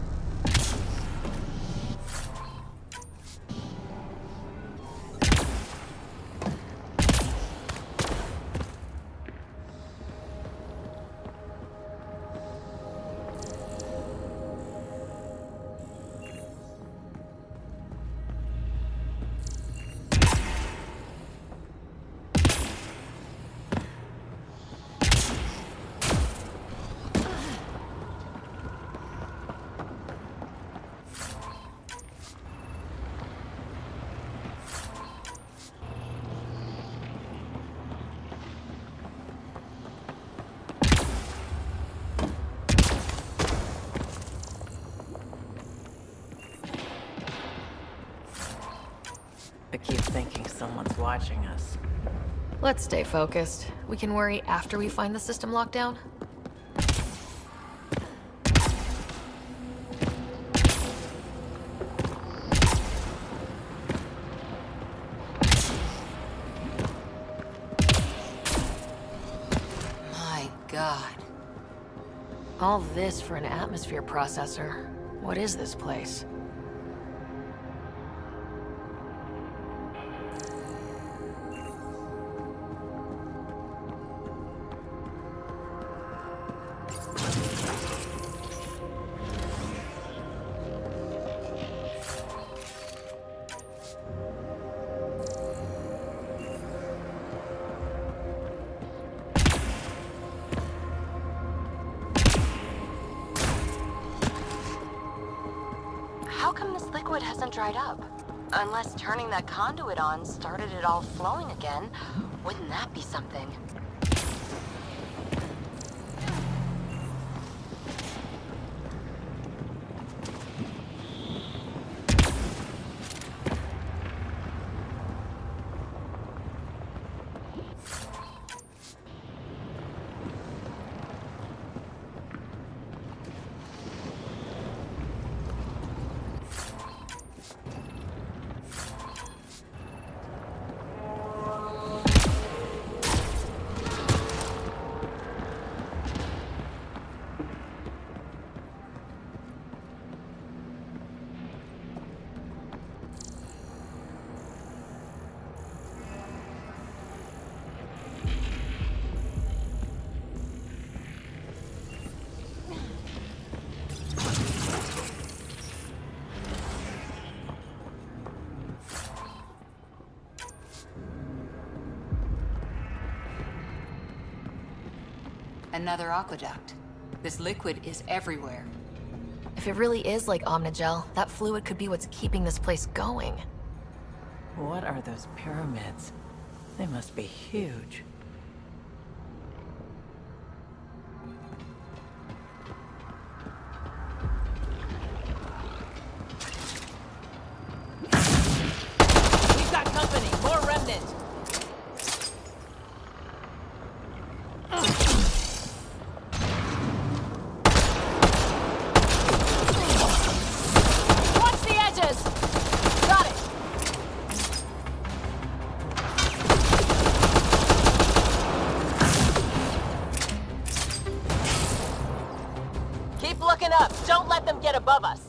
thinking someone's watching us. Let's stay focused. We can worry after we find the system lockdown. My God. All this for an atmosphere processor. What is this place? How come this liquid hasn't dried up? Unless turning that conduit on started it all flowing again. Wouldn't that be something? Another aqueduct. This liquid is everywhere. If it really is like Omnigel, that fluid could be what's keeping this place going. What are those pyramids? They must be huge. We've got company! More remnant! Watch the edges! Got it! Keep looking up! Don't let them get above us!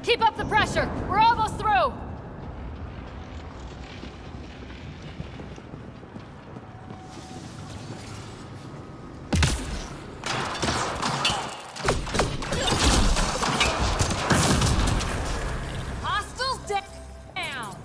Keep up the pressure! We're almost through! Hostiles down!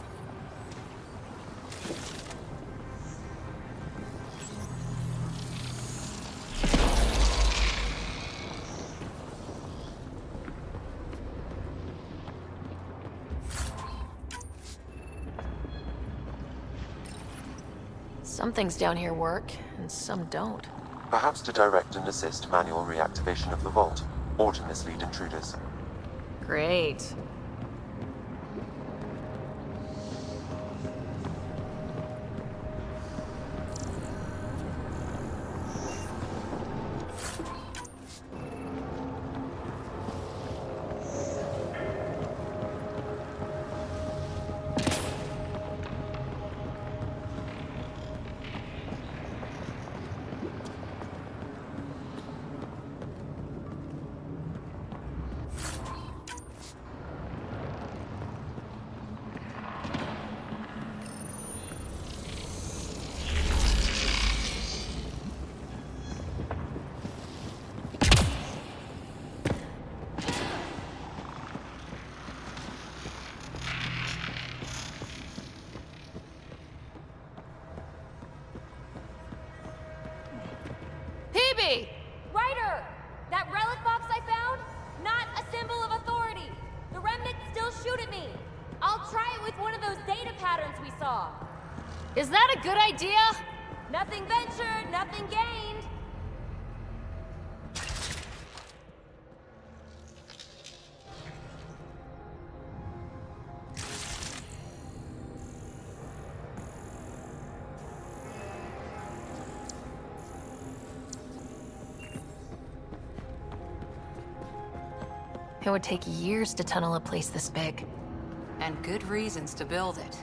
Some things down here work, and some don't. Perhaps to direct and assist manual reactivation of the vault, or to mislead intruders. Great. PB! Ryder! That relic box I found? Not a symbol of authority. The remnants still shoot at me. I'll try it with one of those data patterns we saw. Is that a good idea? Nothing ventured, nothing gained. it would take years to tunnel a place this big. And good reasons to build it.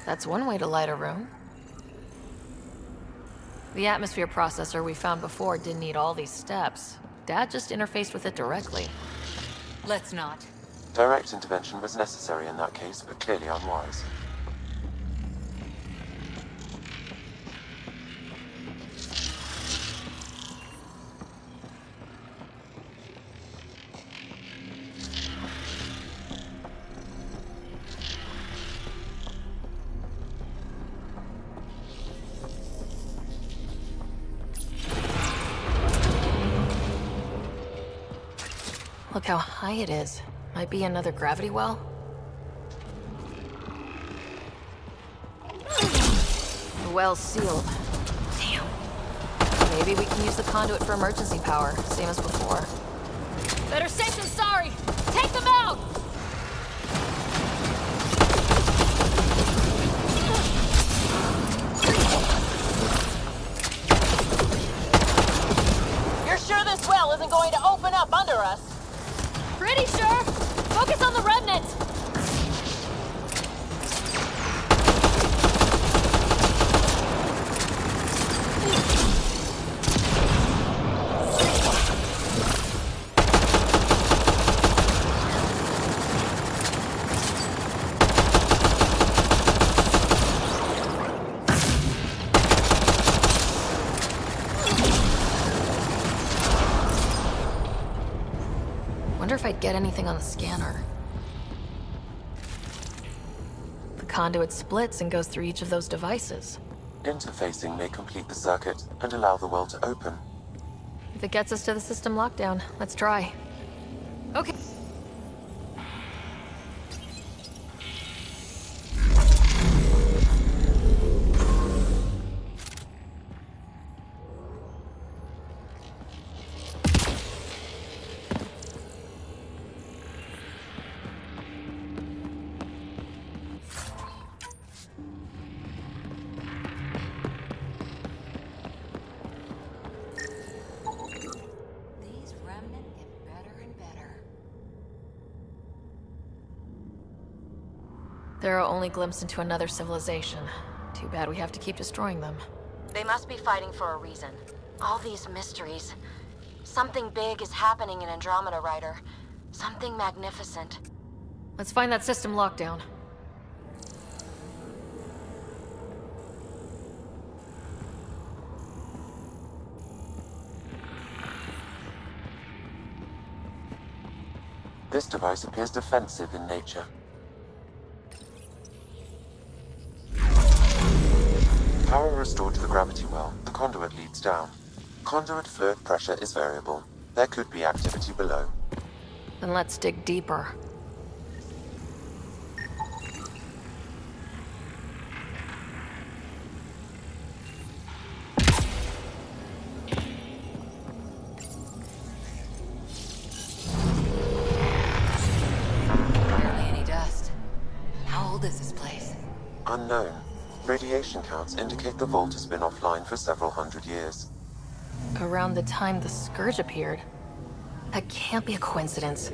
That's one way to light a room. The atmosphere processor we found before didn't need all these steps. Dad just interfaced with it directly. Let's not. Direct intervention was necessary in that case, but clearly unwise. Look how high it is. Might be another gravity well. The well's sealed. Damn. Maybe we can use the conduit for emergency power, same as before. Better safe than sorry! Take them out! You're sure this well isn't going to open up under us? Pretty sure! Focus on the remnant! Wonder if I'd get anything on the scanner. The conduit splits and goes through each of those devices. Interfacing may complete the circuit and allow the well to open. If it gets us to the system lockdown, let's try. Okay. These remnant get better and better. They're our only glimpse into another civilization. Too bad we have to keep destroying them. They must be fighting for a reason. All these mysteries. Something big is happening in Andromeda, Ryder. Something magnificent. Let's find that system lockdown. This device appears defensive in nature. Power restored to the gravity well. The conduit leads down. Conduit fluid pressure is variable. There could be activity below. Then let's dig deeper. Barely any dust. How old is this place? Unknown. Radiation counts indicate the vault has been offline for several hundred years. Around the time the Scourge appeared. That can't be a coincidence.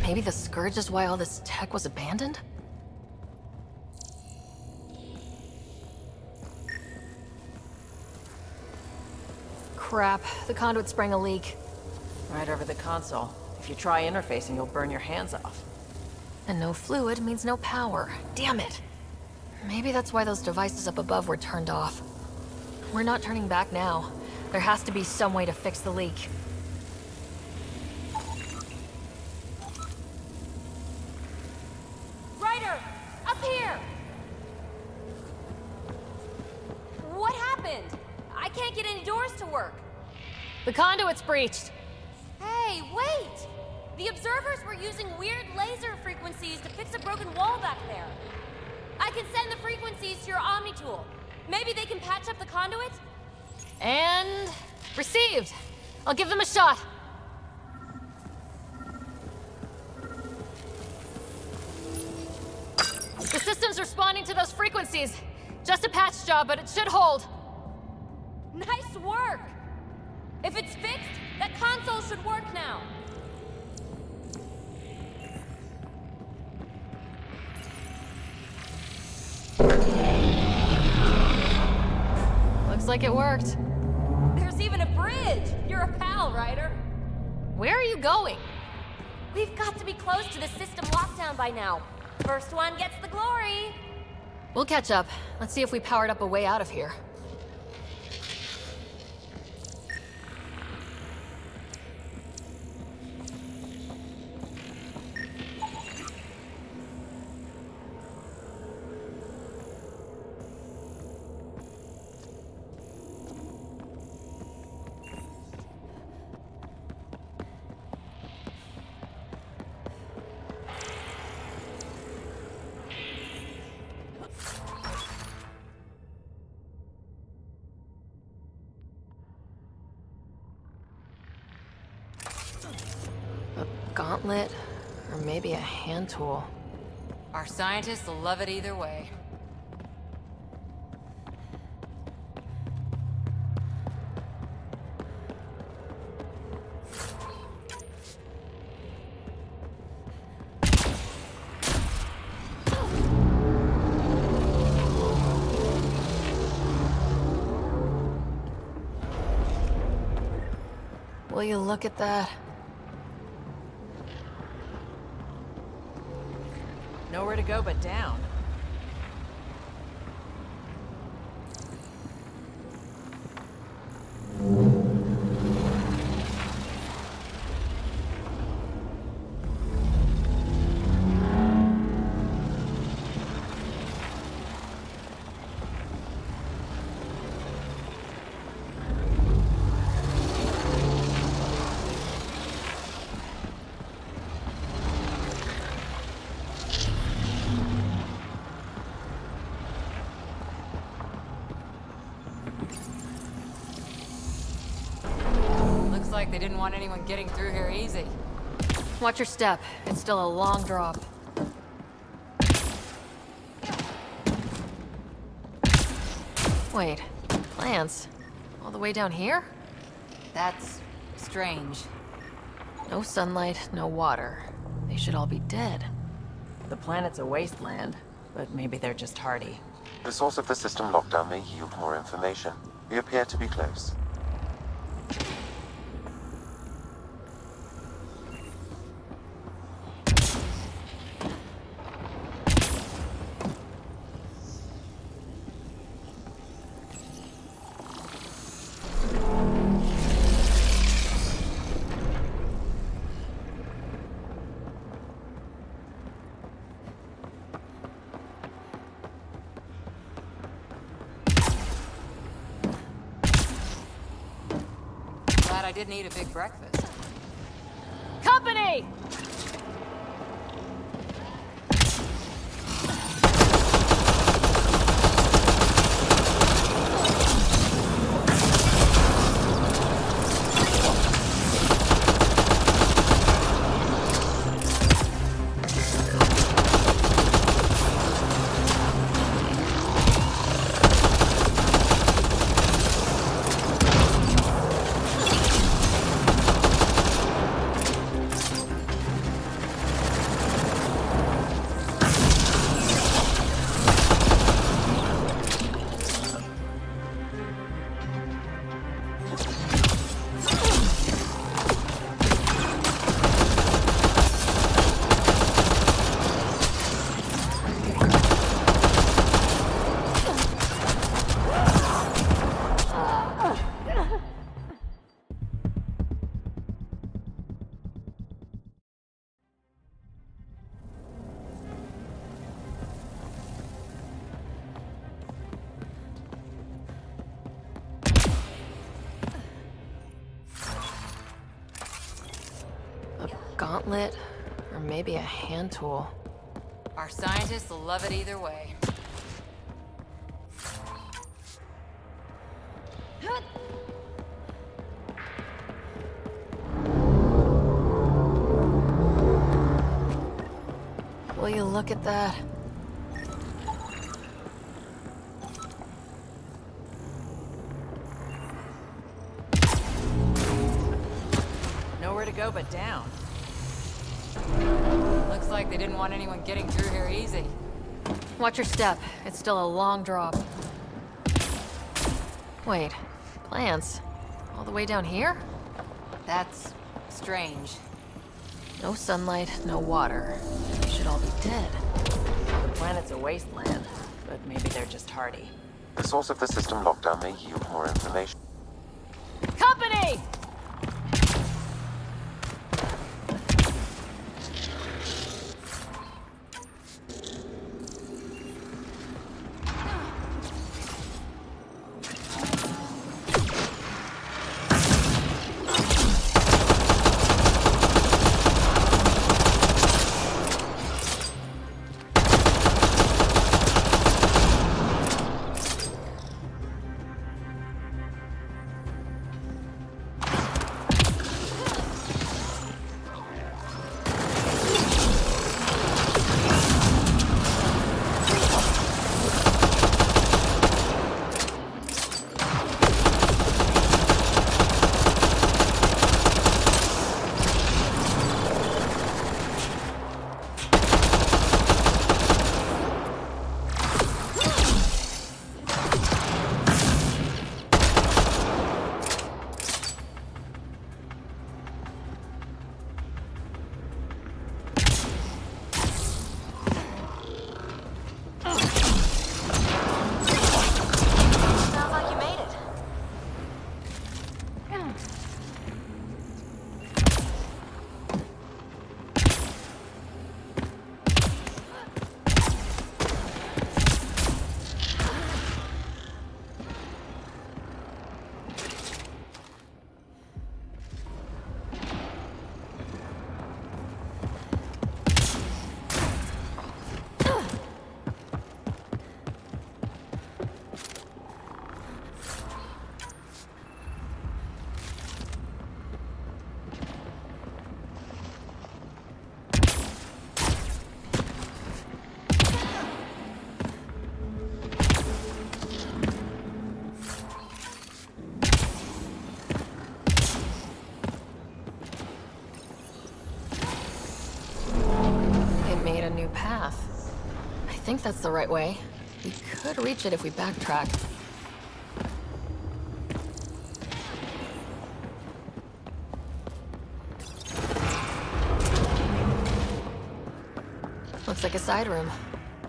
Maybe the Scourge is why all this tech was abandoned? Crap, the conduit sprang a leak. Right over the console. If you try interfacing, you'll burn your hands off. And no fluid means no power. Damn it. Maybe that's why those devices up above were turned off. We're not turning back now. There has to be some way to fix the leak. Ryder! Up here! The conduit's breached. Hey, wait! The observers were using weird laser frequencies to fix a broken wall back there. I can send the frequencies to your Omni tool. Maybe they can patch up the conduit? And... received. I'll give them a shot. The system's responding to those frequencies. Just a patch job, but it should hold. Nice work! If it's fixed, that console should work now. Looks like it worked. There's even a bridge! You're a pal, Ryder. Where are you going? We've got to be close to the system lockdown by now. First one gets the glory. We'll catch up. Let's see if we powered up a way out of here. Gauntlet, or maybe a hand tool. Our scientists will love it either way. Will you look at that? Nowhere to go but down. Like they didn't want anyone getting through here easy. Watch your step. It's still a long drop. Wait, plants? All the way down here? That's strange. No sunlight, no water. They should all be dead. The planet's a wasteland, but maybe they're just hardy. The source of the system lockdown may yield more information. We appear to be close. I didn't eat a big breakfast. Company! gauntlet, or maybe a hand tool. Our scientists will love it either way. Will you look at that? Nowhere to go but down. Looks like they didn't want anyone getting through here easy. Watch your step. It's still a long drop. Wait, plants? All the way down here? That's strange. No sunlight, no water. They should all be dead. The planet's a wasteland, but maybe they're just hardy. The source of the system lockdown may yield more information. Company! Path. I think that's the right way. We could reach it if we backtrack. Looks like a side room.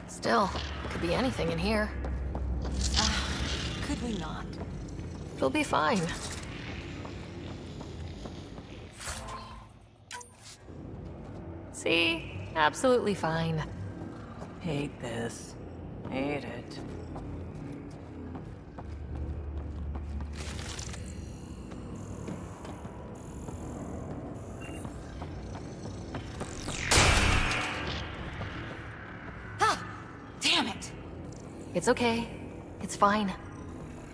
Still, could be anything in here. Could we not? It'll be fine. See? Absolutely fine. Hate this. Hate it. Ah! Damn it! It's okay. It's fine.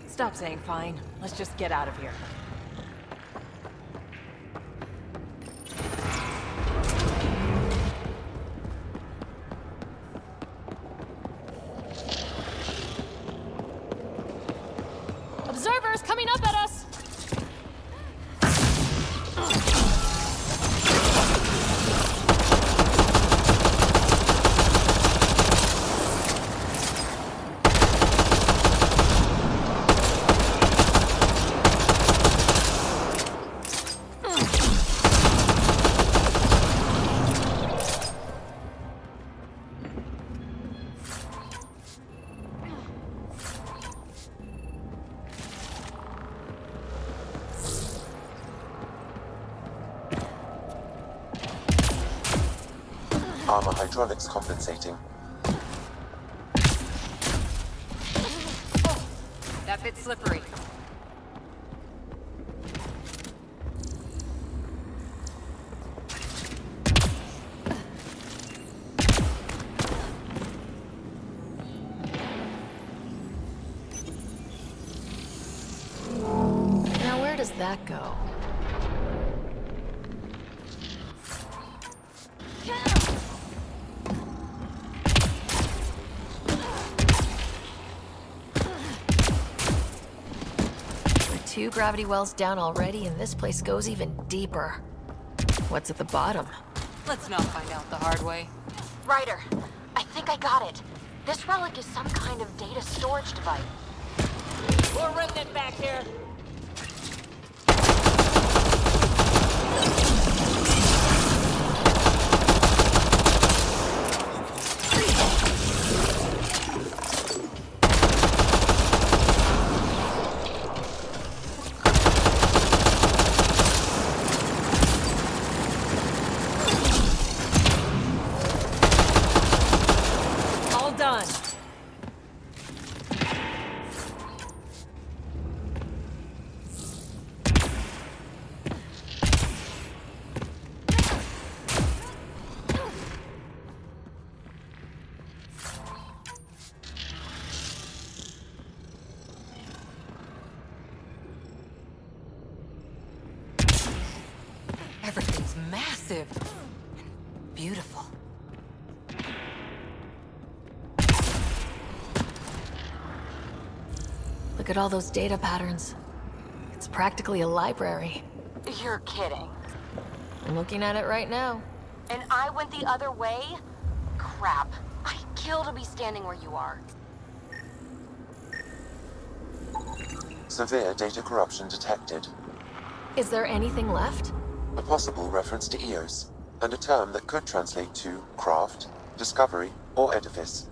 Stop saying fine. Let's just get out of here. Observers coming up at us! Armor hydraulics compensating. That bit's slippery. that go? We're 2 gravity wells down already, and this place goes even deeper. What's at the bottom? Let's not find out the hard way. Ryder, I think I got it. This relic is some kind of data storage device. We're remnant back here. All done. Everything's massive and beautiful. Look at all those data patterns. It's practically a library. You're kidding. I'm looking at it right now. And I went the other way? Crap. I'd kill to be standing where you are. Severe data corruption detected. Is there anything left? A possible reference to EOS, and a term that could translate to craft, discovery, or edifice.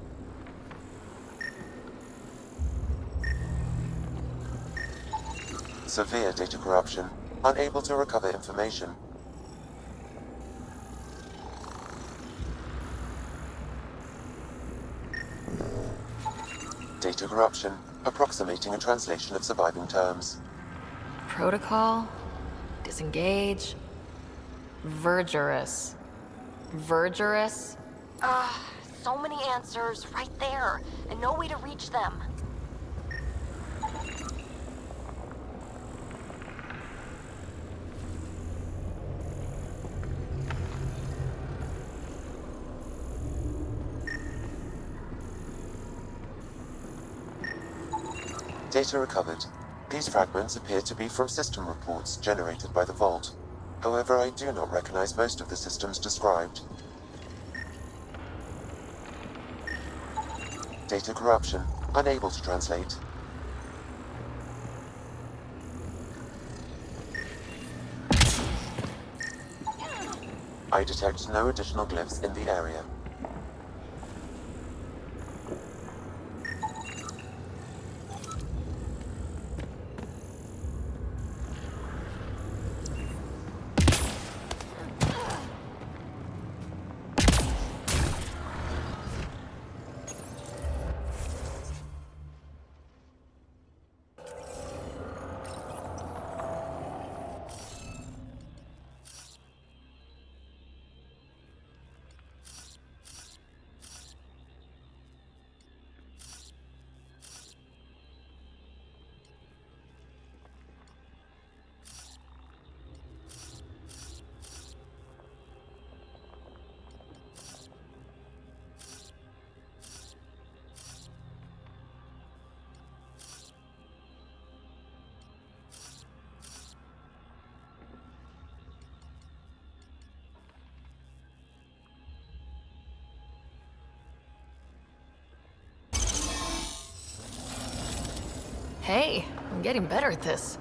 Severe data corruption, unable to recover information. Data corruption, approximating a translation of surviving terms. Protocol, disengage, Vergerous. Vergerous? So many answers right there, and no way to reach them. Data recovered. These fragments appear to be from system reports generated by the Vault. However, I do not recognize most of the systems described. Data corruption. Unable to translate. I detect no additional glyphs in the area. Hey, I'm getting better at this.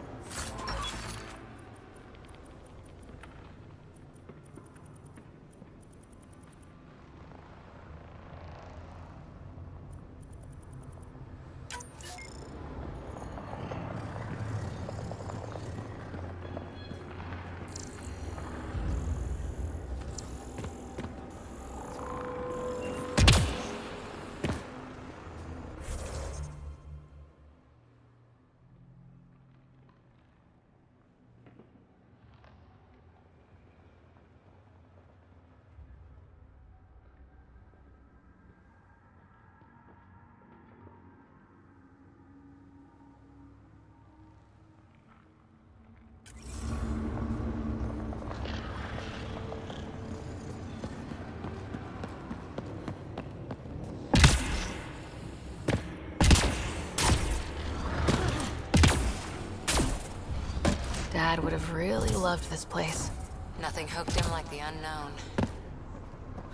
Dad would have really loved this place. Nothing hooked him like the unknown.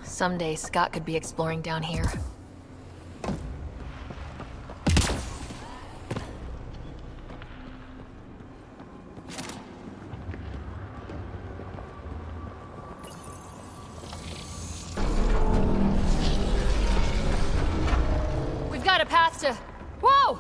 Someday Scott could be exploring down here. We've got a path to... Whoa!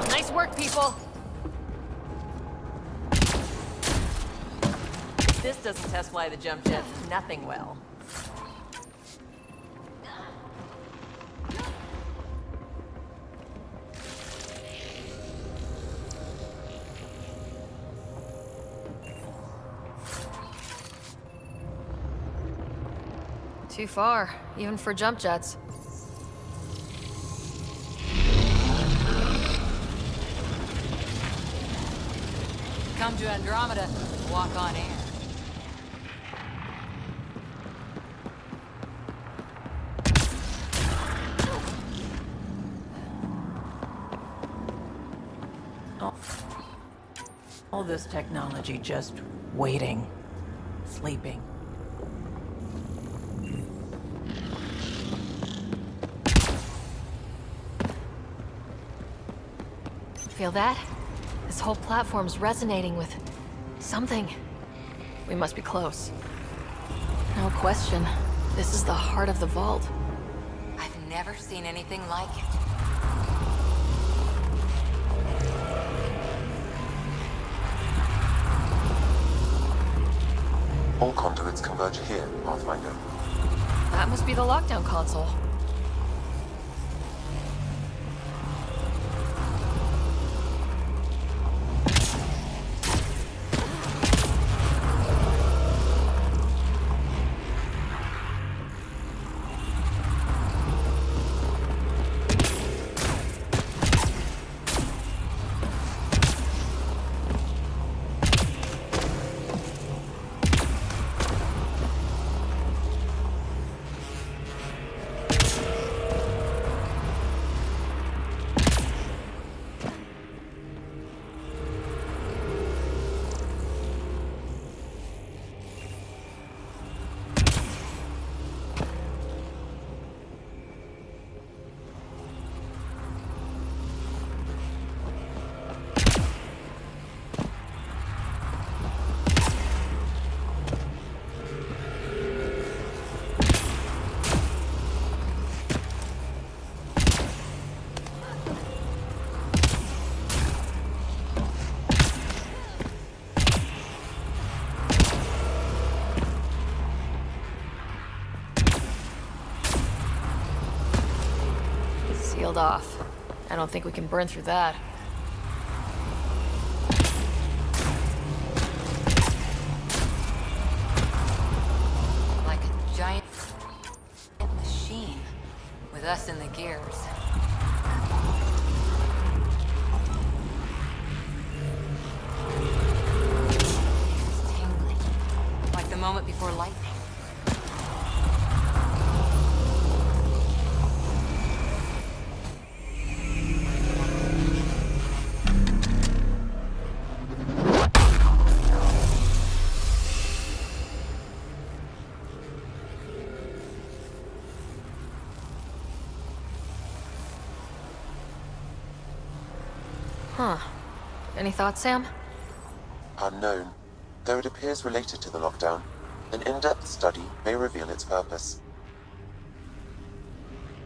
Nice work, people. This doesn't test fly the jump jets nothing well. Too far, even for jump jets. Come to Andromeda, walk on air. All this technology just waiting, sleeping. Feel that? This whole platform's resonating with something. We must be close. No question. This is the heart of the vault. I've never seen anything like it. All conduits converge here, Pathfinder. That must be the lockdown console. Sealed off. I don't think we can burn through that. Like a giant machine, with us in the gears. It's tingling, like the moment before lightning. Huh. Any thoughts, Sam? Unknown. Though it appears related to the lockdown, an in-depth study may reveal its purpose.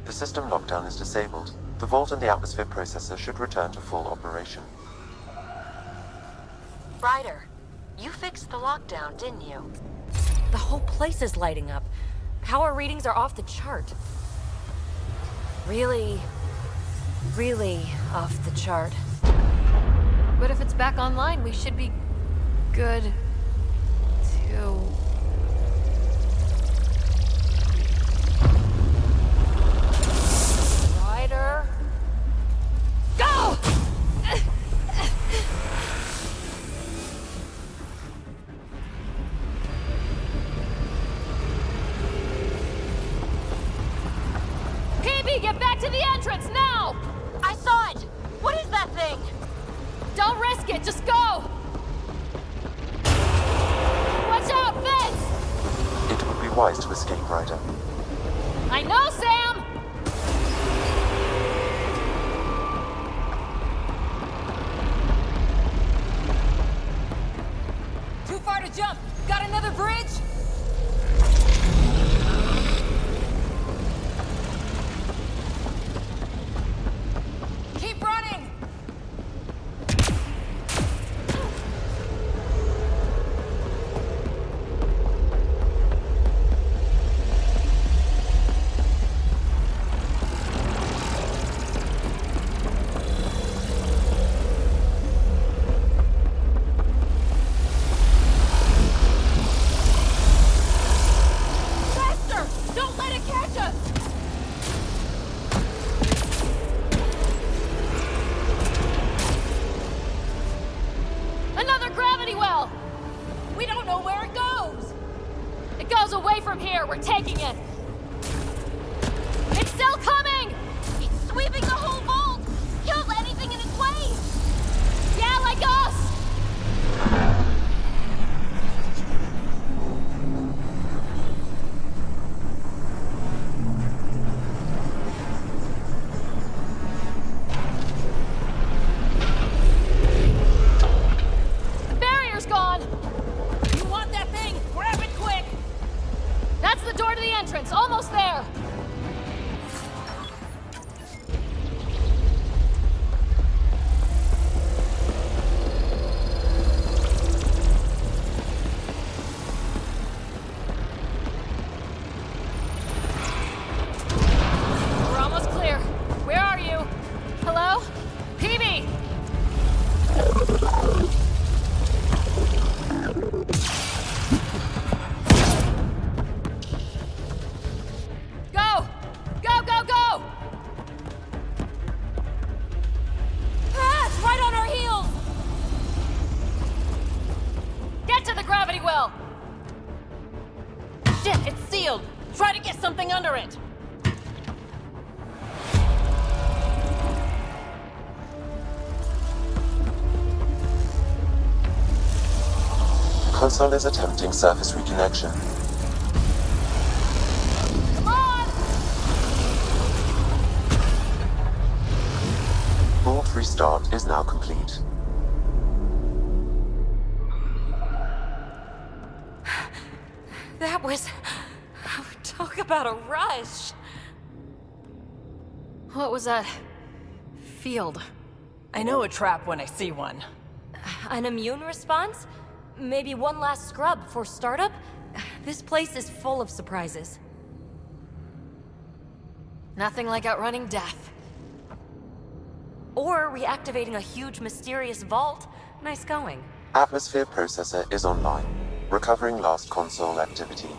The system lockdown is disabled. The vault and the atmosphere processor should return to full operation. Ryder, you fixed the lockdown, didn't you? The whole place is lighting up. Power readings are off the chart. Really off the chart. But if it's back online, we should be good to... PB, get back to the entrance, now! I saw it! What is that thing? Don't risk it, just go! Watch out, Vince! It would be wise to escape, Ryder. I know, Sam! Too far to jump! Got another bridge? Keep running! Faster! Don't let it catch us! Another gravity well! We don't know where it goes! It goes away from here, we're taking it! It's still coming! It's sweeping the whole vault! Kills anything in its way! Yeah, like us! The barrier's gone! You want that thing? Grab it quick! That's the door to the entrance, almost there! We're almost clear. Where are you? Hello? PB! Go! Go, go, go! Ah, it's right on our heels! Get to the gravity well! Shit, it's sealed! Try to get something under it! Console is attempting surface reconnection. Come on! Vault restart is now complete. That was... Talk about a rush! What was that? Field. I know a trap when I see one. An immune response? Maybe one last scrub for startup? This place is full of surprises. Nothing like outrunning death. Or reactivating a huge mysterious vault. Nice going. Atmosphere processor is online, recovering last console activity.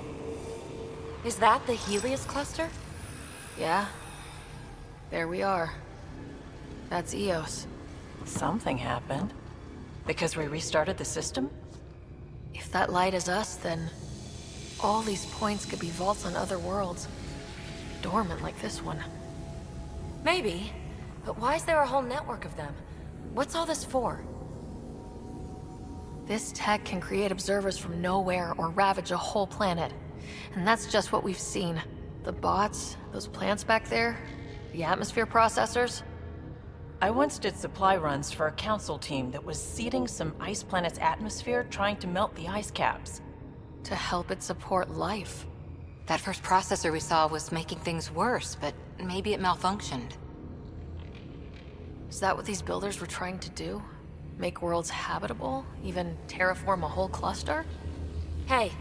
Is that the Helios cluster? Yeah. There we are. That's EOS. Something happened. Because we restarted the system? If that light is us, then all these points could be vaults on other worlds. Dormant like this one. Maybe. But why is there a whole network of them? What's all this for? This tech can create observers from nowhere or ravage a whole planet. And that's just what we've seen. The bots, those plants back there, the atmosphere processors. I once did supply runs for a council team that was seeding some ice planet's atmosphere, trying to melt the ice caps. To help it support life. That first processor we saw was making things worse, but maybe it malfunctioned. Is that what these builders were trying to do? Make worlds habitable? Even terraform a whole cluster? Hey,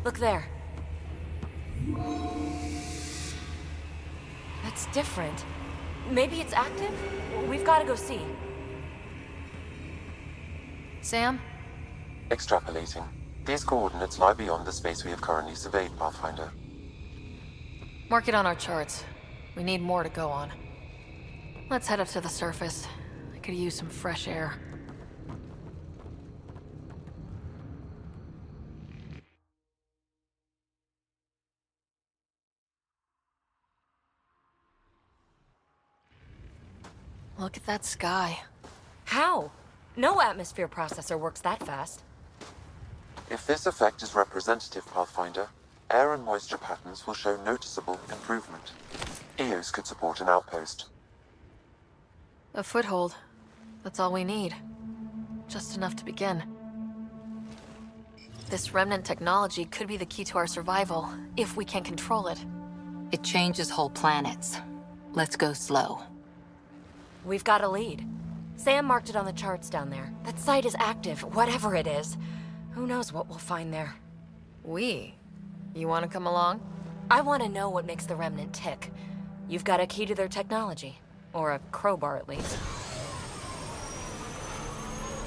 look there. That's different. Maybe it's active? We've got to go see. Sam? Extrapolating. These coordinates lie beyond the space we have currently surveyed, Pathfinder. Mark it on our charts. We need more to go on. Let's head up to the surface. I could use some fresh air. Look at that sky. How? No atmosphere processor works that fast. If this effect is representative, Pathfinder, air and moisture patterns will show noticeable improvement. EOS could support an outpost. A foothold. That's all we need. Just enough to begin. This remnant technology could be the key to our survival, if we can control it. It changes whole planets. Let's go slow. We've got a lead. Sam marked it on the charts down there. That site is active, whatever it is. Who knows what we'll find there? We? You want to come along? I want to know what makes the remnant tick. You've got a key to their technology. Or a crowbar, at least.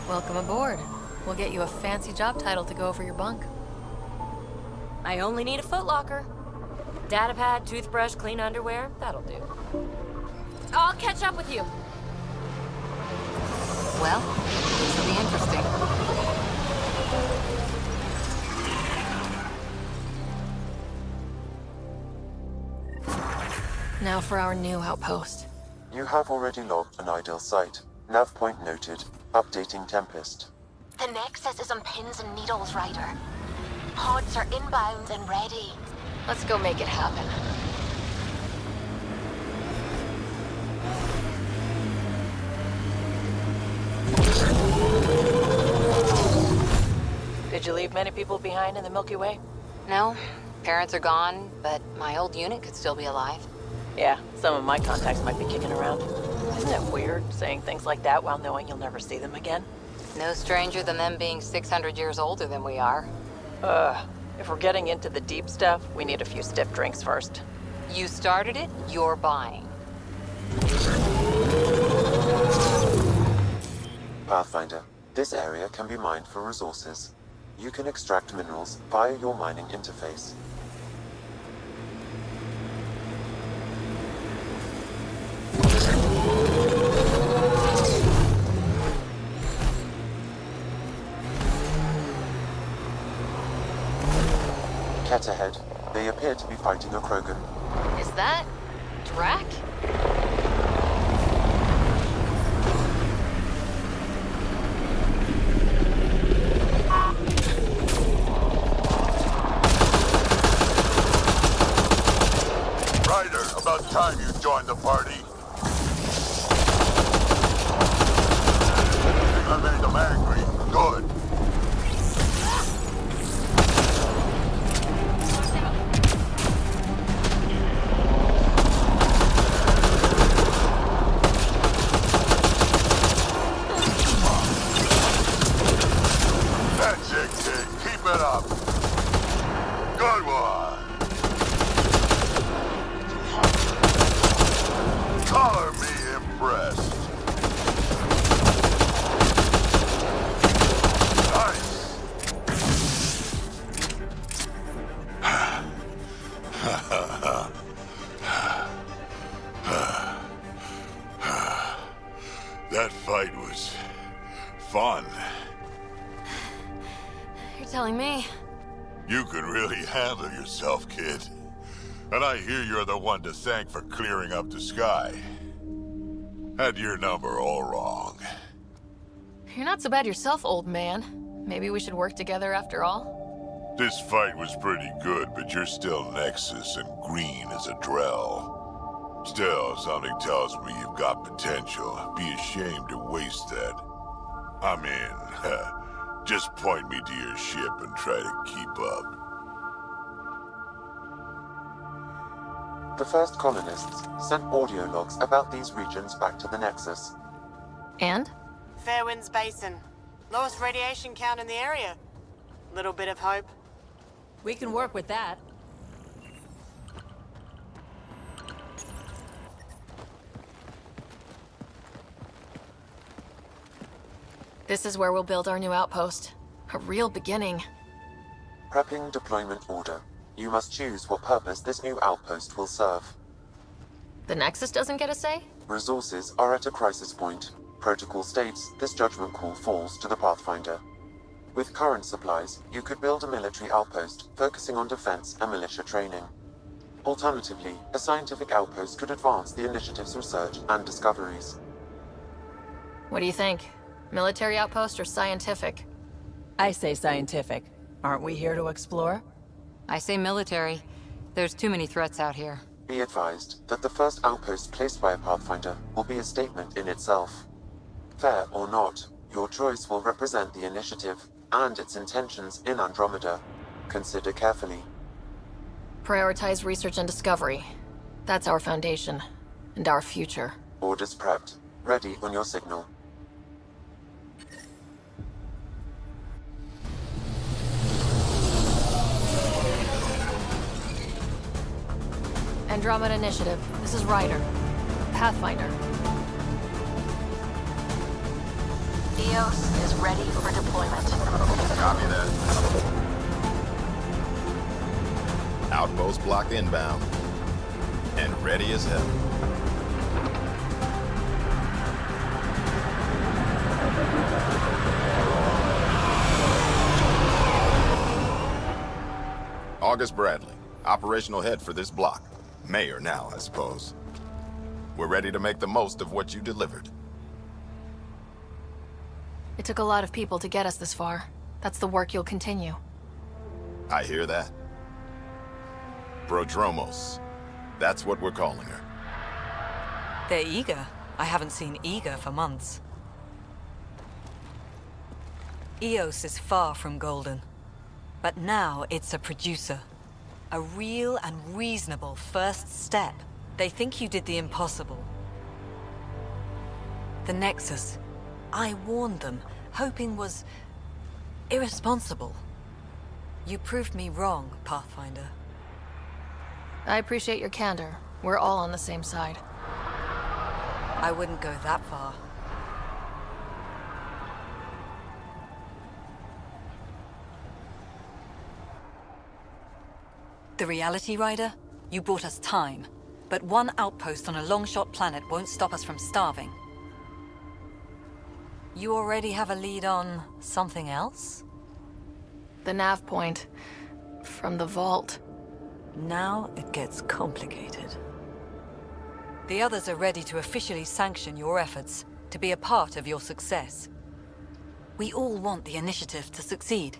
Welcome aboard. We'll get you a fancy job title to go over your bunk. I only need a footlocker. Datapad, toothbrush, clean underwear, that'll do. I'll catch up with you. Well, this will be interesting. Now for our new outpost. You have already logged an ideal site. Nav point noted. Updating Tempest. The Nexus is on pins and needles, Ryder. Pods are inbound and ready. Let's go make it happen. Did you leave many people behind in the Milky Way? No, parents are gone, but my old unit could still be alive. Yeah, some of my contacts might be kicking around. Isn't it weird, saying things like that while knowing you'll never see them again? No stranger than them being 600 years older than we are. If we're getting into the deep stuff, we need a few stiff drinks first. You started it, you're buying. Pathfinder, this area can be mined for resources. You can extract minerals via your mining interface. Ket ahead. They appear to be fighting a Krogan. Is that... Drac? Ryder, about time you joined the party. I made them angry. Good. That's it, kid. Keep it up. Good one. Color me impressed. Nice. That fight was fun. You're telling me. You can really handle yourself, kid. And I hear you're the one to thank for clearing up the sky. Had your number all wrong. You're not so bad yourself, old man. Maybe we should work together after all? This fight was pretty good, but you're still Nexus and green as a Drell. Still, something tells me you've got potential. Be ashamed to waste that. I'm in. Just point me to your ship and try to keep up. The first colonists sent audio logs about these regions back to the Nexus. And? Fairwinds Basin. Lowest radiation count in the area. Little bit of hope. We can work with that. This is where we'll build our new outpost. A real beginning. Prepping deployment order. You must choose what purpose this new outpost will serve. The Nexus doesn't get a say? Resources are at a crisis point. Protocol states this judgment call falls to the Pathfinder. With current supplies, you could build a military outpost focusing on defense and militia training. Alternatively, a scientific outpost could advance the initiative's research and discoveries. What do you think? Military outpost or scientific? I say scientific. Aren't we here to explore? I say military. There's too many threats out here. Be advised that the first outpost placed by a Pathfinder will be a statement in itself. Fair or not, your choice will represent the initiative and its intentions in Andromeda. Consider carefully. Prioritize research and discovery. That's our foundation. And our future. Orders prepped. Ready on your signal. Andromeda Initiative. This is Ryder. Pathfinder. EOS is ready for deployment. Copy that. Outpost block inbound. And ready as hell. August Bradley, operational head for this block. Mayor now, I suppose. We're ready to make the most of what you delivered. It took a lot of people to get us this far. That's the work you'll continue. I hear that. Prodromos. That's what we're calling her. They're eager. I haven't seen eager for months. EOS is far from golden. But now it's a producer. A real and reasonable first step. They think you did the impossible. The Nexus. I warned them, hoping was irresponsible. You proved me wrong, Pathfinder. I appreciate your candor. We're all on the same side. I wouldn't go that far. The Reality Rider? You brought us time. But one outpost on a long-shot planet won't stop us from starving. You already have a lead on something else? The nav point. From the vault. Now it gets complicated. The others are ready to officially sanction your efforts, to be a part of your success. We all want the initiative to succeed.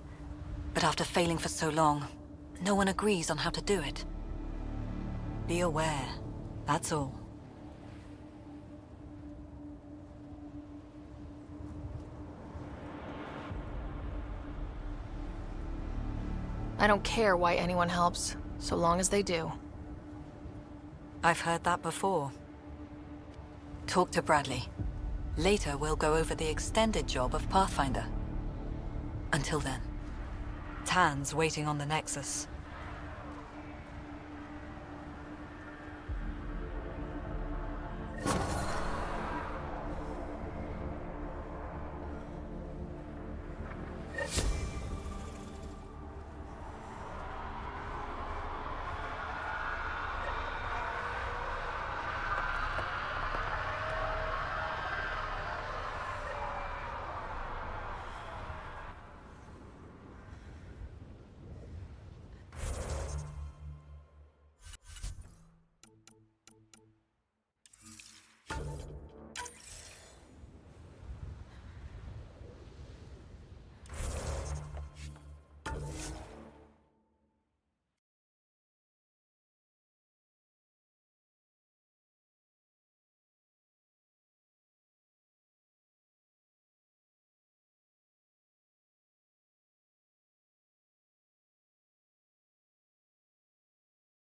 But after failing for so long, no one agrees on how to do it. Be aware, that's all. I don't care why anyone helps, so long as they do. I've heard that before. Talk to Bradley. Later, we'll go over the extended job of Pathfinder. Until then, Tan's waiting on the Nexus.